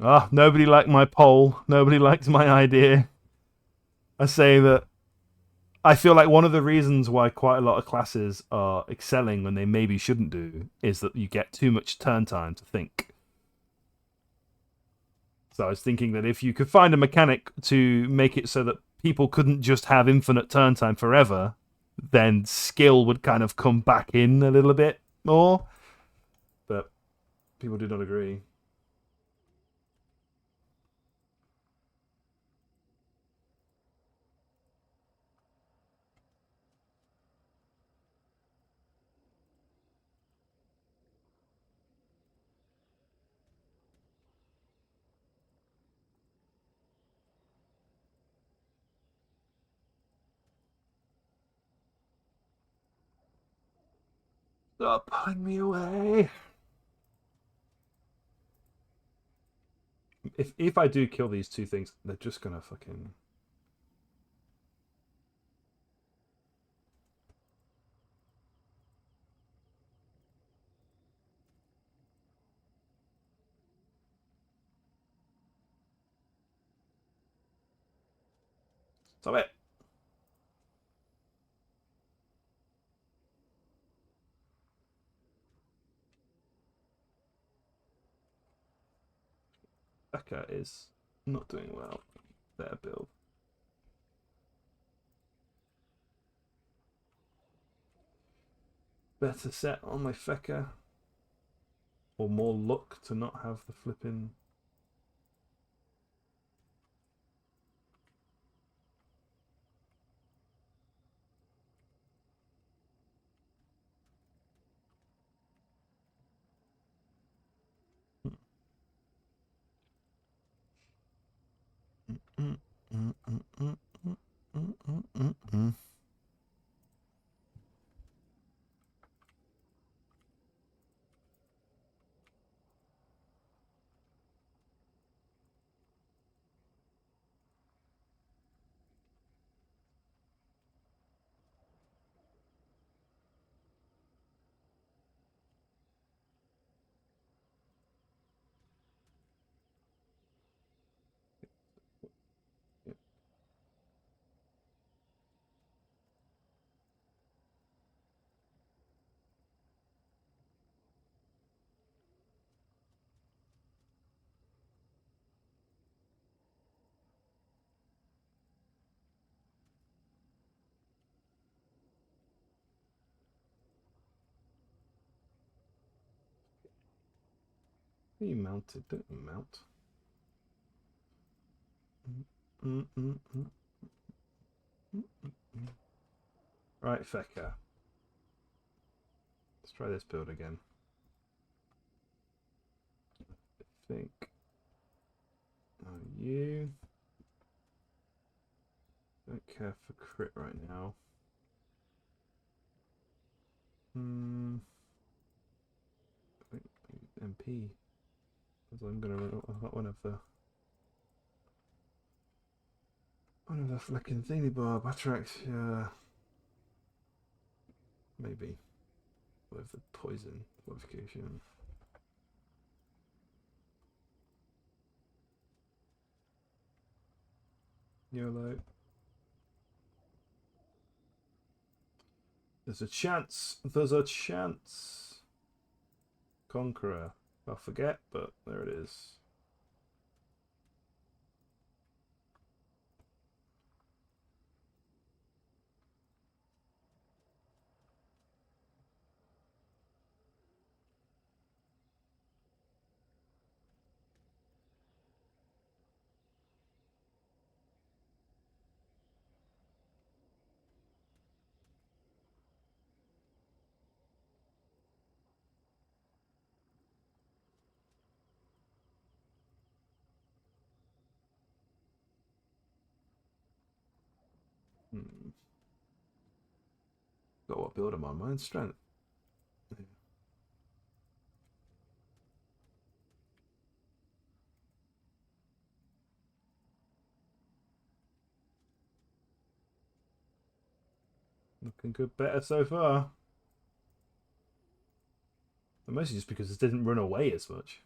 Ah, nobody liked my poll. Nobody liked my idea. I say that I feel like one of the reasons why quite a lot of classes are excelling when they maybe shouldn't do is that you get too much turn time to think. So I was thinking that if you could find a mechanic to make it so that people couldn't just have infinite turn time forever, then skill would kind of come back in a little bit more. But people do not agree. Stop pulling me away. if I do kill these two things, they're just gonna fucking. Stop it. Becca is not doing well. Their build. Better set on my Fecker. Or more luck to not have the flipping. Are you mounted? Don't you mount? Right, Fecker. Let's try this build again. I think. Oh, you. Don't care for crit right now. I think MP. Because I'm gonna run one of the flicking thingy bar Batrax. Yeah. Maybe. With the poison modification. YOLO. There's a chance. There's a chance. Conqueror. I'll forget, but there it is. Got what build am I on? Mind strength. Yeah. Looking good, better so far. And mostly just because it didn't run away as much.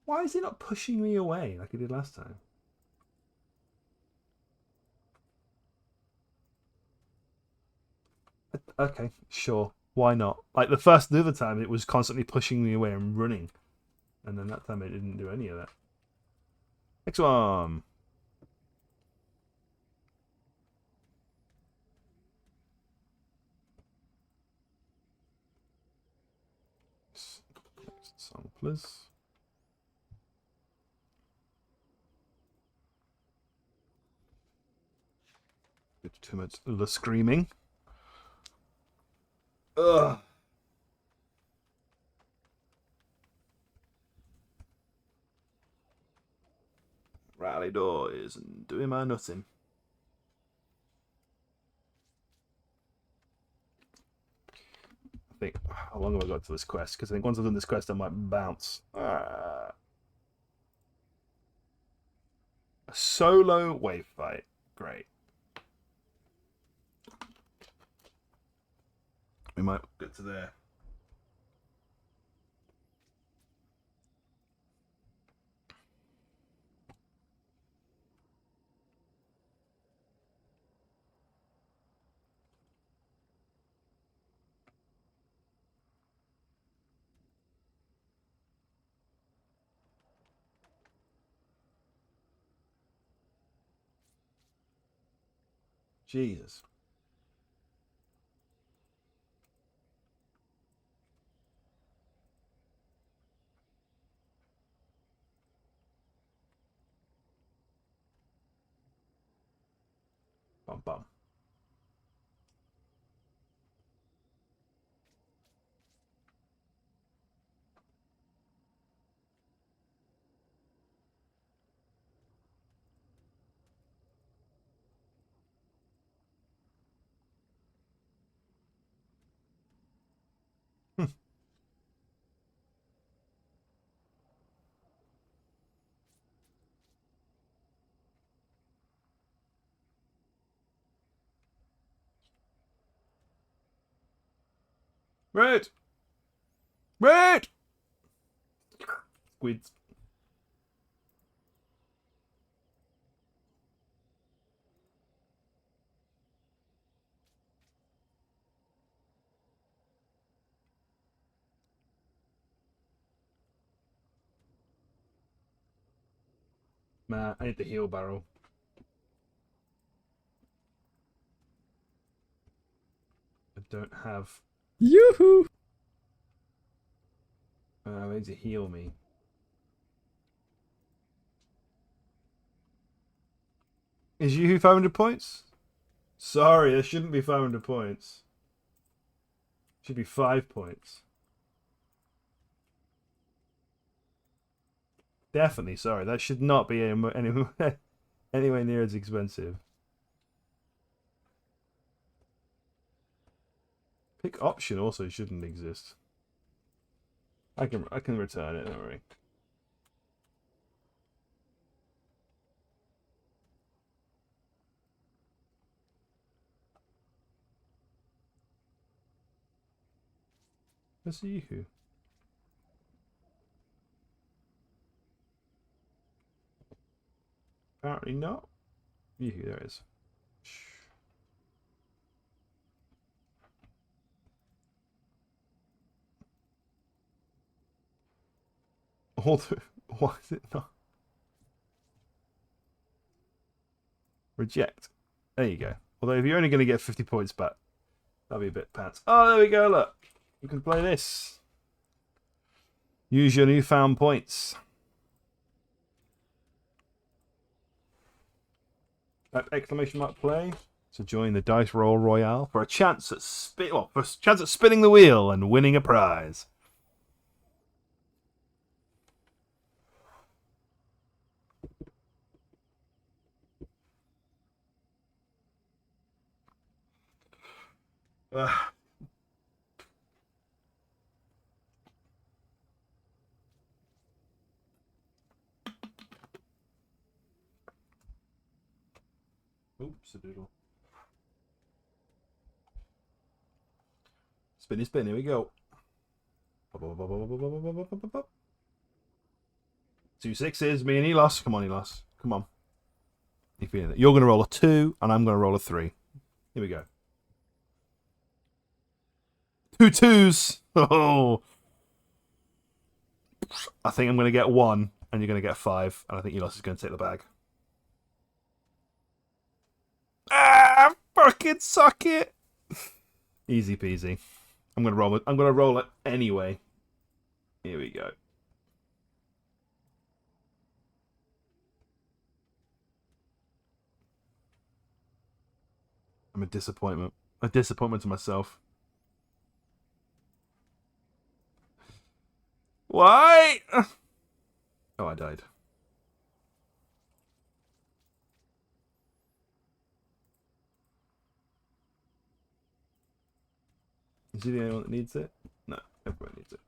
Why is he not pushing me away like he did last time? Okay, sure. Why not? Like the other time, it was constantly pushing me away and running. And then that time it didn't do any of that. Next one. Next samplers. Bit too much the screaming. Ugh. Rally doors and doing my nutting. I think, how long have I got to this quest? Because I think once I've done this quest, I might bounce. A solo wave fight. Great. We might get to there. Jesus. Bum bum. Red! Red! Squids. Man, I need the heal barrel. I don't have. Yoo-hoo! I need to heal me. Is you 500 points? Sorry, there shouldn't be 500 points. It should be 5 points. Definitely, sorry. That should not be anywhere near as expensive. Pick option also shouldn't exist. I can return it, don't worry. Let's see who. Apparently not. Yoo-hoo, there it is. All the, why is it not? Reject. There you go. Although if you're only going to get 50 points back, that'd be a bit pants. Oh, there we go, look. You can play this. Use your newfound points. Type exclamation mark play to join the Dice Roll Royale for a chance at spinning the wheel and winning a prize. Oops, a doodle. Spinny spin, here we go. 2 6s, me and Elos. Come on, Elos. Come on. You feeling it? You're going to roll a 2, and I'm going to roll a 3. Here we go. 2 2s. Oh. I think I'm going to get 1, and you're going to get 5, and I think Elos is going to take the bag. Ah, fucking suck it. Easy peasy. I'm going to roll it. I'm going to roll it anyway. Here we go. I'm a disappointment. A disappointment to myself. Why? Oh, I died. Is he the only one that needs it? No, everyone needs it.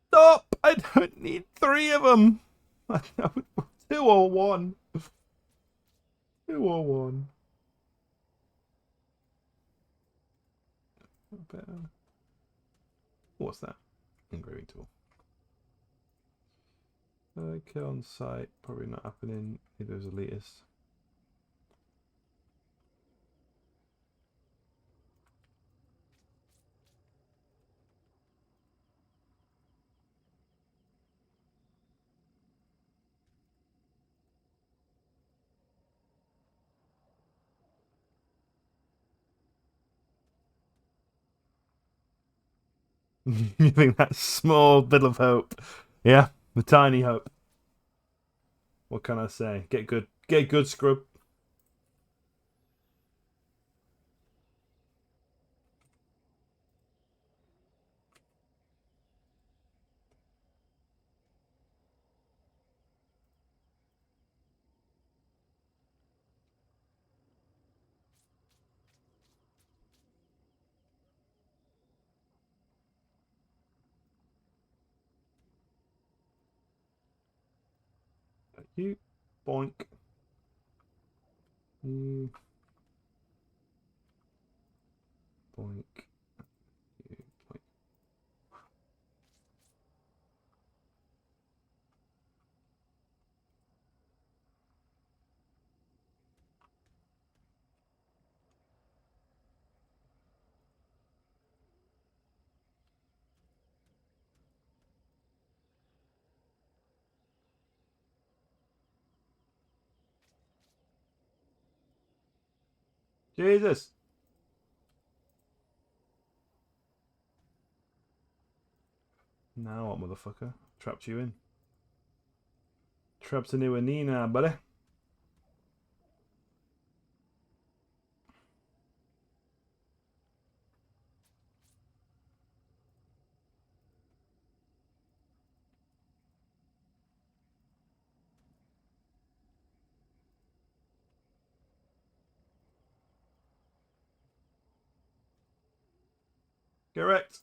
Stop! I don't need 3 of them. 2 or 1. 2 or 1. What's that? Engraving tool. Kill on site. Probably not happening. Neither is elitist. You think that small bit of hope? Yeah, the tiny hope. What can I say? Get good, scrub. You boink. You boink. You boink. Jesus. Now what, motherfucker? Trapped you in. Trapped into a Nina, buddy. Correct.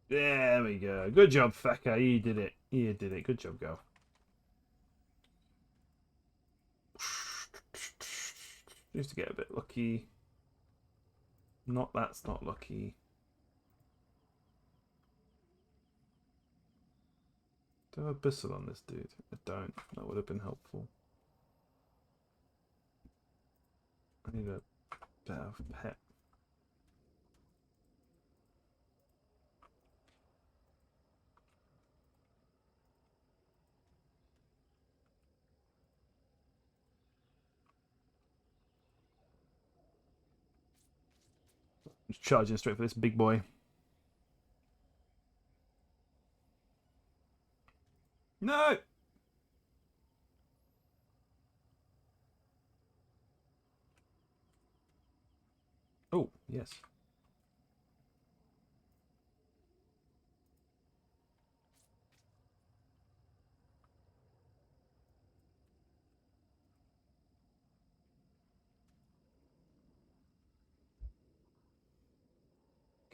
There we go. Good job, Fecker. You did it. You did it. Good job, go. Used to get a bit lucky. That's not lucky. Do I have Abyssal on this dude? I don't. That would have been helpful. I need a bit of pet. Just charging straight for this big boy. No! Oh, yes.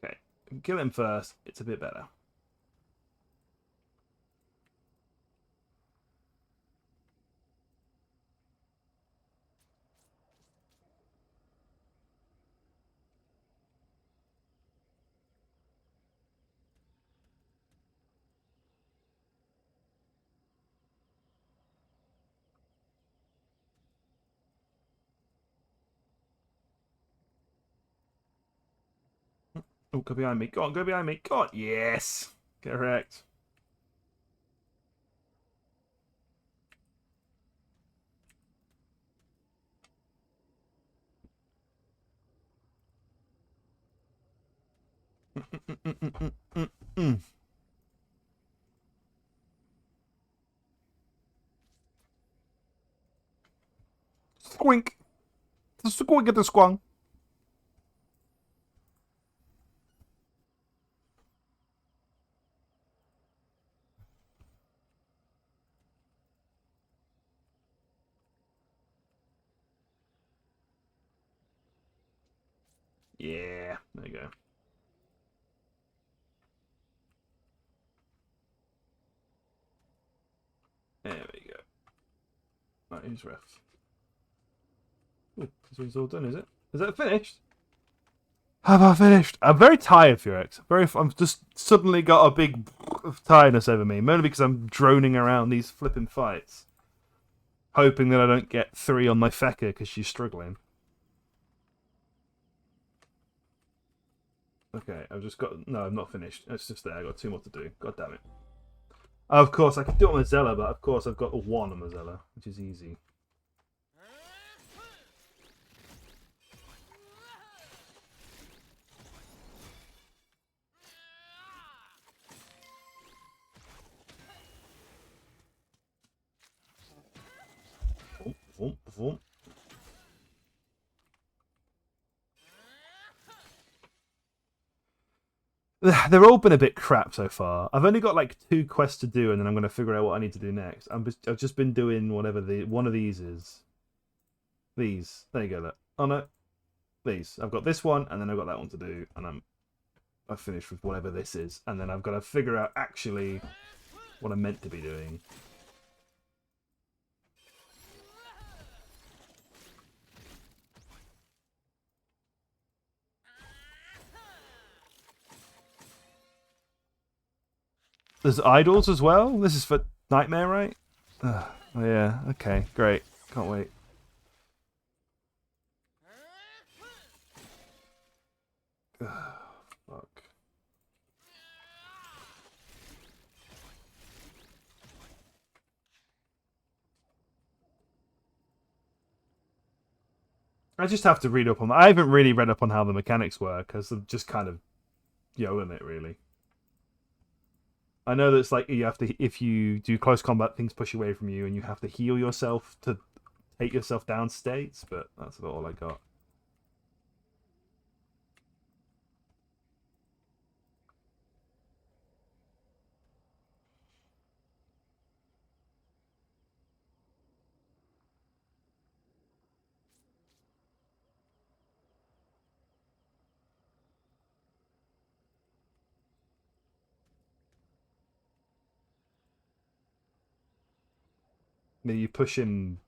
Okay. Kill him first. It's a bit better. Oh, go behind me. Go on, go behind me. Go on. Yes. Correct. Squink. The squink at the squong. Yeah, there you go. There we go. Right, who's ref? Ooh, this one's all done, is it? Is that finished? Have I finished? I'm very tired, Furex. I'm just suddenly got a big tiredness over me, mainly because I'm droning around these flipping fights, hoping that I don't get 3 on my Feka because she's struggling. Okay, I've just got... No, I'm not finished. It's just there. I've got 2 more to do. God damn it. Of course, I could do it on the Zella, but of course I've got a 1 on the Zella, which is easy. Vroom, vroom. They're all been a bit crap so far. I've only got like 2 quests to do, and then I'm going to figure out what I need to do next. I've just been doing whatever one of these is. These. There you go. That. Oh no, these. I've got this one, and then I've got that one to do, and I've finished with whatever this is, and then I've got to figure out actually what I'm meant to be doing. There's idols as well. This is for Nightmare, right? Oh yeah. Okay. Great. Can't wait. Fuck. I just have to read up on. I haven't really read up on how the mechanics work because I'm just kind of yoing it really. I know that it's like you have to, if you do close combat, things push away from you, and you have to heal yourself to take yourself down states. But that's about all I got. Maybe you push him.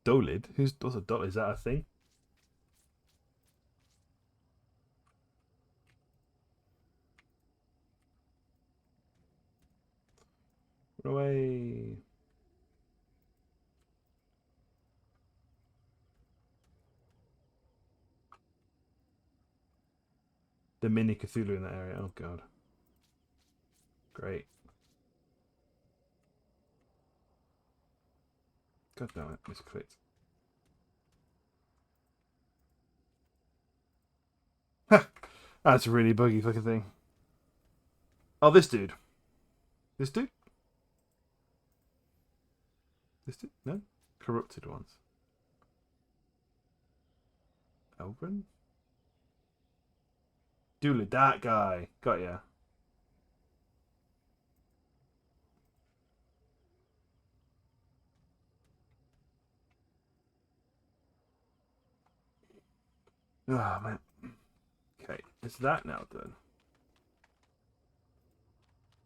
Dolid? What's a Dolid? Is that a thing? Run away. The mini Cthulhu in that area. Oh god. Great. God damn it, misclicked. That's a really buggy fucking thing. Oh, this dude. This dude? This dude? No? Corrupted ones. Elbrin? Dooley, that guy. Got ya. Oh, man. Okay, is that now done?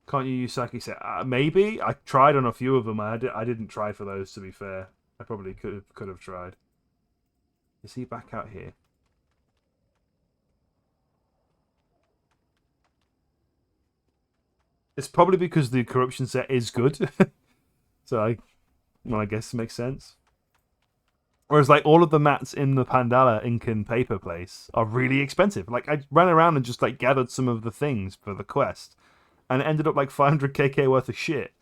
Can't you use Saki set? Maybe. I tried on a few of them. I didn't try for those, to be fair. I probably could have tried. Is he back out here? It's probably because the corruption set is good. So I guess it makes sense. Whereas like all of the mats in the Pandala ink and paper place are really expensive. Like I ran around and just like gathered some of the things for the quest, and it ended up like 500 KK worth of shit,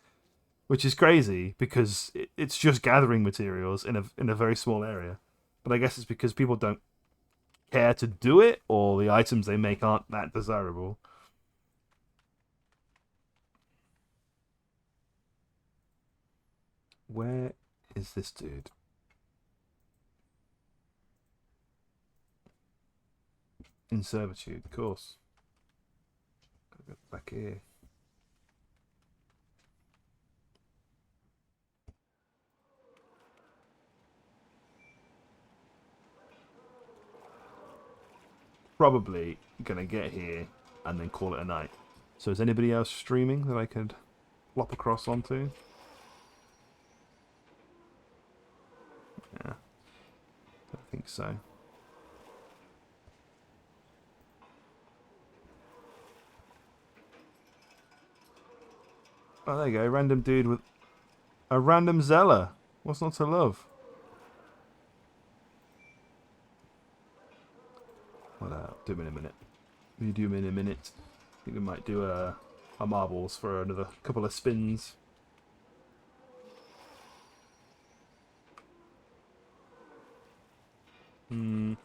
which is crazy because it's just gathering materials in a very small area. But I guess it's because people don't care to do it, or the items they make aren't that desirable. Where is this dude? In servitude, of course. Gotta go back here. Probably gonna get here and then call it a night. So is anybody else streaming that I could flop across onto? Yeah, I think so. Oh, there you go. Random dude with a random Zeller. What's not to love? Well, do him in a minute. We do him in a minute. I think we might do our marbles for another couple of spins.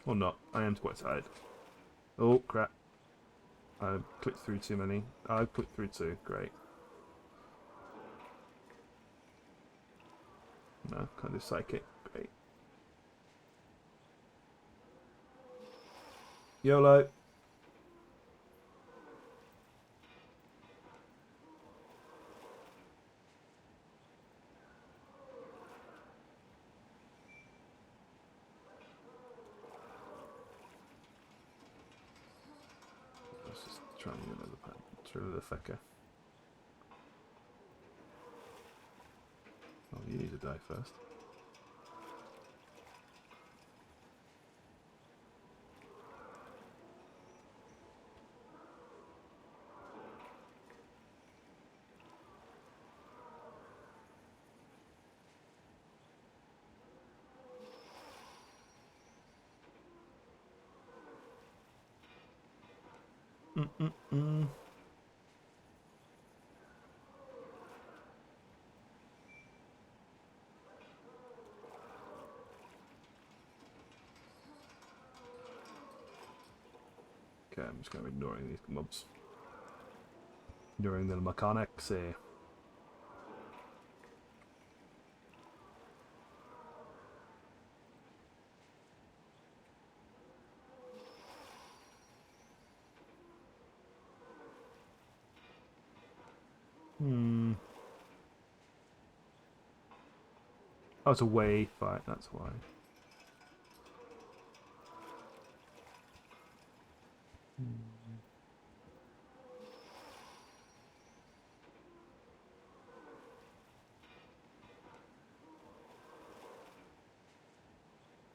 Or not. I am quite tired. Oh, crap. I clicked through too many. I clicked through two. Great. No, can't do psychic. Great. YOLO. Let's just try and get another pack. Through the fecker. Oh, you need to die first. Mm-mm-mm. Okay, I'm just going to be ignoring these mobs. Ignoring the mechanics here. Oh, it's a wave fight, that's why.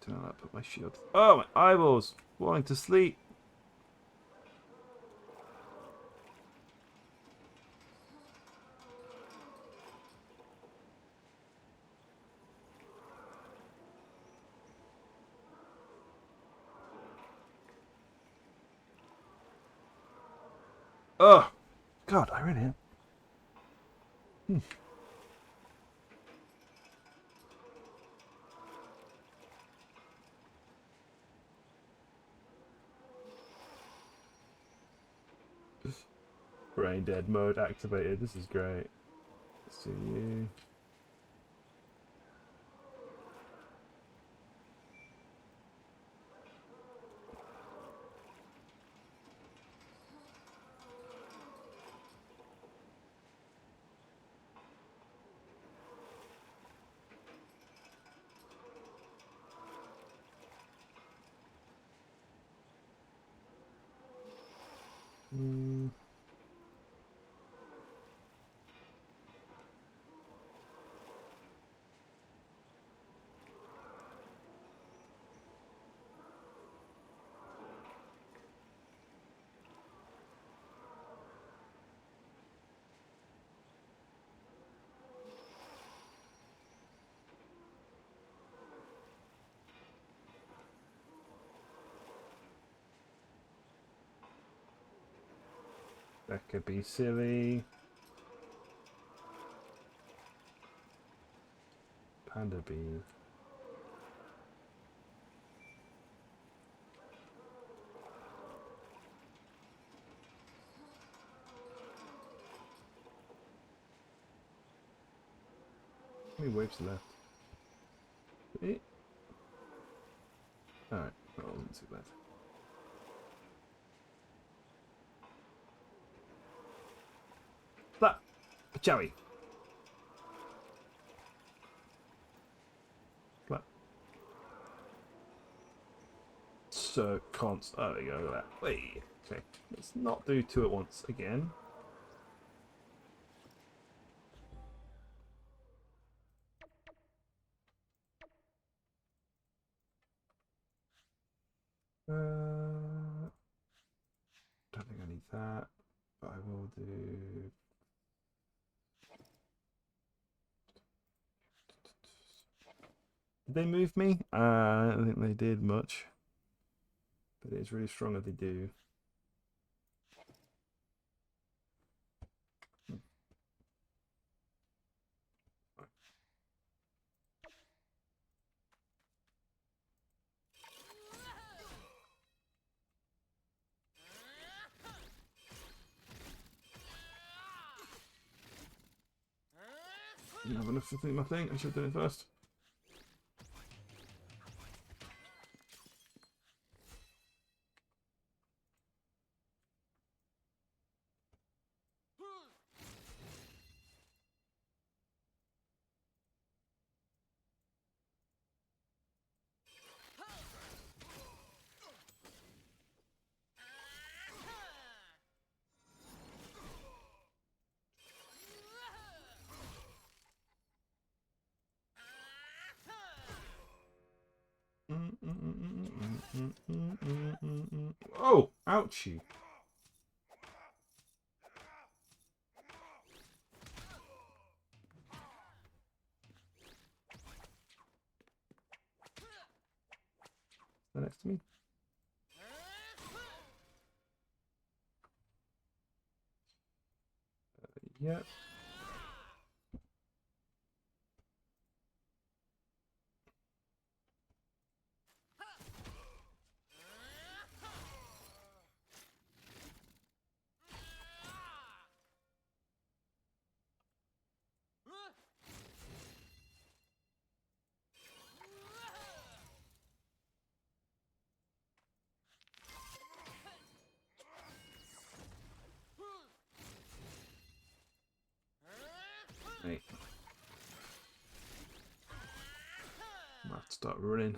Did I not put my shield? Oh, my eyeballs! Falling to sleep. Oh, God, I really am. Brain dead mode activated. This is great. Let's see you. That could be silly. Panda bee. How many waves left? Alright, that wasn't too bad. That! Joey! That. So, const. Oh, there you go, look at that. Wait. Okay, let's not do two at once again. Don't think I need that, but I will do. Did they move me? I don't think they did much, but it's really strong if they do. Didn't have enough to think my thing. I should have done it first. Oh, ouchie. They're next to me. Yeah. Hey. I have to start running.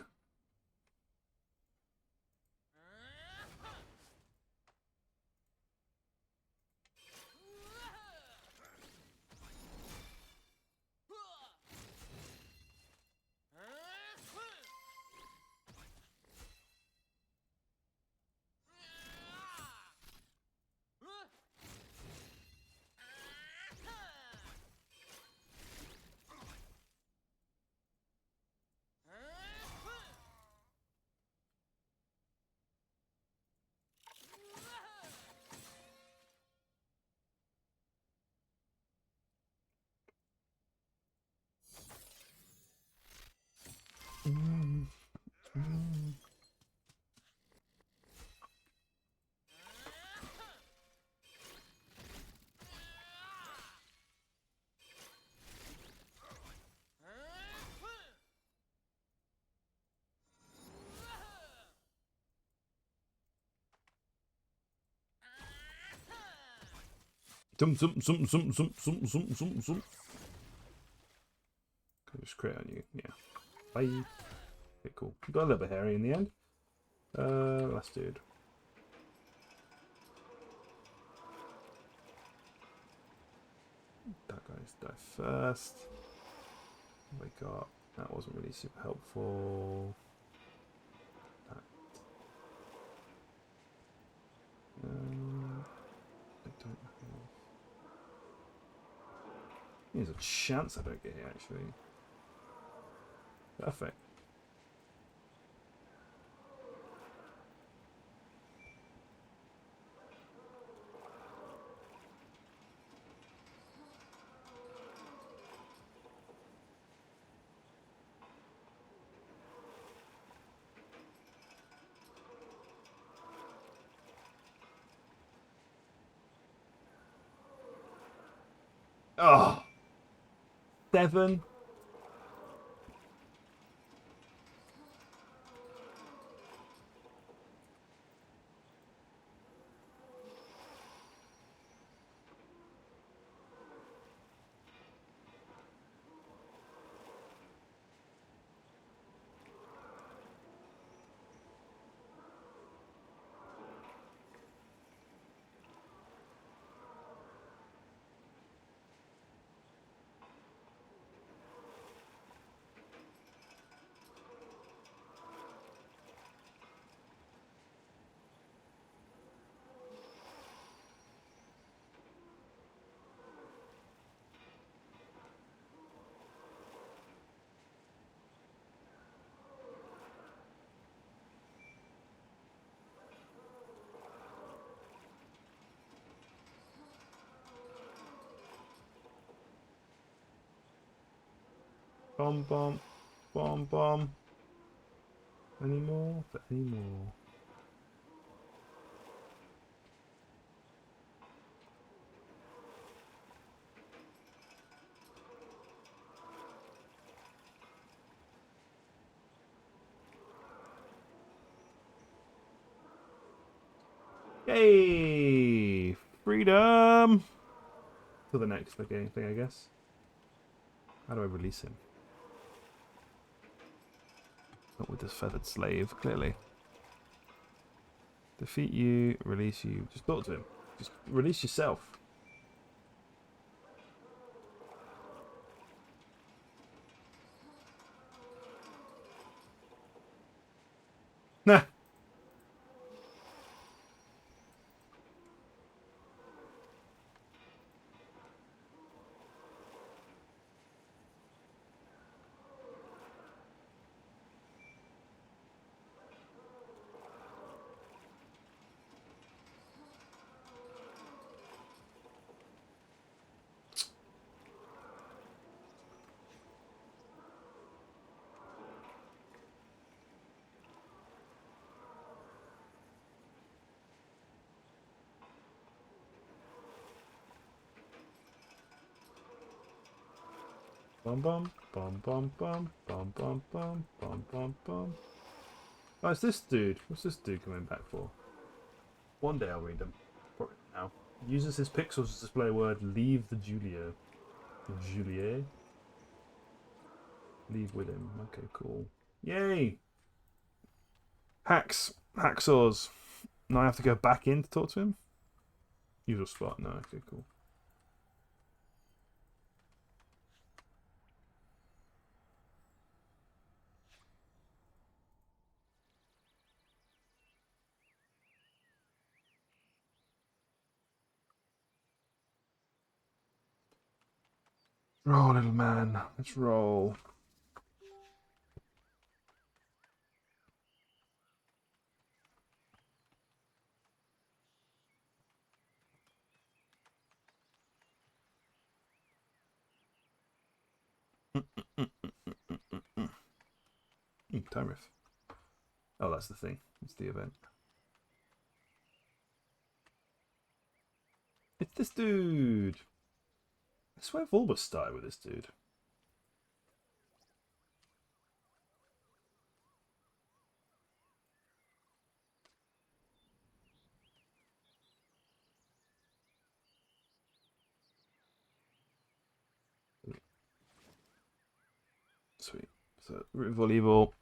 Zoom. Can I just crit on you? Yeah. Bye. Okay, cool. Got a little bit hairy in the end. Last dude. That guy's die first. We got. That wasn't really super helpful. That. I don't know. There's a chance I don't get here actually. Perfect. Oh, 7. Bomb, bomb, bomb, bomb. Any more? For any more? Yay! Freedom! For the next thing, I guess. How do I release him? Not with this feathered slave, clearly. Defeat you, release you. Just talk to him. Just release yourself. Nah. Bum bum bum bum bum bum bum bum bum bum bum. Oh, it's this dude. What's this dude coming back for? One day I'll read them. Probably now. Uses his pixels to display a word. Leave the Julio. Juliet. Leave with him. Okay, cool. Yay! Hacks. Hacksaws. Now I have to go back in to talk to him? Usual spot. No, okay, cool. Roll, little man. Let's roll. Time riff. Oh, that's the thing. It's the event. It's this dude. I swear Volbus started with this dude. Sweet. So Root of All Evil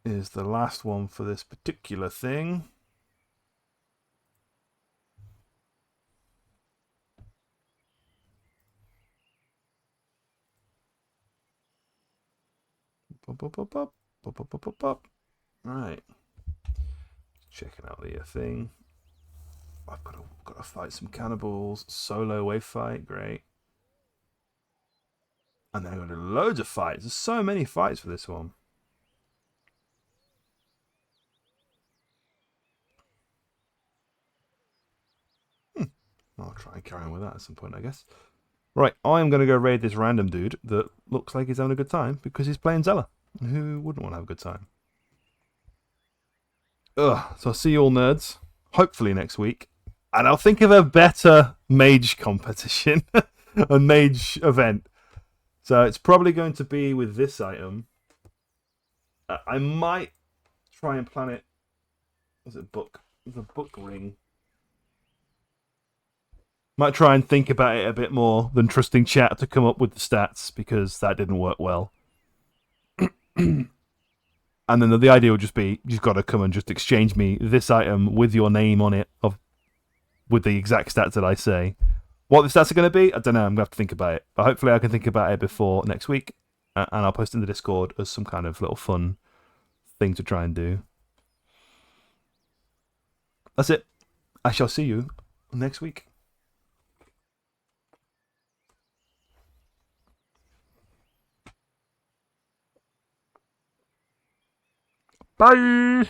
is the last one for this particular thing. Right. Checking out the thing. I've got to fight some cannibals. Solo wave fight, great. And then I'm going to do loads of fights. There's so many fights for this one. I'll try and carry on with that at some point, I guess. Right, I'm going to go raid this random dude that looks like he's having a good time because he's playing Zella. Who wouldn't want to have a good time? Ugh, so I'll see you all nerds, hopefully next week. And I'll think of a better mage competition, a mage event. So it's probably going to be with this item. I might try and plan it. Was it book? The book ring. Might try and think about it a bit more than trusting chat to come up with the stats because that didn't work well. And then the idea would just be you've got to come and just exchange me this item with your name on it, with the exact stats that I say. What the stats are going to be, I don't know. I'm going to have to think about it. But hopefully I can think about it before next week. And I'll post in the Discord as some kind of little fun thing to try and do. That's it. I shall see you next week. Bye!